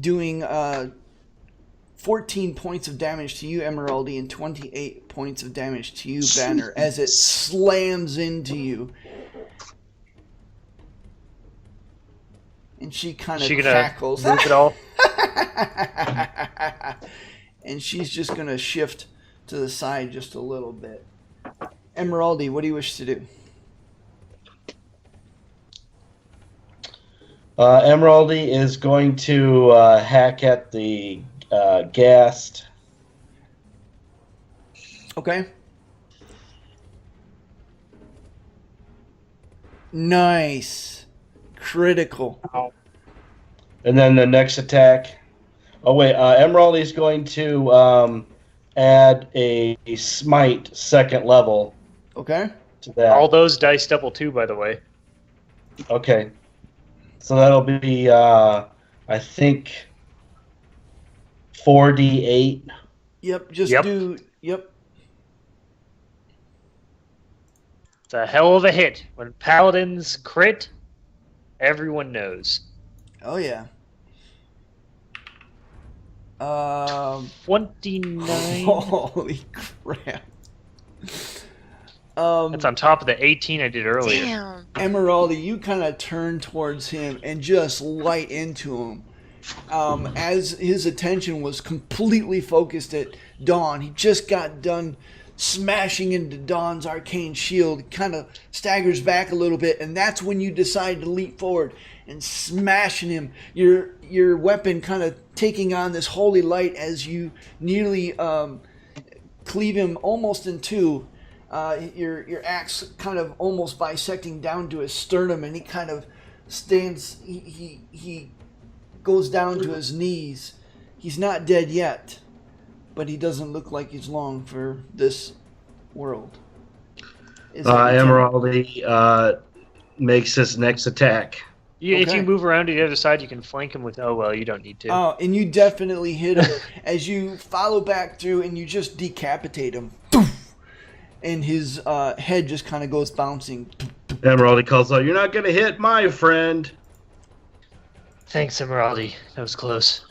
doing 14 points of damage to you, Emeraldi, and 28 points of damage to you, Banner, as it slams into you. And she kind of cackles. Move it all? And she's just going to shift to the side just a little bit. Emeraldi, what do you wish to do? Emeraldy is going to hack at the ghast. Okay. Nice. Critical. And then the next attack. Oh, wait. Emeraldy is going to add a smite 2nd level Okay. to that. All those dice double 2, by the way. Okay. So that'll be, I think, 4d8. Yep. Just Yep. do. Yep. It's a hell of a hit. When paladins crit, everyone knows. Oh yeah. 29. Holy crap. That's on top of the 18 I did earlier. Damn. Emeraldy, you kind of turn towards him and just light into him. As his attention was completely focused at Dawn, he just got done smashing into Dawn's arcane shield, kind of staggers back a little bit, and that's when you decide to leap forward and smashing him. Your weapon kind of taking on this holy light as you nearly cleave him almost in two. Your axe kind of almost bisecting down to his sternum, and he kind of stands. He goes down to his knees. He's not dead yet, but he doesn't look like he's long for this world. Emeraldy makes his next attack. If Okay. you move around to the other side, you can flank him with. Oh well, you don't need to. Oh, and you definitely hit him as you follow back through, and you just decapitate him. And his head just kind of goes bouncing. Emeraldy calls out, "You're not going to hit my friend." Thanks, Emeraldy. That was close.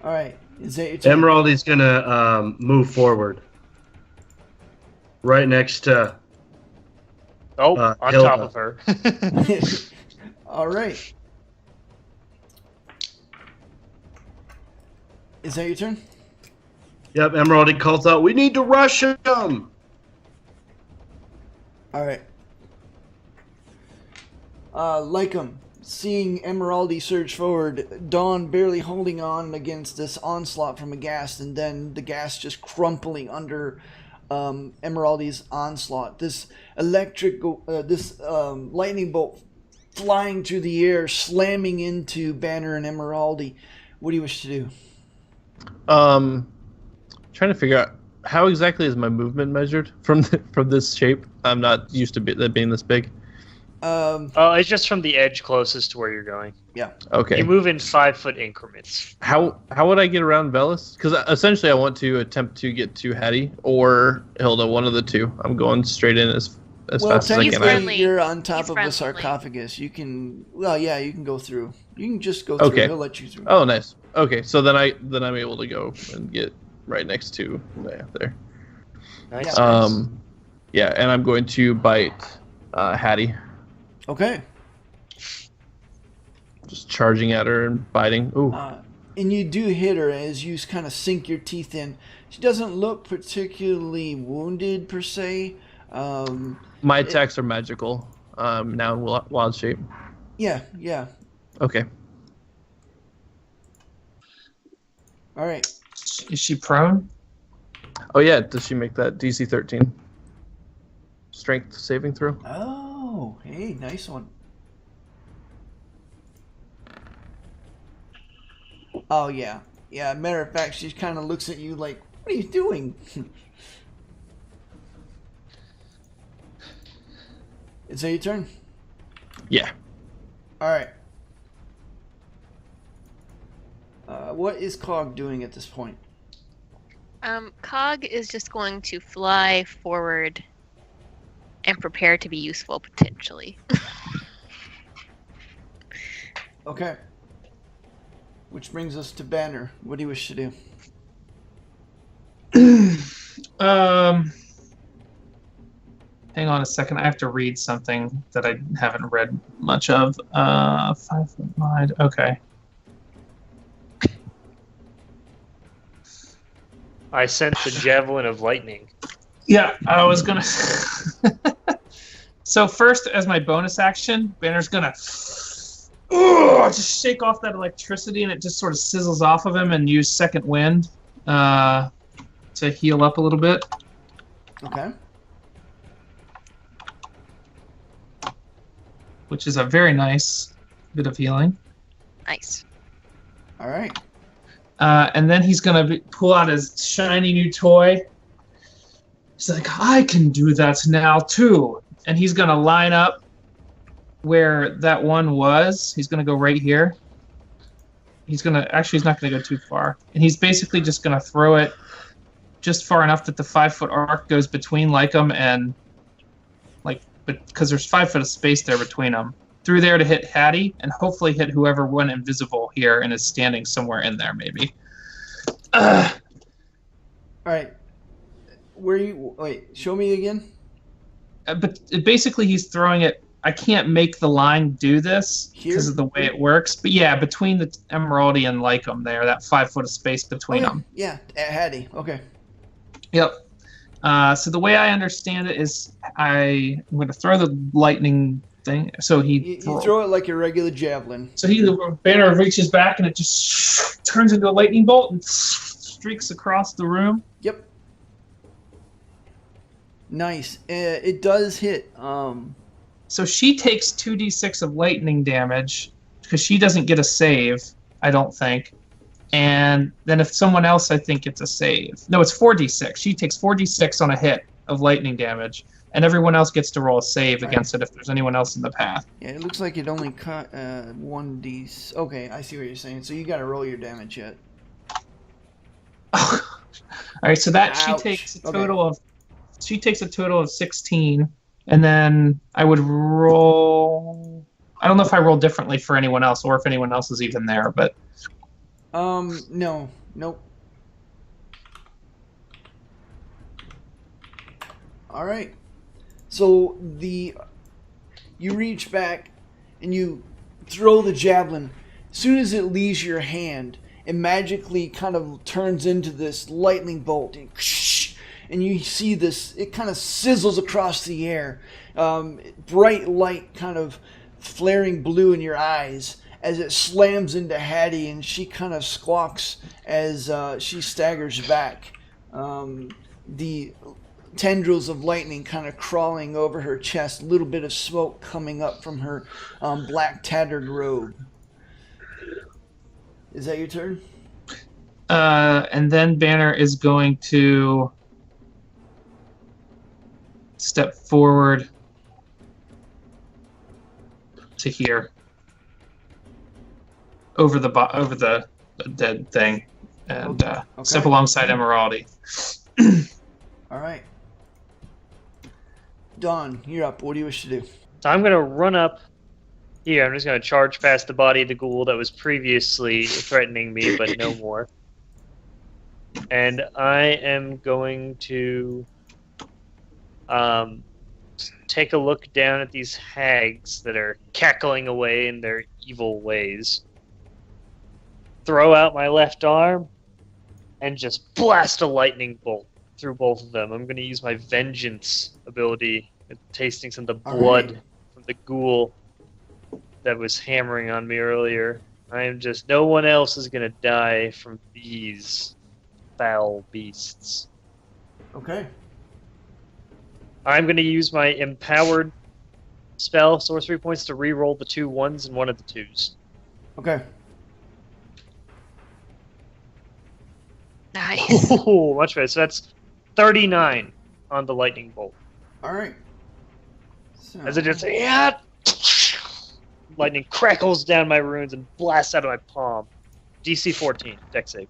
All right, is that your turn? Emeraldy's going to move forward. Right next to... Oh, on Hilda. top of her. All right. Is that your turn? Yep, Emeraldy calls out, "We need to rush him!" All right. Lycum, seeing Emeraldy surge forward, Dawn barely holding on against this onslaught from a ghast, and then the ghast just crumpling under Emeraldy's onslaught. This lightning bolt flying through the air, slamming into Banner and Emeraldy. What do you wish to do? Trying to figure out how exactly is my movement measured from this shape. I'm not used to that being this big. It's just from the edge closest to where you're going. Yeah. Okay. You move in 5-foot increments. How would I get around Velis? Because essentially I want to attempt to get to Hattie or Hilda, one of the two. I'm going straight in as Well, fast as I can. technically, you're on top He's of a friendly. sarcophagus. You can, you can go through. You can just go through. Okay. He'll let you through. Oh, nice. Okay, so then I'm able to go and get right next to there. Nice. Yeah, and I'm going to bite Hattie, Okay. just charging at her and biting. Ooh. And you do hit her as you kind of sink your teeth in. She doesn't look particularly wounded per se. My attacks are magical. Now in wild shape. Yeah. Okay. All right. Is she prone? Oh yeah, does she make that DC 13 strength saving throw? Oh, hey, nice one. Oh yeah. Matter of fact, she kind of looks at you like, "What are you doing?" Is that your turn? Yeah. All right. What is Cog doing at this point? Cog is just going to fly forward and prepare to be useful potentially. Okay. Which brings us to Banner. What do you wish to do? Hang on a second. I have to read something that I haven't read much of. 5 foot wide. Okay. I sent the javelin of lightning. Yeah, I was gonna. So first, as my bonus action, Banner's gonna just shake off that electricity, and it just sort of sizzles off of him, and use second wind to heal up a little bit. Okay. Which is a very nice bit of healing. Nice. All right. And then he's going to pull out his shiny new toy. He's like, I can do that now, too. And he's going to line up where that one was. He's going to go right here. He's not going to go too far. And he's basically just going to throw it just far enough that the 5-foot arc goes between Lycum and, because there's 5 foot of space there between them. Through there to hit Hattie, and hopefully hit whoever went invisible here and is standing somewhere in there, maybe. All right. Wait, show me again. But basically, he's throwing it. I can't make the line do this Here? because of the way it works. But yeah, between the Emeraldy and Lycum there, that 5 foot of space between them. Yeah, Hattie. Okay. Yep. So the way I understand it is I'm going to throw the lightning thing. So You throw it like a regular javelin. So the banner reaches back and it just turns into a lightning bolt and streaks across the room. Yep. Nice. It does hit. So she takes 2d6 of lightning damage because she doesn't get a save, I don't think. And then if someone else, I think it's a save. No, it's 4d6. She takes 4d6 on a hit of lightning damage, and everyone else gets to roll a save against it if there's anyone else in the path. Yeah, it looks like it only cut 1d. Okay, I see what you're saying. So you got to roll your damage yet. All right, so that Ouch. She takes a total of 16, and then I would roll. I don't know if I roll differently for anyone else, or if anyone else is even there, but. No. Nope. All right. So you reach back and you throw the javelin. As soon as it leaves your hand, it magically kind of turns into this lightning bolt. And you see this, it kind of sizzles across the air. Bright light kind of flaring blue in your eyes as it slams into Hattie, and she kind of squawks as she staggers back. The tendrils of lightning kind of crawling over her chest, a little bit of smoke coming up from her black tattered robe. Is that your turn? And then Banner is going to step forward to here. Over the dead thing, and step alongside Emeraldy. All right. Dawn, you're up. What do you wish to do? So I'm going to run up here. I'm just going to charge past the body of the ghoul that was previously threatening me, but no more. And I am going to take a look down at these hags that are cackling away in their evil ways. Throw out my left arm and just blast a lightning bolt through both of them. I'm going to use my vengeance ability, tasting some of the blood from the ghoul that was hammering on me earlier. No one else is going to die from these foul beasts. Okay. I'm going to use my empowered spell, sorcery points, to re-roll the 2 1s and one of the 2s. Okay. Nice. Oh, much better. So that's 39 on the lightning bolt. All right. So, As it just lightning crackles down my runes and blasts out of my palm. DC 14, dex save.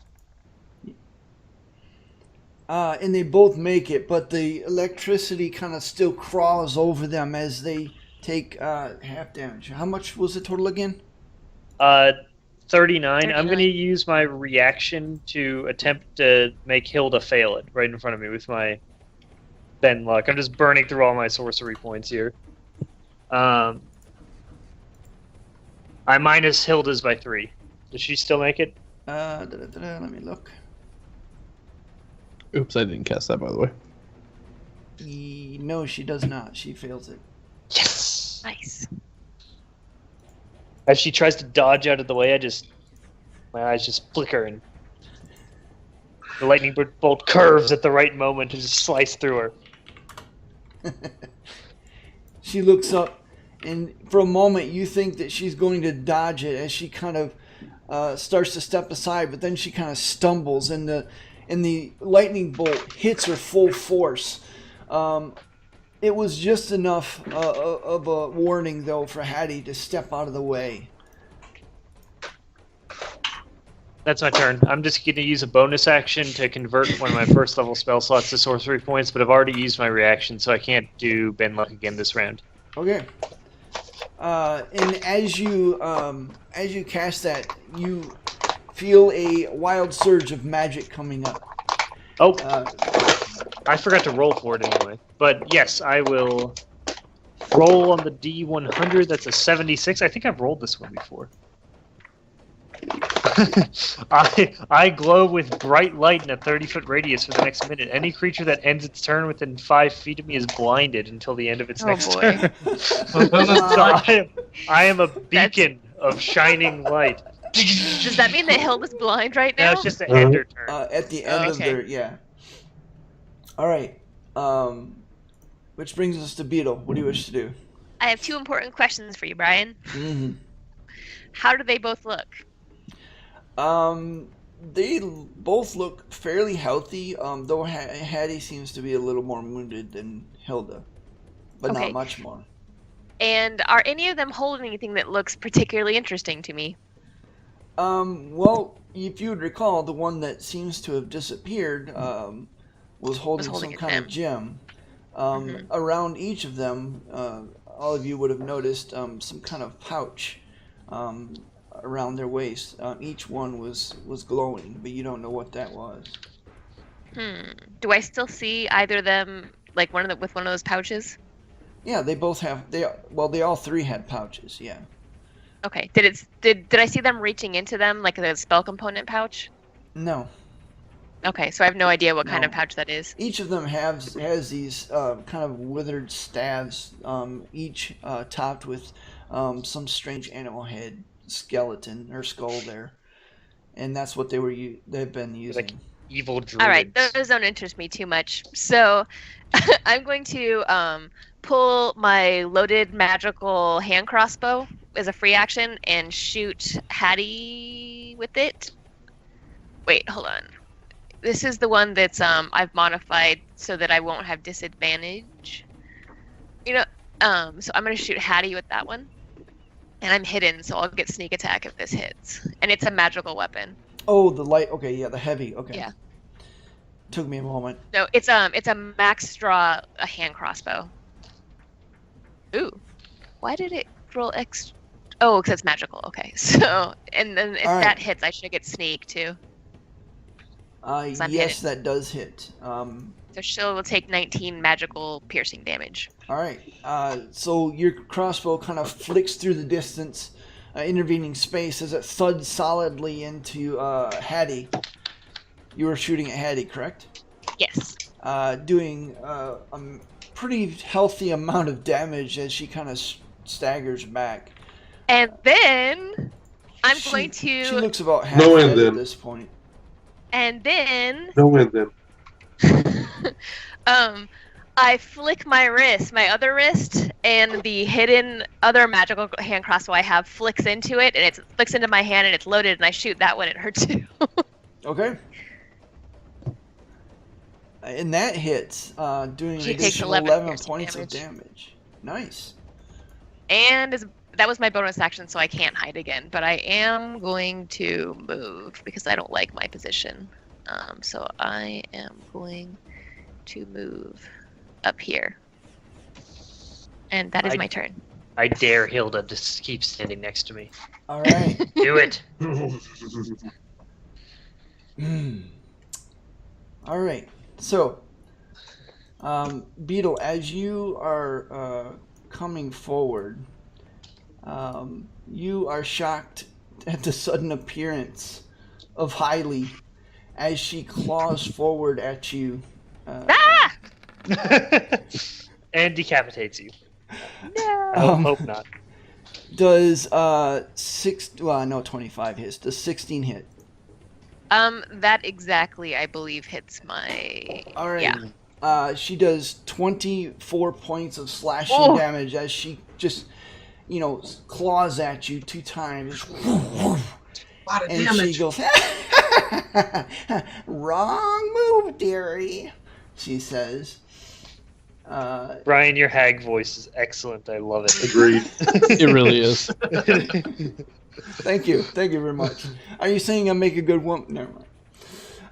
and they both make it, but the electricity kind of still crawls over them as they take half damage. How much was the total again? 39. I'm going to use my reaction to attempt to make Hilda fail it right in front of me with my Ben luck. I'm just burning through all my sorcery points here. I minus Hilda's by 3. Does she still make it? Let me look. Oops, I didn't cast that, by the way. No, she does not. She fails it. Yes. Nice. As she tries to dodge out of the way, my eyes just flicker and the lightning bolt curves at the right moment to just slice through her. She looks up, and for a moment you think that she's going to dodge it as she kind of starts to step aside, but then she kind of stumbles, and the lightning bolt hits her full force. It was just enough of a warning, though, for Hattie to step out of the way. That's my turn. I'm just going to use a bonus action to convert one of my first level spell slots to sorcery points, but I've already used my reaction, so I can't do Bend Luck again this round. Okay. And as you cast that, you feel a wild surge of magic coming up. Oh, I forgot to roll for it anyway. But yes, I will roll on the D100. That's a 76. I think I've rolled this one before. I glow with bright light in a 30-foot radius for the next minute. Any creature that ends its turn within 5 feet of me is blinded until the end of its next turn. So I am a beacon of shining light. Does that mean that Hilda's blind right now? No, it's just an ender turn. At the end of their, yeah. All right. Which brings us to Beetle. What do you wish to do? I have 2 important questions for you, Brian. Mm-hmm. How do they both look? They both look fairly healthy, though Hattie seems to be a little more wounded than Hilda, but Okay. not much more. And are any of them holding anything that looks particularly interesting to me? Well, if you would recall, the one that seems to have disappeared was holding some a kind of gem. Around each of them, all of you would have noticed some kind of pouch around their waist. Each one was glowing, but you don't know what that was. Do I still see either of them like with one of those pouches? Yeah, they both have. They all 3 had pouches. Yeah. Okay. Did I see them reaching into them like the spell component pouch? No. Okay, so I have no idea what kind No. of pouch that is. Each of them has these kind of withered staves, each topped with some strange animal head, skeleton or skull there, and that's what they've been using. Like evil druids. All right, those don't interest me too much. So I'm going to pull my loaded magical hand crossbow as a free action and shoot Hattie with it. Wait, hold on. This is the one that's I've modified so that I won't have disadvantage. So I'm going to shoot Hattie with that one. And I'm hidden, so I'll get sneak attack if this hits. And it's a magical weapon. Oh, the light. Okay, yeah, the heavy. Okay. Yeah. Took me a moment. No, it's a max draw a hand crossbow. Ooh, why did it roll X? Oh, because it's magical. Okay, so and then if All right. that hits, I should get sneak too. I'm Yes, hidden. that does hit. So she will take 19 magical piercing damage. All right. So your crossbow kind of flicks through the distance, intervening space as it thuds solidly into Hattie. You were shooting at Hattie, correct? Yes. Doing a pretty healthy amount of damage as she kind of staggers back. And then I'm going She to. looks about half No, and dead then- at this point. And then No win then. I flick my other wrist, and the hidden other magical hand crossbow I have flicks into it, and it flicks into my hand, and it's loaded, and I shoot that one at her too. Okay. And that hits, doing an She takes additional 11 11 points of damage. damage. Nice. And that was my bonus action, so I can't hide again. But I am going to move because I don't like my position. So I am going to move up here. And that is my turn. I dare Hilda to keep standing next to me. All right. Do it. All right. So, Beetle, as you are coming forward, you are shocked at the sudden appearance of Hailey as she claws forward at you. Ah! And decapitates you. No! I hope not. Does 25 hits. Does 16 hit? That exactly, I believe, hits my. All right. Yeah. She does 24 points of slashing Oh. damage as she just, claws at you 2 times. A lot of And damage. she goes, "Wrong move, dearie," she says. Brian, your hag voice is excellent. I love it. Agreed. It really is. Thank you very much. Are you saying I make a good woman? Never mind.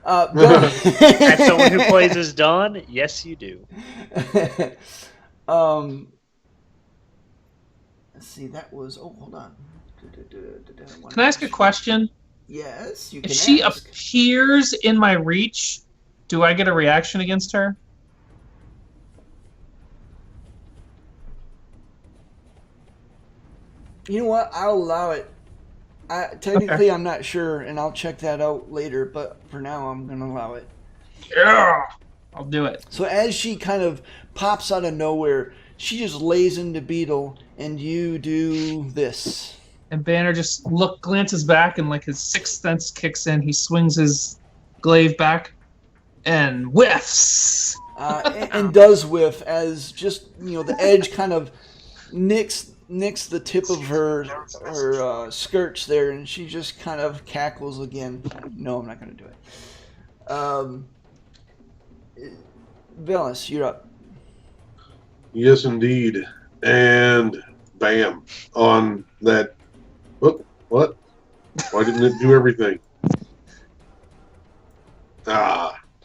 As someone who plays as Dawn, yes, you do. Let's see. That was. Oh, hold on. Can I ask a question? Yes, you can. If she ask. appears in my reach, do I get a reaction against her? You know what? I'll allow it. Technically, I'm not sure, and I'll check that out later. But for now, I'm gonna allow it. Yeah, I'll do it. So as she kind of pops out of nowhere, she just lays into Beetle, and you do this. And Banner just glances back, and like his sixth sense kicks in. He swings his glaive back and whiffs. And does whiff as just the edge kind of nicks the tip of her skirts there, and she just kind of cackles again. No, I'm not going to do it. Velas, you're up. Yes, indeed. And bam on that. What? Why didn't it do everything?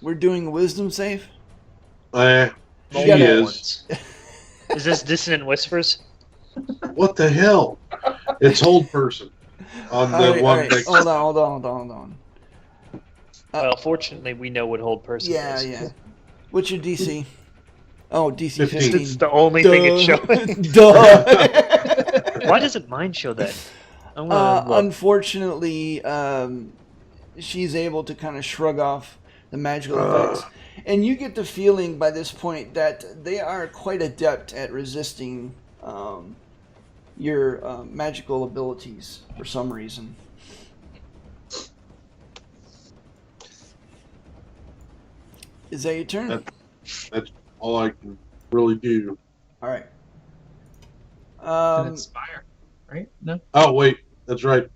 We're doing a wisdom save. She gotta- is. Is this Dissonant Whispers? What the hell? It's hold person on the All one. right. That, Hold on. Well, fortunately, we know what hold person is. Yeah. What's your DC? Oh, DC 15. 15. It's the only thing it's showing. Duh. Why doesn't mine show that? I wanna look. Unfortunately, she's able to kind of shrug off the magical effects. And you get the feeling by this point that they are quite adept at resisting your magical abilities for some reason. Is that your turn? that's all I can really do. All right. Can inspire, right? No. Oh wait, that's right.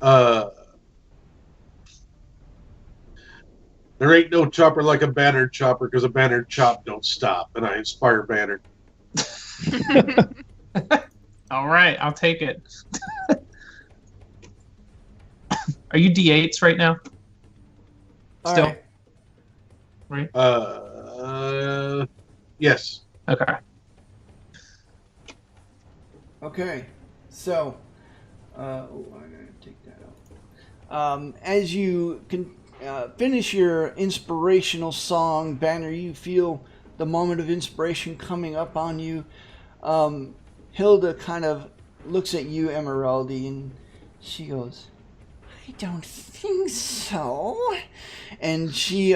There ain't no chopper like a banner chopper because a banner chop don't stop, and I inspire banner. All right, I'll take it. Are you D8s right now? All Still? right. Right? Yes. Okay. Okay, so, I'm going to take that out. As you can finish your inspirational song, Banner, you feel the moment of inspiration coming up on you. Hilda kind of looks at you, Emeraldi, and she goes, "I don't think so." And she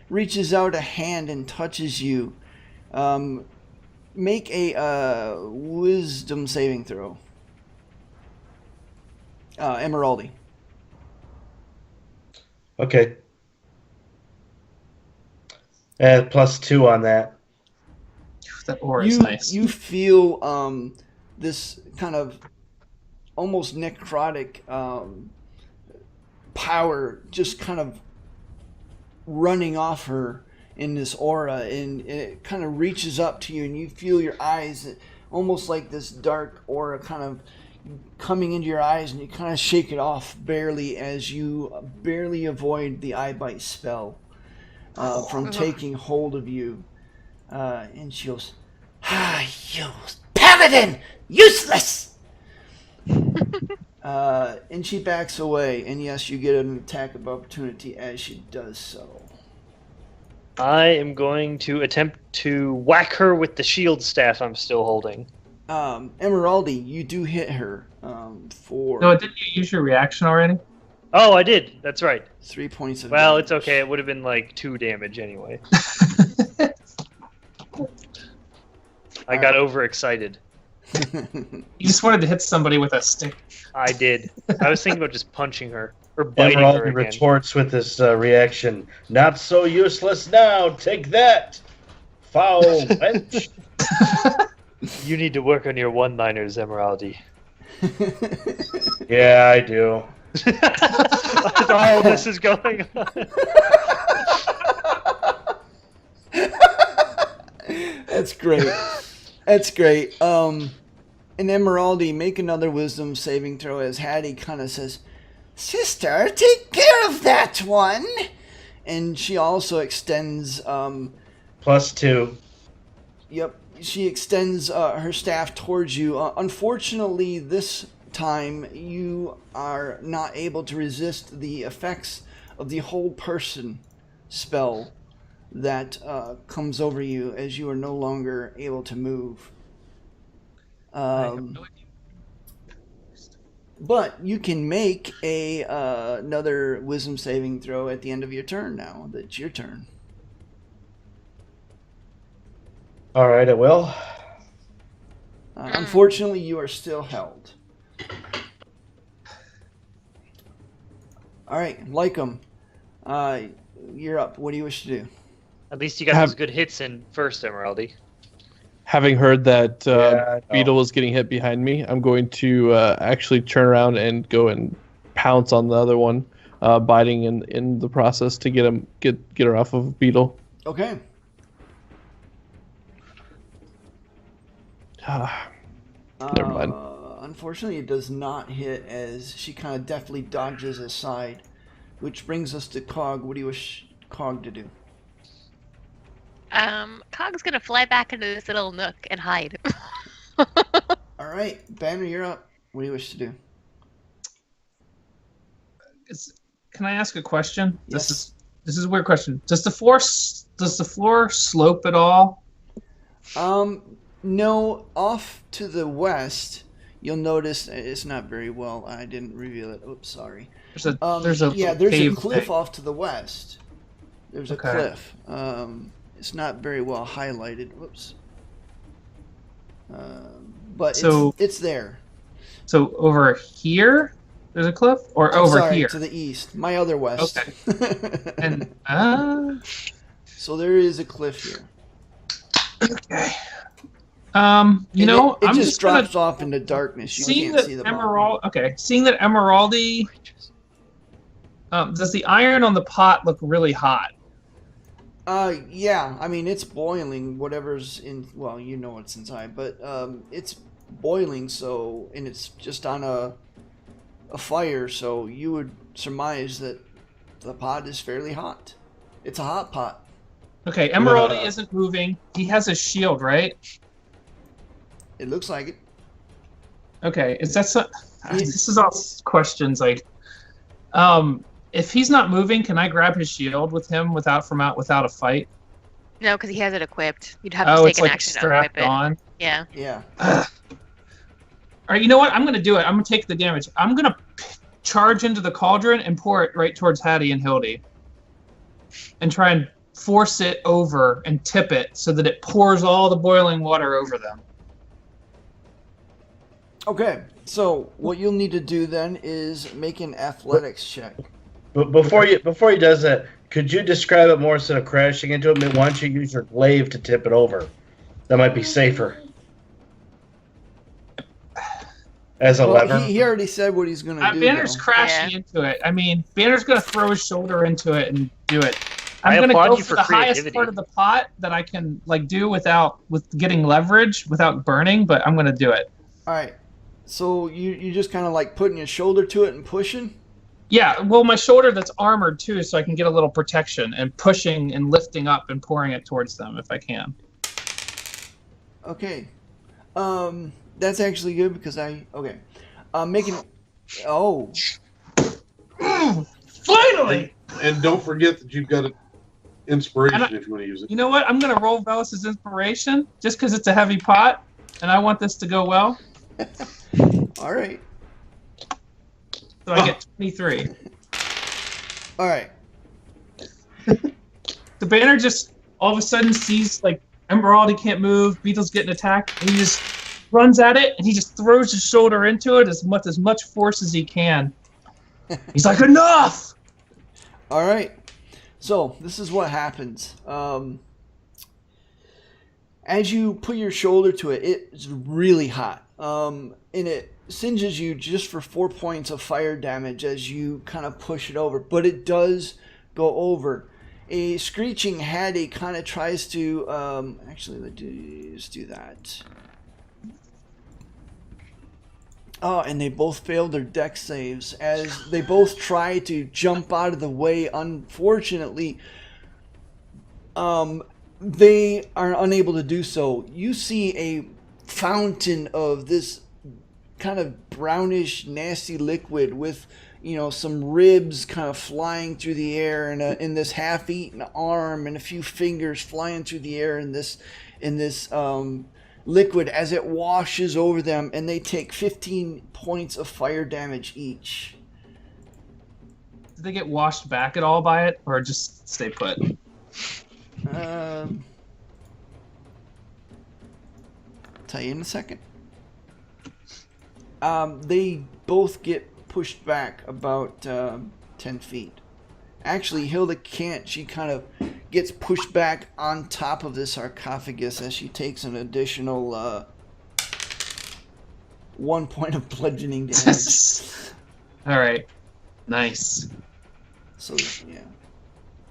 reaches out a hand and touches you. Make a wisdom saving throw. Emeraldi. Okay. Add +2 on that. That aura is nice. You feel this kind of almost necrotic power just kind of running off her in this aura, and it kind of reaches up to you, and you feel your eyes almost like this dark aura kind of coming into your eyes, and you kind of shake it off barely as you barely avoid the eye bite spell from taking hold of you. And she goes, "You paladin! Useless!" And she backs away, and yes, you get an attack of opportunity as she does so. I am going to attempt to whack her with the shield staff I'm still holding. Emeraldi, you do hit her for No, didn't you use your reaction already? Oh, I did. That's right. 3 points of Well, damage. it's okay. It would have been like 2 damage anyway. I got overexcited. You just wanted to hit somebody with a stick. I did. I was thinking about just punching her or biting her Emerald again. retorts with this reaction. Not so useless now. Take that, foul wench. You need to work on your one-liners, Emeraldi. Yeah, I do. All this is going on. That's great. That's great. And Emeraldi, make another wisdom saving throw as Hattie kind of says, "Sister, take care of that one." And she also extends, +2. Yep, she extends her staff towards you. Unfortunately, this time you are not able to resist the effects of the whole person spell that comes over you as you are no longer able to move. But you can make another wisdom saving throw at the end of your turn now. That's your turn. All right, I will. Unfortunately, you are still held. All right, Lycum, you're up. What do you wish to do? At least you got those good hits in first, Emeraldi. Having heard that Yeah, I know. Beetle was getting hit behind me, I'm going to actually turn around and go and pounce on the other one, biting in the process to get her off of Beetle. Okay. Never mind. Unfortunately, it does not hit as she kind of deftly dodges aside, which brings us to Cog. What do you wish Cog to do? Cog's gonna fly back into this little nook and hide. All right, Banner, you're up. What do you wish to do? Can I ask a question? Yes. This is a weird question. Does the floor slope at all? No, off to the west, you'll notice it's not very well. I didn't reveal it. Oops, sorry. There's a cliff thing. off to the west. There's a cliff. It's not very well highlighted. Whoops. But it's there. So over here, there's a cliff, or over sorry, here to the east. My other west. Okay. And so there is a cliff here. okay. It I'm just drops gonna, off into darkness. You seeing can't that see the seeing that Emeraldi, does the iron on the pot look really hot? Yeah. I mean, it's boiling. Whatever's in. Well, you know what's inside, but it's boiling. So, and it's just on a fire. So you would surmise that the pot is fairly hot. It's a hot pot. Okay, Emeraldi isn't moving. He has a shield, right? It looks like it. Okay, this is all questions like, if he's not moving, can I grab his shield with him without a fight? No, because he has it equipped. You'd have to take it's an like action to equip strapped it. on. Yeah. Yeah. All right, you know what? I'm gonna do it. I'm gonna take the damage. I'm gonna charge into the cauldron and pour it right towards Hattie and Hildy, and try and force it over and tip it so that it pours all the boiling water over them. Okay. So what you'll need to do then is make an athletics check. But before he does that, could you describe it more instead of crashing into it? Why don't you use your glaive to tip it over? That might be safer. As a lever. He already said what he's going to do. Banner's though. crashing into it. I mean, Banner's going to throw his shoulder into it and do it. I I'm going to applaud go you for for the highest creativity. part of the pot that I can do with getting leverage without burning, but I'm going to do it. All right. So you just kind of like putting your shoulder to it and pushing? Yeah, well, my shoulder that's armored too, so I can get a little protection, and pushing and lifting up and pouring it towards them if I can. Okay. That's actually good because making. Oh. Finally! And don't forget that you've got an inspiration if you want to use it. You know what? I'm going to roll Velas's inspiration just because it's a heavy pot, and I want this to go well. All right. So I get 23. All right. The Banner just all of a sudden sees Emeraldi can't move, Beetle's getting attacked, and he just runs at it, and he just throws his shoulder into it as much force as he can. He's like, enough! All right. So this is what happens. As you put your shoulder to it, it's really hot. And it singes you just for 4 points of fire damage as you kind of push it over. But it does go over. A screeching Hattie kind of tries to... actually, let's do that. Oh, and they both failed their dex saves as they both try to jump out of the way. Unfortunately, they are unable to do so. You see a fountain of this kind of brownish, nasty liquid with, some ribs kind of flying through the air, and in this half-eaten arm, and a few fingers flying through the air in this liquid as it washes over them, and they take 15 points of fire damage each. Did they get washed back at all by it, or just stay put? Tell you in a second. They both get pushed back about 10 feet. Actually, Hilda can't. She kind of gets pushed back on top of this sarcophagus as she takes an additional 1 point of bludgeoning damage. All right. Nice. So, yeah.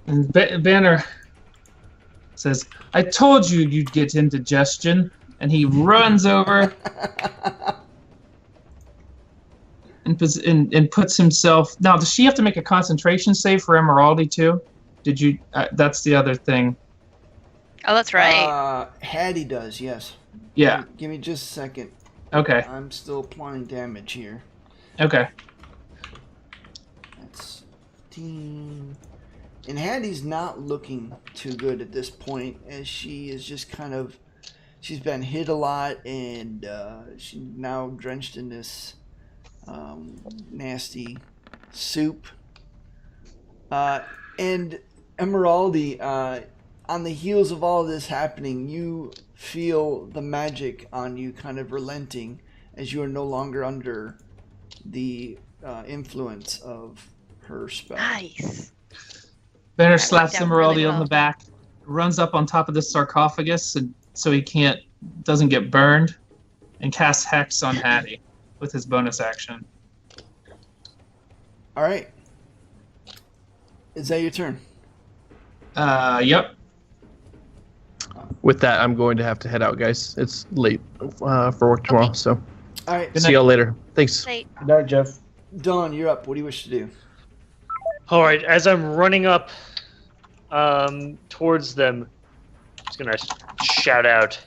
And Banner says, I told you you'd get indigestion. And he runs over and puts himself... Now, does she have to make a concentration save for Emeraldy, too? Did you... that's the other thing. Oh, that's right. Hattie does, yes. Yeah. Give me just a second. Okay. I'm still applying damage here. Okay. That's 15. And Hattie's not looking too good at this point, as she is just kind of... She's been hit a lot, and she's now drenched in this nasty soup. And Emeraldy, on the heels of all this happening, you feel the magic on you kind of relenting as you are no longer under the influence of her spell. Nice. Banner That slaps worked out Emeraldy really on the well. back, runs up on top of the sarcophagus, and so he doesn't get burned, and casts Hex on Hattie with his bonus action. All right. Is that your turn? Yep. With that, I'm going to have to head out, guys. It's late for work tomorrow, Okay. so All right. Good see y'all later. Thanks. Wait. Good night, Jeff. Dawn, you're up. What do you wish to do? All right, as I'm running up towards them, I'm just gonna shout out,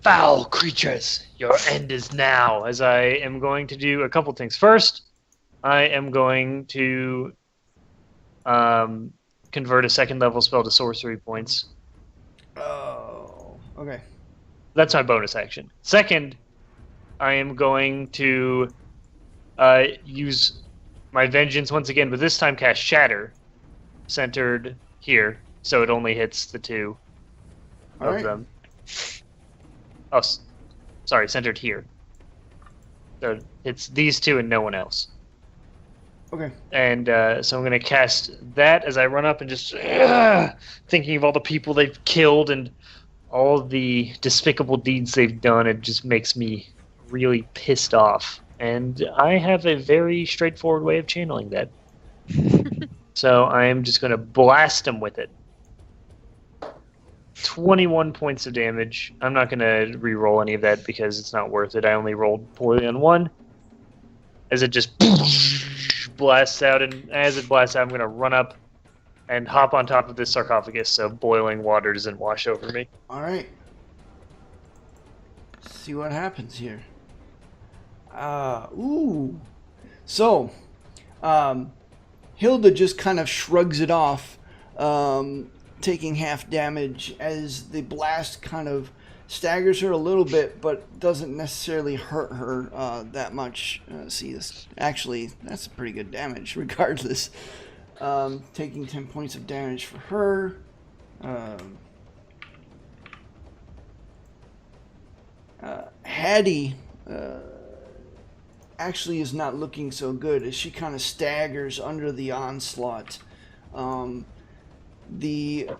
"Foul creatures, your end is now!" As I am going to do a couple things. First, I am going to convert a second level spell to sorcery points. Oh, okay. That's my bonus action. Second, I am going to use my vengeance once again, but this time cast Shatter, centered here, so it only hits the two All of right. them. Oh, sorry, centered here. So it's these two and no one else. Okay. And so I'm going to cast that as I run up and just thinking of all the people they've killed and all the despicable deeds they've done. It just makes me really pissed off. And I have a very straightforward way of channeling that. So I am just going to blast them with it. 21 points of damage. I'm not going to re-roll any of that because it's not worth it. I only rolled poorly on one. As it just blasts out, and as it blasts out, I'm going to run up and hop on top of this sarcophagus so boiling water doesn't wash over me. All right. See what happens here. Ooh. So, Hilda just kind of shrugs it off, taking half damage as the blast kind of staggers her a little bit, but doesn't necessarily hurt her that much. See this? Actually, that's pretty good damage, regardless. Taking 10 points of damage for her. Hattie actually is not looking so good as she kind of staggers under the onslaught. The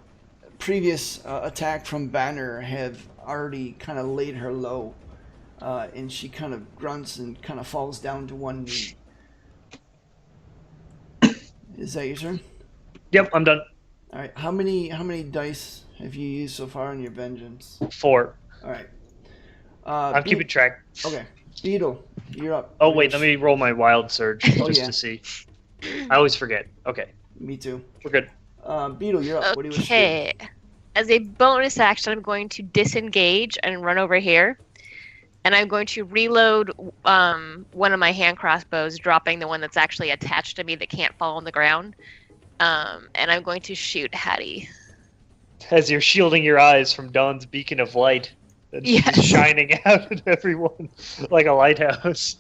previous attack from Banner have already kind of laid her low, and she kind of grunts and kind of falls down to one knee. Is that your turn? Yep, I'm done. All right. How many dice have you used so far in your vengeance? 4. All right. I'm keeping track. Okay. Beetle, you're up. Oh, wait, let me roll my wild surge just yeah. to see. I always forget. Okay, Me too. we're good. Beetle, you're up. What do you wish to do? Okay. As a bonus action, I'm going to disengage and run over here. And I'm going to reload one of my hand crossbows, dropping the one that's actually attached to me that can't fall on the ground. And I'm going to shoot Hattie. As you're shielding your eyes from Dawn's beacon of light that's Yes. shining out at everyone like a lighthouse.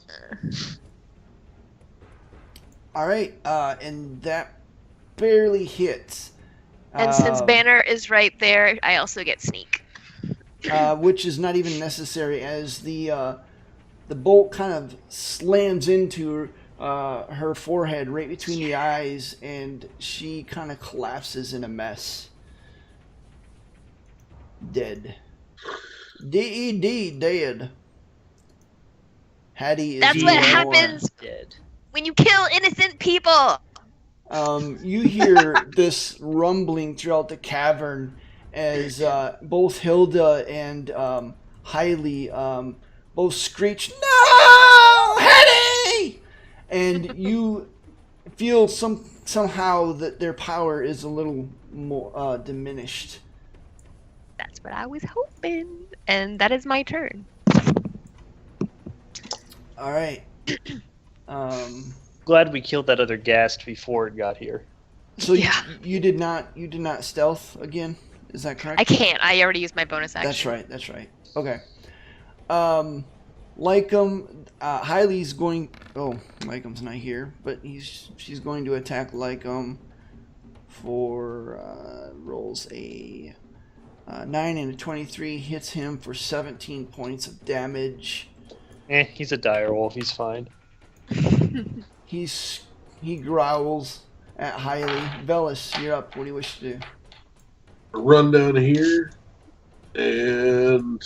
All right. And that barely hits. And since Banner is right there, I also get sneak. Which is not even necessary, as the bolt kind of slams into her forehead right between the eyes, and she kind of collapses in a mess. Dead. D-E-D, dead. Hattie is That's what no more. happens Dead. when you kill innocent people. You hear this rumbling throughout the cavern as both Hilda and Hailey both screech, "No, Hetty!" And you feel somehow that their power is a little more diminished. That's what I was hoping. And that is my turn. All right. Glad we killed that other ghast before it got here. So Yeah. you did not stealth again? Is that correct? I can't. I already used my bonus action. That's right. Okay. Lycum, Hailey's going. Oh, Lycum's not here, but she's going to attack Lycum for rolls a 9 and a 23, hits him for 17 points of damage. He's a dire wolf. He's fine. He growls at Hailey. Velis, you're up. What do you wish to do? Run down here and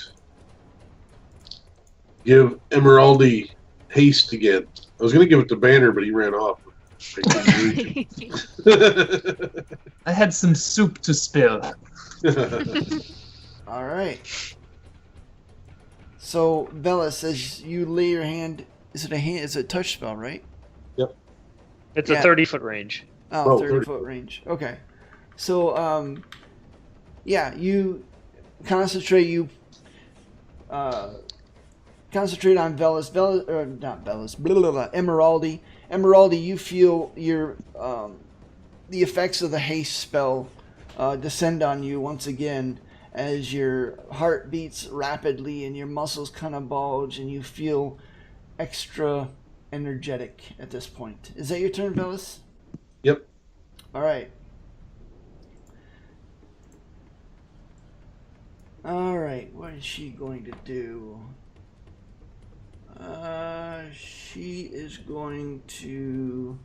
give Emeraldi haste again. I was going to give it to Banner, but he ran off. I had some soup to spill. All right. So, Velis, as you lay your hand, is it a touch spell, right? It's Yeah. a 30-foot range. Oh, Oh, 30-foot range. Okay. So, yeah, you concentrate. Concentrate on Velis. Not Velis. Blah, blah, blah, Emeraldi. Emeraldi, you feel your the effects of the haste spell descend on you once again as your heart beats rapidly and your muscles kind of bulge and you feel extra energetic at this point. Is that your turn, Velis? Yep. All right. All right. What is she going to do? She is going to.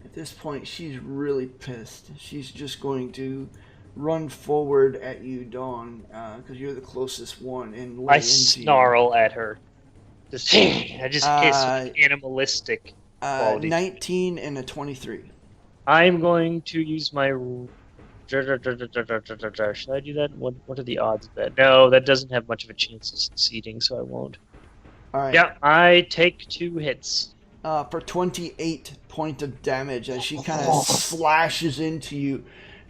At this point, she's really pissed. She's just going to run forward at you, Dawn, because you're the closest one, and lay I into snarl at her. I just hiss with animalistic you. qualities. 19 and a 23. I'm going to use my. Should I do that? What are the odds of that? No, that doesn't have much of a chance of succeeding, so I won't. All right. Yeah, I take 2 hits. For 28 point of damage as she kind of slashes into you,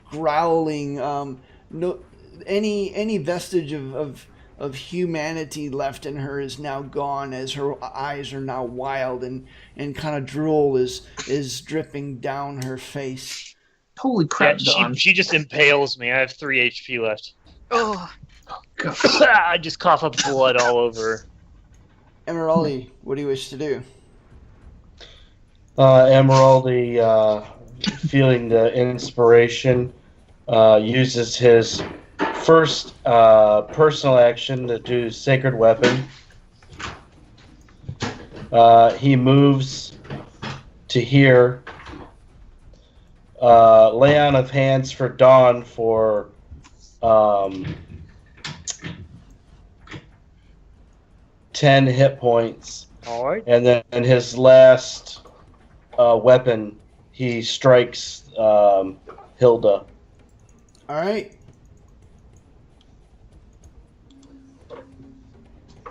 growling. No, any vestige of humanity left in her is now gone, as her eyes are now wild and kind of drool is dripping down her face. Holy crap, Yeah, Dawn. she just impales me. I have 3 HP left. Oh, God. I just cough up blood all over. Emeraldi, what do you wish to do? Emeraldi, feeling the inspiration, uses his first personal action to do Sacred Weapon. He moves to here. Lay on of hands for Dawn for 10 hit points. All right. And then in his last weapon, he strikes Hilda. All right.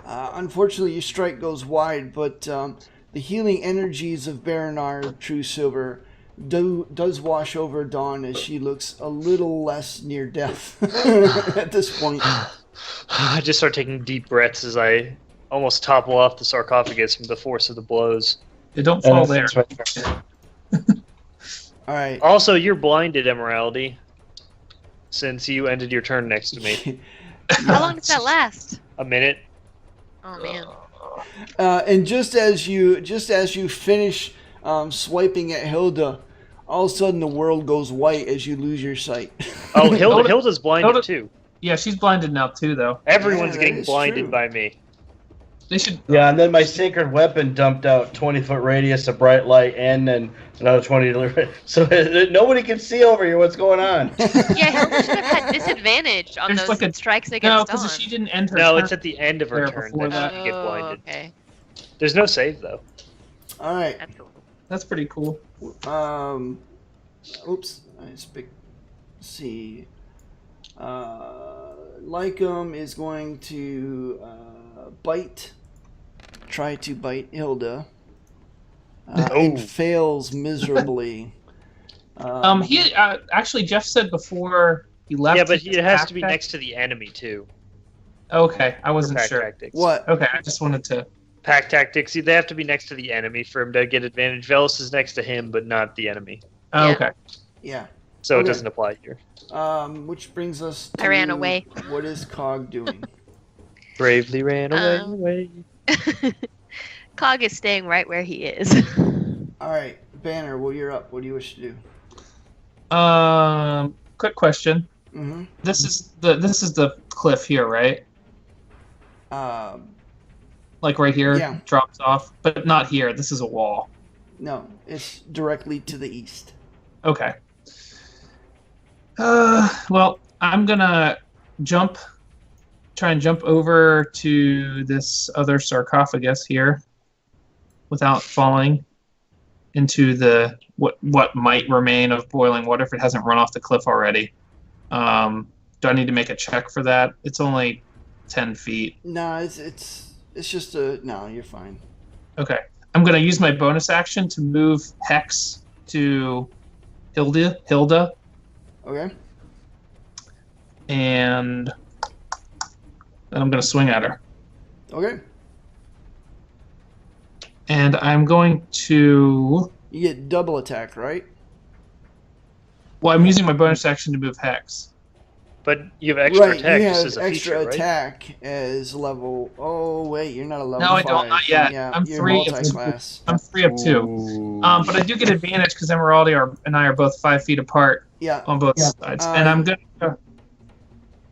Unfortunately, your strike goes wide, but the healing energies of Baronar True Silver does wash over Dawn as she looks a little less near death at this point. I just start taking deep breaths as I almost topple off the sarcophagus from the force of the blows. They don't fall there. That's my turn. All right. Also, you're blinded, Emeraldy, since you ended your turn next to me. How long does that last? A minute. Oh man. And just as you finish swiping at Hilda, all of a sudden the world goes white as you lose your sight. Oh, Hilda's blinded too. Yeah, she's blinded now too, though. Everyone's Yeah, that getting is blinded true. by me. They should. Yeah, and then my Sacred Weapon dumped out 20-foot radius of bright light and then another 20. So nobody can see over here what's going on. Yeah, Hilda should have had disadvantage on There's those like a- strikes No, against because Dawn. she didn't end her. No, turn. it's at the end of her There turn before that that. she can get blinded. Okay. There's no save though. All right. That's cool. That's pretty cool. Oops. See. Lycum is going to try to bite Hilda. And fails miserably. He actually Jeff said before he left. Yeah, but he it has to be backpack- next to the enemy too. Okay, I for wasn't pack sure. tactics. What? Okay, I just wanted to. Pack tactics, they have to be next to the enemy for him to get advantage. Velos is next to him, but not the enemy. Oh, Yeah. okay. Yeah. So it Okay. doesn't apply here. Which brings us to I ran away. What is Cog doing? Bravely ran away. Cog is staying right where he is. All right, Banner. Well, you're up. What do you wish to do? Quick question. Mm-hmm. This is the cliff here, right? Like right here, Yeah. drops off, but not here. This is a wall. No, it's directly to the east. Okay. Well, I'm gonna try and jump over to this other sarcophagus here, without falling into the what might remain of boiling water if it hasn't run off the cliff already. Do I need to make a check for that? It's only 10 feet. No, it's just no. You're fine. Okay. I'm gonna use my bonus action to move Hex to Hilda, Okay. and then I'm gonna swing at her. Okay. And I'm going to. You get double attack, right? Well, I'm using my bonus action to move Hex. But you have extra right. attack You just have as a extra feature, right? attack as level. Oh wait, you're not a level. No, I don't, 5. not yet. Yeah, I'm you're 3 of multi-class. I'm 3 of 2. But I do get advantage because Emeraldy and I are both 5 feet apart Yeah, on both sides. And I'm gonna.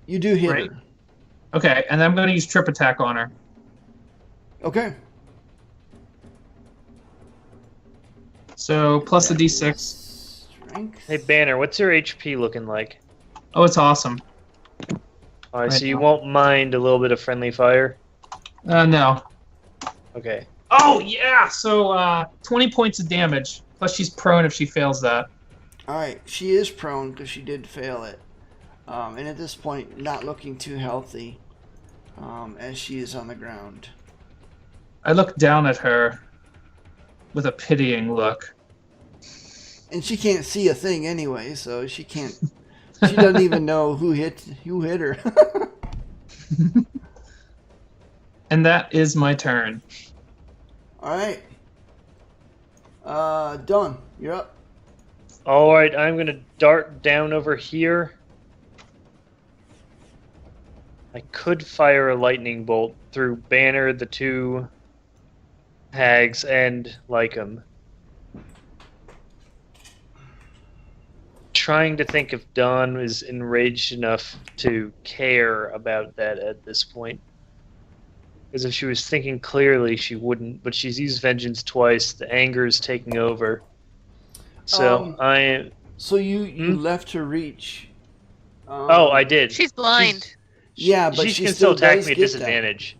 you do hit Right. her. Okay, and I'm gonna use trip attack on her. Okay. So plus a d6. Strength. Hey Banner, what's your HP looking like? Oh, it's awesome. Alright, Right so you now. won't mind a little bit of friendly fire? No. Okay. Oh yeah. So 20 points of damage. Plus she's prone if she fails that. All right, she is prone because she did fail it, and at this point, not looking too healthy, as she is on the ground. I look down at her with a pitying look. And she can't see a thing anyway, so she can't. She doesn't even know who hit her. And that is my turn. All right. Dawn, you're up. Alright, I'm gonna dart down over here. I could fire a lightning bolt through Banner, the 2 Hags, and Lycum. trying to think if Dawn is enraged enough to care about that at this point. Because if she was thinking clearly, she wouldn't. But she's used vengeance twice. The anger is taking over. So So you left her reach. Oh, I did. She's blind. Yeah, but she she can still still attack does me at get disadvantage.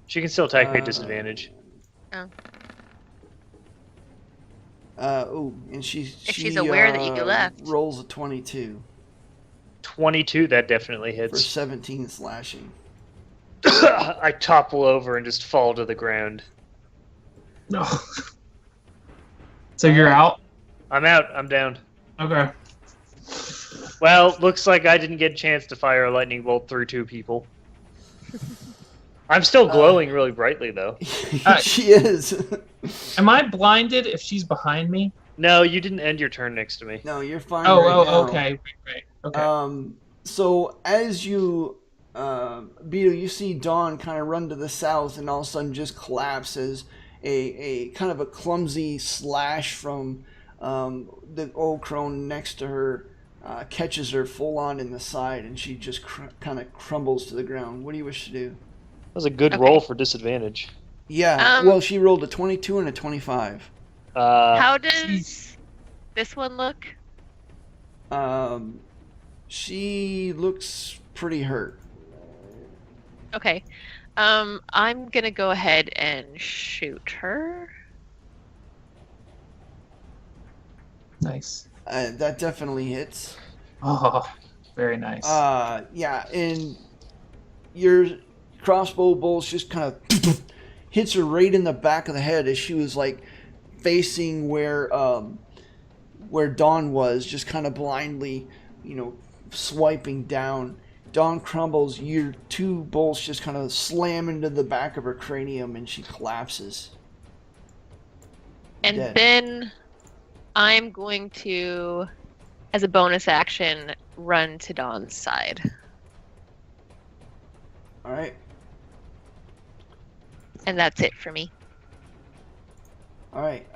She can still attack me at disadvantage. And she's aware that you left. Rolls a 22 22, that definitely for hits. 17 slashing. I topple over and just fall to the ground. No. So you're out? I'm out. I'm down. Okay. Well, looks like I didn't get a chance to fire a lightning bolt through 2 people. I'm still glowing really brightly, though. She is. Am I blinded if she's behind me? No, you didn't end your turn next to me. No, you're fine. right now. Okay. Right. Okay. So as you, Beetle, you see Dawn kind of run to the south and all of a sudden just collapse as a kind of a clumsy slash from the old crone next to her catches her full on in the side, and she just kind of crumbles to the ground. What do you wish to do? That was a good roll for disadvantage. Yeah, well, she rolled a 22 and a 25. How does this one look? She looks pretty hurt. Okay. I'm gonna go ahead and shoot her. Nice. That definitely hits. Oh, very nice. Yeah, and your crossbow bolt just kind of hits her right in the back of the head as she was like facing where Dawn was, just kind of blindly, swiping down. Dawn crumbles. Your 2 bolts just kind of slam into the back of her cranium, and she collapses. And Dead. then I'm going to, as a bonus action, run to Dawn's side. All right. And that's it for me. All right.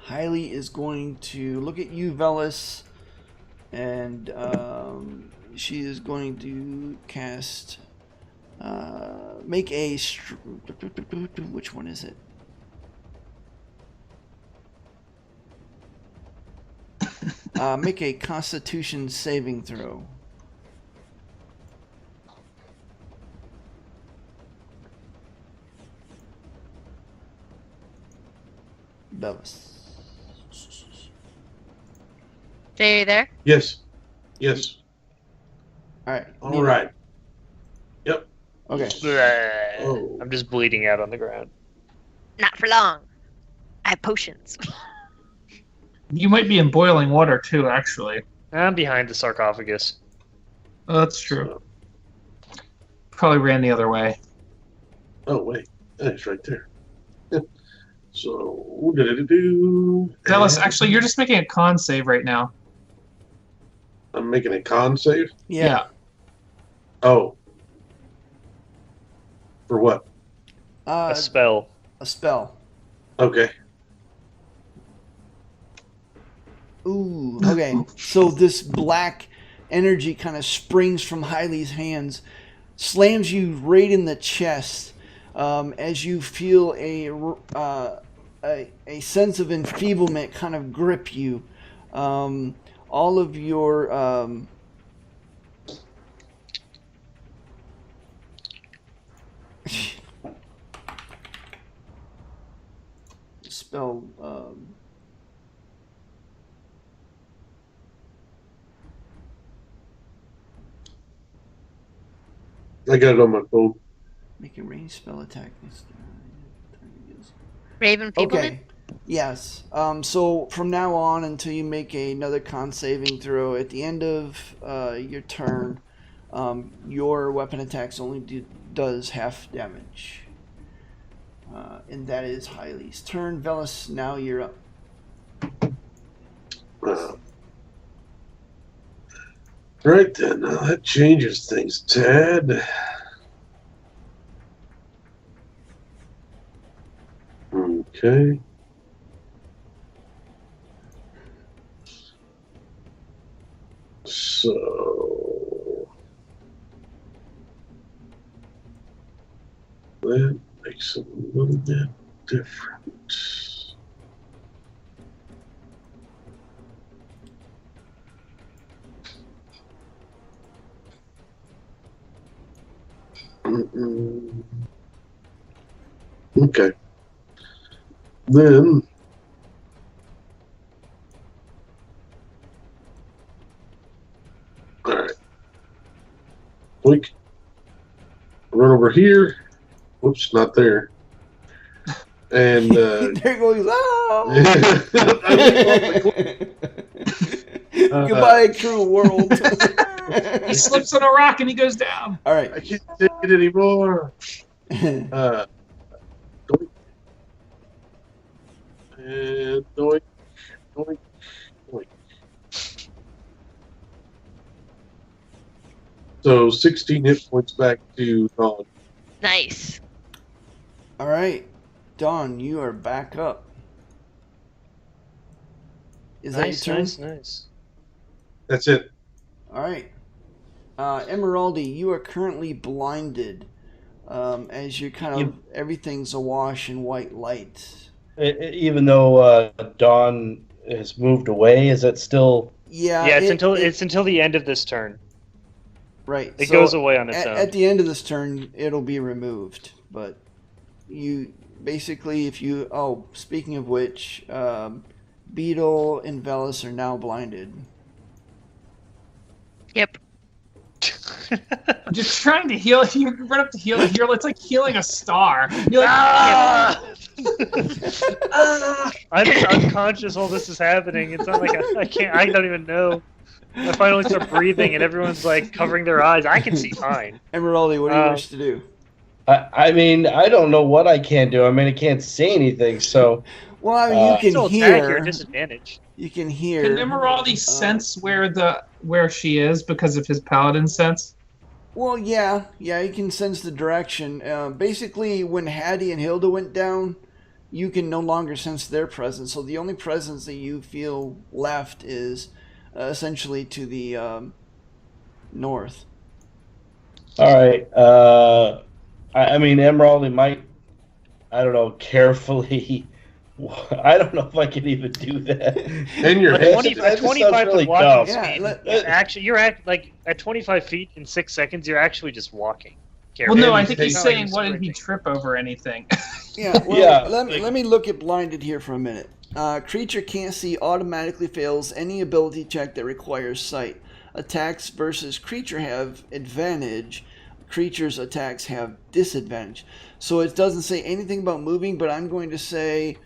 Hailey is going to look at you, Velis, and she is going to cast. Make a. Which one is it? Make a Constitution saving throw. Velis. Jay, are you there? Yes. All right. All right. Yep. Okay. Oh. I'm just bleeding out on the ground. Not for long. I have potions. You might be in boiling water too, actually. I'm behind the sarcophagus. Oh, that's true. Probably ran the other way. Oh, wait. It's right there. So, what did it do? Dallas, actually, you're just making a con save right now. I'm making a con save? Yeah. Oh. For what? A spell. A spell. Okay. Ooh. Okay. So this black energy kind of springs from Hailey's hands, slams you right in the chest, as you feel a sense of enfeeblement kind of grip you. All of your spell. I got it on my phone. Make a ranged spell attack. Raven Feeblement? Okay. Yes. So from now on until you make another con saving throw, at the end of your turn, your weapon attacks only does half damage. And that is Hailey's turn. Velis, now you're up. Right then, that changes things, Tad. Okay. So that makes it a little bit different. Okay. Then all right. Blink. Run over here. Whoops, not there. And there goes. Oh! I Goodbye, cruel world. He slips on a rock and he goes down. All right. can't take it anymore. Doink. And doink, doink, doink. So 16 hit points back to Dawn. Nice. All right, Dawn, you are back up. Is that your turn? Nice. That's it. All right. Emeraldi, you are currently blinded as you're kind of everything's awash in white light. Even though Dawn has moved away, is it still? Yeah. Yeah, it's until the end of this turn. Right. It goes away on its own. At the end of this turn, it'll be removed. But you basically, if you speaking of which, Beetle and Velis are now blinded. Yep. I'm just trying to heal. You run up to heal. It's like healing a star. You're like, I'm unconscious while this is happening. It's not like I don't even know. I finally start breathing and everyone's like covering their eyes. I can see fine. Emeraldi, what do you wish to do? I mean, I don't know what I can do. I mean, I can't see anything, so. Well, I mean, you can still hear. attack, you're at disadvantage. You can hear. can Emeraldi sense where she is because of his paladin sense? Well, yeah, you can sense the direction. Basically, when Hattie and Hilda went down, you can no longer sense their presence. So the only presence that you feel left is essentially to the north. All right. I mean, Emeraldi might, I don't know, carefully. I don't know if I can even do that. In your At head. 25 really foot walking dumb. speed, actually, you're at 25 feet in 6 seconds. You're actually just walking. Well, no, I He's think he's taking- saying, what did he trip over anything? Yeah, well, Yeah. let me look at blinded here for a minute. Creature can't see automatically fails any ability check that requires sight. Attacks versus creature have advantage. Creature's attacks have disadvantage. So it doesn't say anything about moving, but I'm going to say,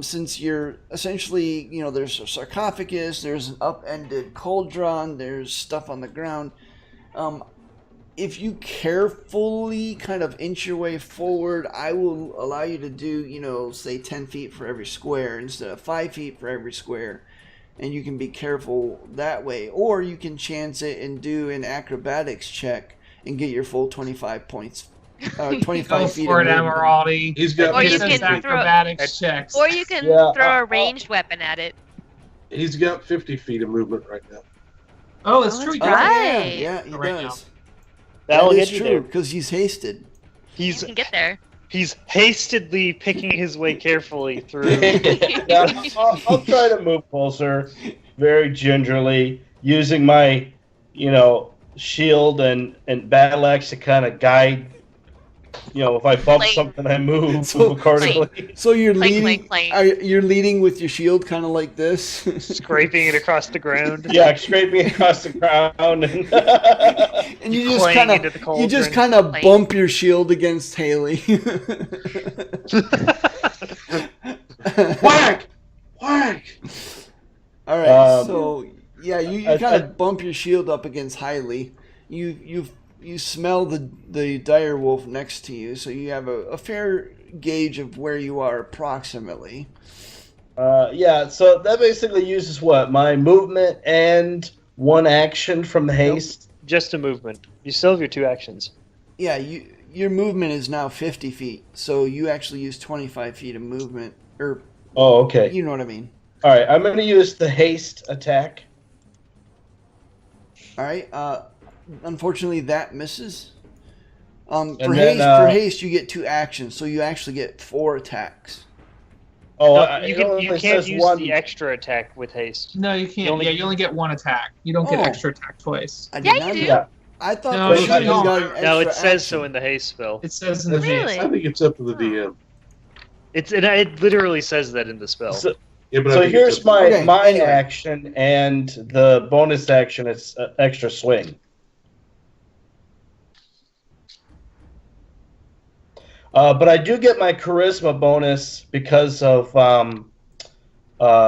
since you're essentially, there's a sarcophagus, there's an upended cauldron, there's stuff on the ground. If you carefully kind of inch your way forward, I will allow you to do, say 10 feet for every square instead of 5 feet for every square. And you can be careful that way. Or you can chance it and do an acrobatics check and get your full 25 points. 25 Go feet. for it, of movement. Emeraldi. He's got Or you 50 can feet. throw- acrobatics checks. Or you can Yeah, throw a ranged weapon at it. He's got 50 feet of movement right now. Oh, that's Oh, true. that's Oh, right. yeah, he Right does. That'll That is get you true, there. because he's hasted. You can get there. He's hastily picking his way carefully through. Yeah, I'll try to move closer, very gingerly, using my, shield and battle axe to kind of guide. If I bump Clang. something, I move So- accordingly. So you're Clang, leading. clang, clang. You're leading with your shield, kind of like this. Scraping it across the ground. Yeah, scraping across the ground, and And you just Playing kind into the of, you just cauldron. kind of Playing. bump your shield against Haley. Whack! Whack! All right, Um, so yeah, you I- kind I- of bump your shield up against Haley. You smell the dire wolf next to you, so you have a fair gauge of where you are approximately. yeah. So that basically uses what, my movement and one action from the haste. Just a movement. You still have your 2 actions. Yeah, your movement is now 50 feet, so you actually use 25 feet of movement, or Oh, okay. you know what I mean. All right, I'm going to use the haste attack. All right. Unfortunately, that misses. For then, haste, you get 2 actions, so you actually get 4 attacks. No, it you only can't says use one. the extra attack with haste. No, you can't. You only get 1 attack. You don't get extra attack twice. I did Yeah, not you do. know. Yeah. I thought No, for you sure you don't. got an extra No, it says action. so in the haste spell. It says in the Really? haste. I think it's up to the DM. It literally says that in the spell. So, Yeah, but I so think here's it's up to Okay, my anyway. action, and the bonus action is extra swing. But I do get my charisma bonus because of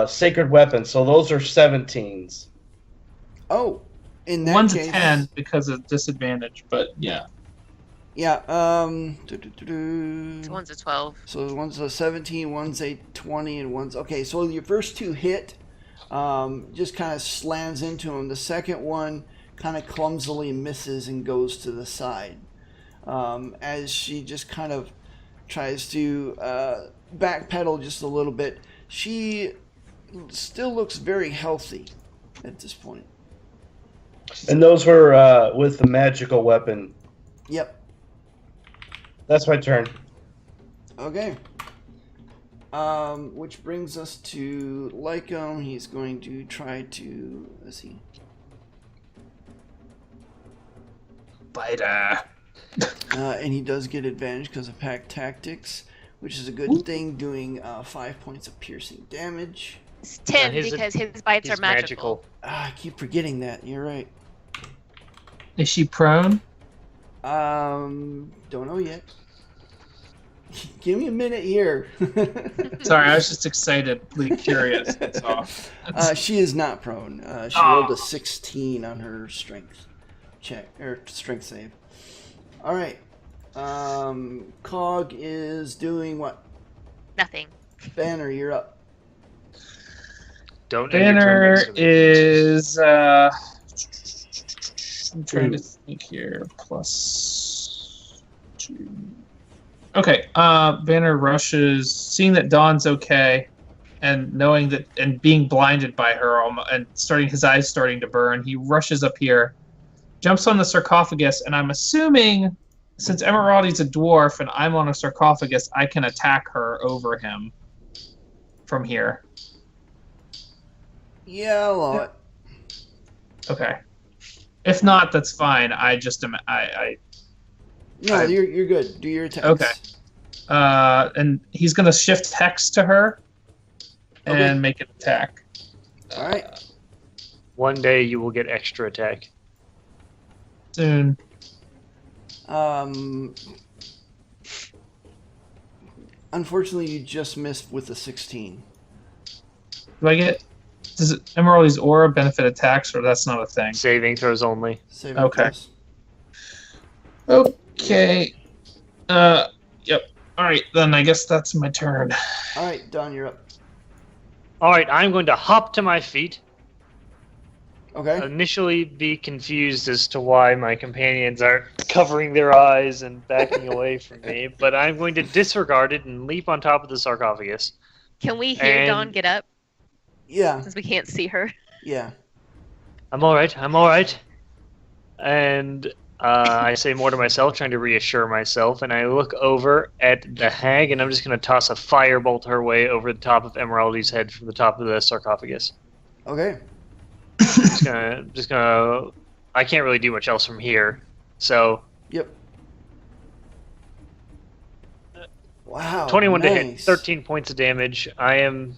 sacred weapons, so those are 17s. Oh, in that 1 case, to 10 because of disadvantage, but yeah. Yeah. So one's a 12. So one's a 17, one's a 20, and one's okay. So your first 2 hit, just kind of slams into him. The second one kind of clumsily misses and goes to the side, as she just kind of tries to backpedal just a little bit. She still looks very healthy at this point. And those were with the magical weapon. Yep. That's my turn. Okay. Which brings us to Lycom. He's going to try to, let's see. Biter. And he does get advantage because of pack tactics, which is a good thing, doing 5 points of piercing damage. It's 10 his- because his bites He's are magical. I keep forgetting that. You're right. Is she prone? Don't know yet. Give me a minute here. Sorry, I was just excitedly curious. That's all. She is not prone. She rolled a 16 on her strength check or strength save. All right. Cog is doing what? Nothing. Banner, you're up. Don't end your turn Banner next to me. is. I'm trying to think here. +2. Okay. Banner rushes, seeing that Dawn's okay, and knowing that, and being blinded by her, and his eyes starting to burn. He rushes up here, jumps on the sarcophagus, and I'm assuming, since Emeraldi's a dwarf and I'm on a sarcophagus, I can attack her over him from here. Yeah, I'll allow it. Okay. If not, that's fine. I just am. No, you're good. Do your attacks. Okay. And he's gonna shift hex to her and Okay. make an attack. All right. One day you will get extra attack. Soon. Unfortunately, you just missed with the 16. Do I get? Does Emeraldi's aura benefit attacks, or that's not a thing? Saving throws only. Save Okay. throws. Okay. Yep. All right, then I guess that's my turn. All right, Don, you're up. All right, I'm going to hop to my feet. Okay. Initially be confused as to why my companions are covering their eyes and backing away from me, but I'm going to disregard it and leap on top of the sarcophagus. Can we hear And- Dawn get up Yeah. since we can't see her? Yeah. I'm all right. And I say more to myself, trying to reassure myself, and I look over at the hag, and I'm just going to toss a firebolt her way over the top of Emeraldi's head from the top of the sarcophagus. Okay. Just gonna. I can't really do much else from here, so Yep. Wow. 21 to hit, nice. 13 points of damage. I am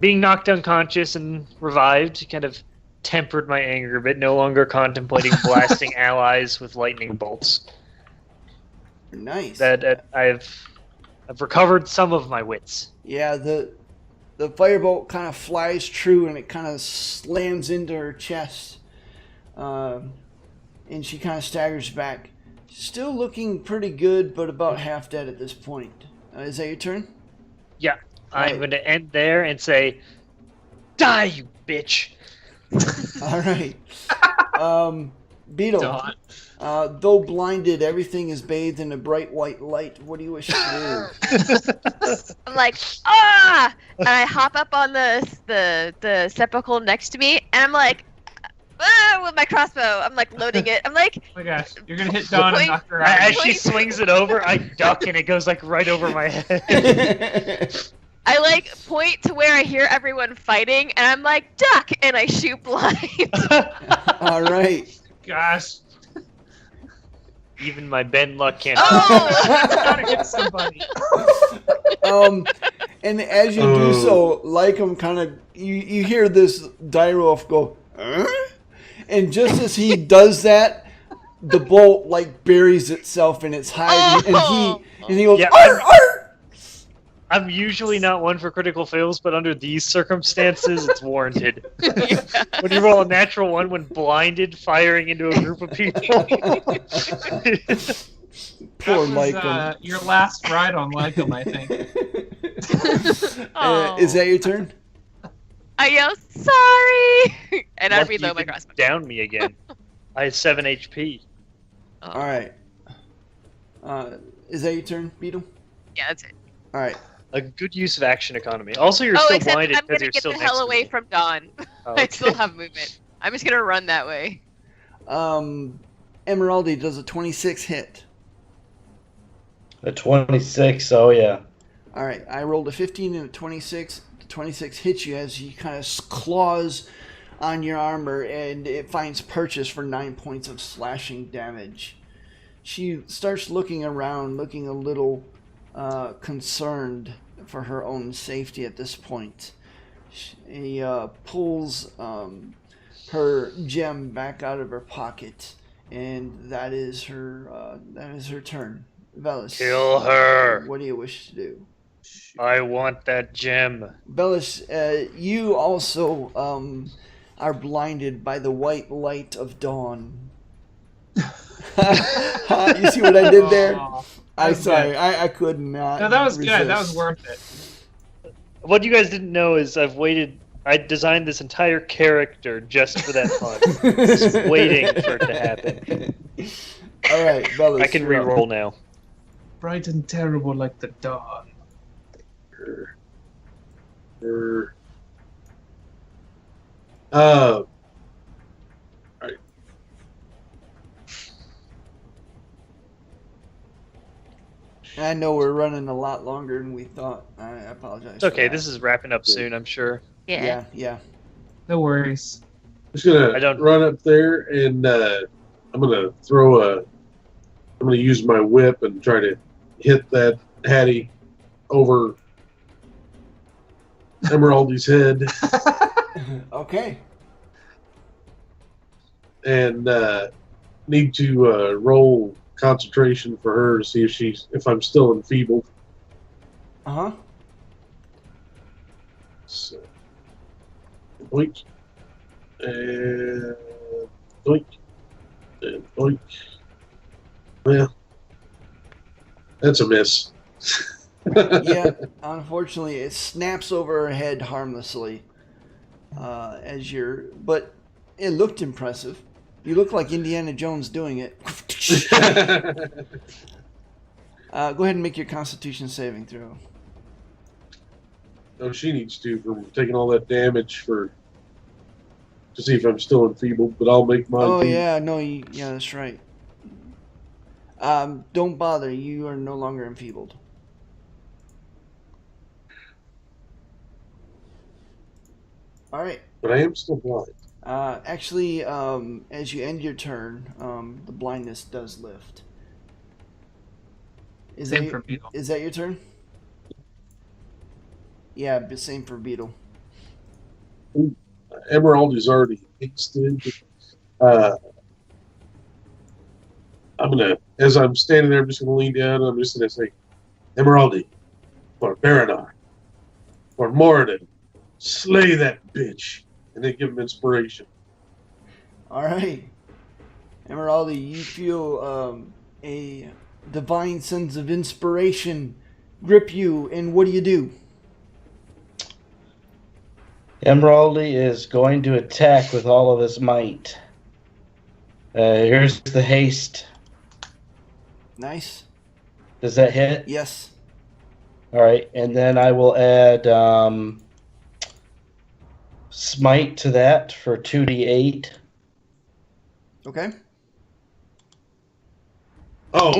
being knocked unconscious and revived, kind of tempered my anger a bit, no longer contemplating blasting allies with lightning bolts. Nice. That I've recovered some of my wits. Yeah, the firebolt kind of flies true and it kind of slams into her chest. And she kind of staggers back. Still looking pretty good, but about half dead at this point. Is that your turn? Yeah, I'm Right. going to end there and say, "Die, you bitch!" All right. Beetle. Dawn. Though blinded, everything is bathed in a bright white light. What do you wish to do? I'm like, ah! And I hop up on the sepulchre next to me, and I'm like, with my crossbow. I'm like loading it. I'm like, Oh my gosh, you're gonna hit Dawn and knock her out. As she swings it over, I duck and it goes like right over my head. I like point to where I hear everyone fighting, and I'm like, duck, and I shoot blind. All right. Gosh, Even my Ben luck can't. Oh! gotta hit somebody. And as you do so, Lycum kind of you hear this Direwolf go, "Huh?" And just as he does that, the bolt like buries itself in its hide, and he goes, Yeah, "Arr, arr!" I'm usually not one for critical fails, but under these circumstances, it's warranted. When you roll a natural one when blinded, firing into a group of people. Poor That was, Lycum. your last ride on Lycum, I think. Is that your turn? I yell, sorry! And I Lucky reload you my didn't crossbow. down me again. I had 7 HP. All right. Is that your turn, Beetle? Yeah, that's it. All right. A good use of action economy. Also, you're Oh, still except blinded I'm because gonna you're get still the next hell to away me. from Dawn. Oh, I still okay. have movement. I'm just gonna run that way. Emeraldi does a 26 hit. A 26, oh yeah. All right, I rolled a 15 and a 26. The 26 hits you as he kind of claws on your armor, and it finds purchase for 9 points of slashing damage. She starts looking around, looking a little concerned for her own safety at this point. She pulls her gem back out of her pocket, and that is her turn. Velis, Kill her. what do you wish to do? I want that gem. Velis, you also are blinded by the white light of dawn. You see what I did there? Aw, I'm that's sorry, good. I could not. No, that was good. That was resist. worth it. What you guys didn't know is I've waited. I designed this entire character just for that fun. Just waiting for it to happen. All right, Velis. I can you're up. re-roll now. Bright and terrible like the dawn. Right. I know we're running a lot longer than we thought. I apologize. It's okay. This is wrapping up soon, I'm sure. Yeah. Yeah. No worries. Just gonna I don't- run up there and I'm gonna I'm gonna use my whip and try to hit that Hattie over Emeraldi's head Okay. and need to roll concentration for her to see if I'm still enfeebled. Uh huh. So, oink and oink and oink. Well, that's a miss. Yeah. Unfortunately, it snaps over her head harmlessly. But it looked impressive. You look like Indiana Jones doing it. Go ahead and make your Constitution saving throw. Oh, she needs to for taking all that damage to see if I'm still enfeebled, but I'll make mine. Oh too. yeah, no, yeah, that's right. Don't bother. You are no longer enfeebled. All right. But I am still blind. Actually, as you end your turn, the blindness does lift. Same for Beetle. Is that your turn? Yeah, but same for Beetle. Emerald is already hasted. As I'm standing there, I'm just gonna lean down and I'm just gonna say, Emeraldi, or Baranar, or Moradin, slay that bitch, and then give him inspiration. All right, Emeraldi, you feel a divine sense of inspiration grip you, and what do? Emeraldi is going to attack with all of his might. Here's the haste. Nice. Does that hit? Yes. All right, and then I will add smite to that for 2d8. Okay. Oh,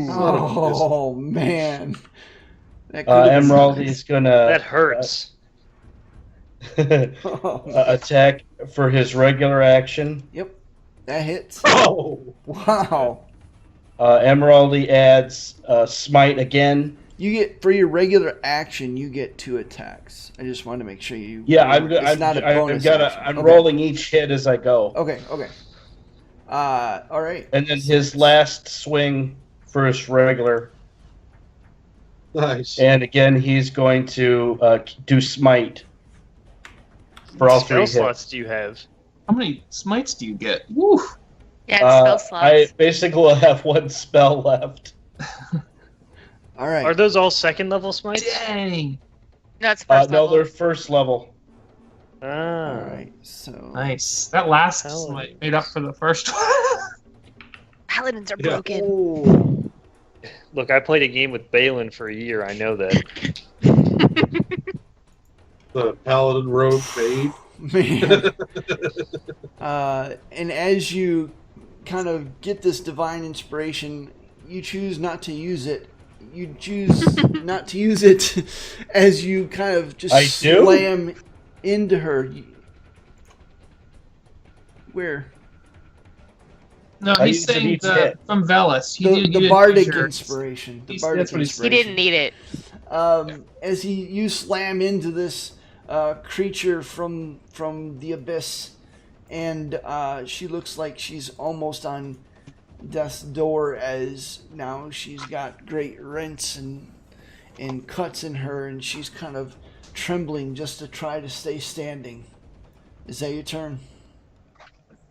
Oh man. That could've been Emerald nice. is gonna That hurts. Oh, man. attack for his regular action. Yep. That hits. oh. Wow. Emeraldy adds smite again. You get for your regular action, you get 2 attacks. I just wanted to make sure you. Yeah, it's not a bonus. action. I'm Okay. rolling each hit as I go. Okay. Okay. All right. And then his last swing for his regular. Nice. And again, he's going to do smite for all 3 Spell hits. slots do you have? How many smites do you get? Woo! Yeah, it's spell I slots. basically will have 1 spell left. All right. Are those all second level smites? Dang! No, it's first No, level. they're first level. Ah. All right. So. Nice. That last Paladin. smite made up for the first one. Paladins are Yeah. broken. Oh. Look, I played a game with Balin for a year. I know that. The paladin rogue fade. Man. And as you kind of get this divine inspiration, you choose not to use it. You choose not to use it as you kind of just I do? slam into her. Where? No, I he's used it saying each hit. from Velis. The bardic inspiration. The bardic that's what he's- He inspiration. didn't need it. As you slam into this creature from the abyss, and she looks like she's almost on death's door, as now she's got great rents and cuts in her, and she's kind of trembling just to try to stay standing. Is that your turn?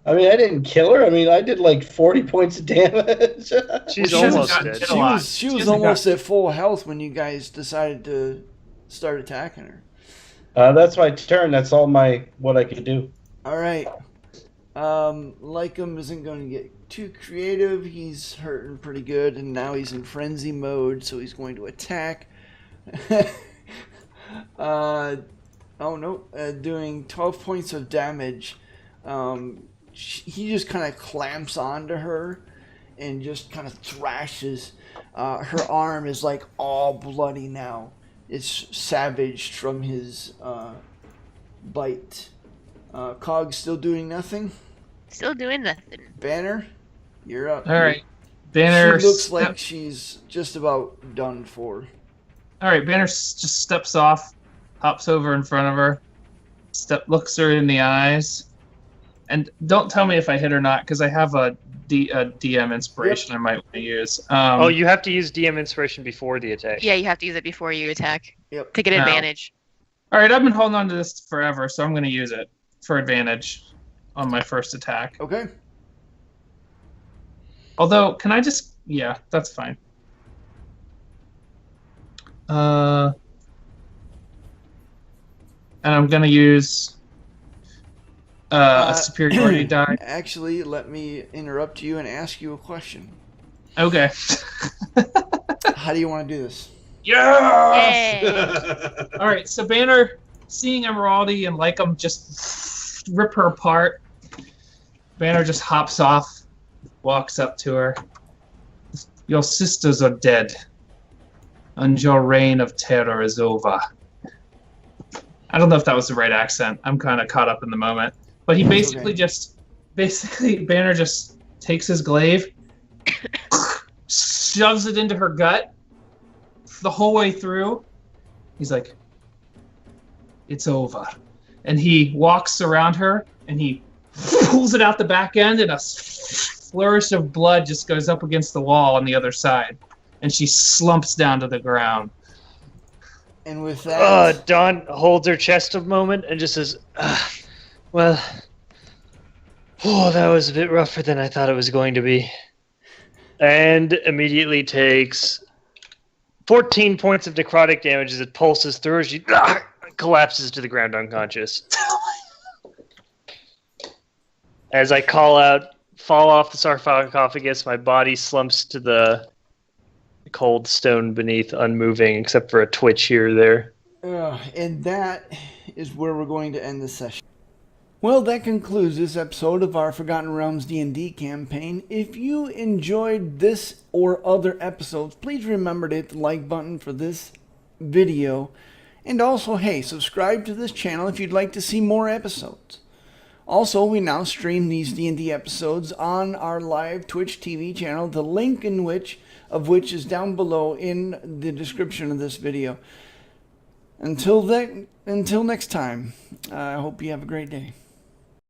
I mean, I didn't kill her. I mean, I did like 40 points of damage. She's She hasn't almost gotten dead. hit She a lot. was She hasn't almost at full health when you guys decided to start attacking her. That's my turn. That's all what I could do. All right. Lycum isn't going to get too creative. He's hurting pretty good, and now he's in frenzy mode, so he's going to attack. Doing 12 points of damage. He just kind of clamps onto her and just kind of thrashes. Her arm is like all bloody now. It's savaged from his bite. Cog's still doing nothing. Still doing nothing. Banner, you're up. All right, Banner. She looks like she's just about done for. All right, Banner just steps off, hops over in front of her, looks her in the eyes, and don't tell me if I hit or not, because I have a DM inspiration I might want to use. Oh, you have to use DM inspiration before the attack. Yeah, you have to use it before you attack Yep. to get No. advantage. All right, I've been holding on to this forever, so I'm going to use it for advantage on my first attack. Okay. Although, can I just... Yeah, that's fine. And I'm going to use a superiority die. Actually, let me interrupt you and ask you a question. Okay. How do you want to do this? Yeah! Yay! All right, so Banner, seeing Emeraldy and Lycum just rip her apart, Banner just hops off, walks up to her. Your sisters are dead, and your reign of terror is over. I don't know if that was the right accent. I'm kind of caught up in the moment. But he basically Banner just takes his glaive, shoves it into her gut the whole way through. He's like, it's over. And he walks around her and he pulls it out the back end, and a flourish of blood just goes up against the wall on the other side. And she slumps down to the ground. And with that, Dawn holds her chest a moment and just says, well, that was a bit rougher than I thought it was going to be. And immediately takes 14 points of necrotic damage as it pulses through her. She collapses to the ground unconscious. As I call out, fall off the sarcophagus, my body slumps to the cold stone beneath, unmoving except for a twitch here or there. and that is where we're going to end this session. Well, that concludes this episode of our Forgotten Realms D&D campaign. If you enjoyed this or other episodes, please remember to hit the like button for this video. And also, hey, subscribe to this channel if you'd like to see more episodes. Also, we now stream these D&D episodes on our live Twitch TV channel, the link of which is down below in the description of this video. Until next time, I hope you have a great day.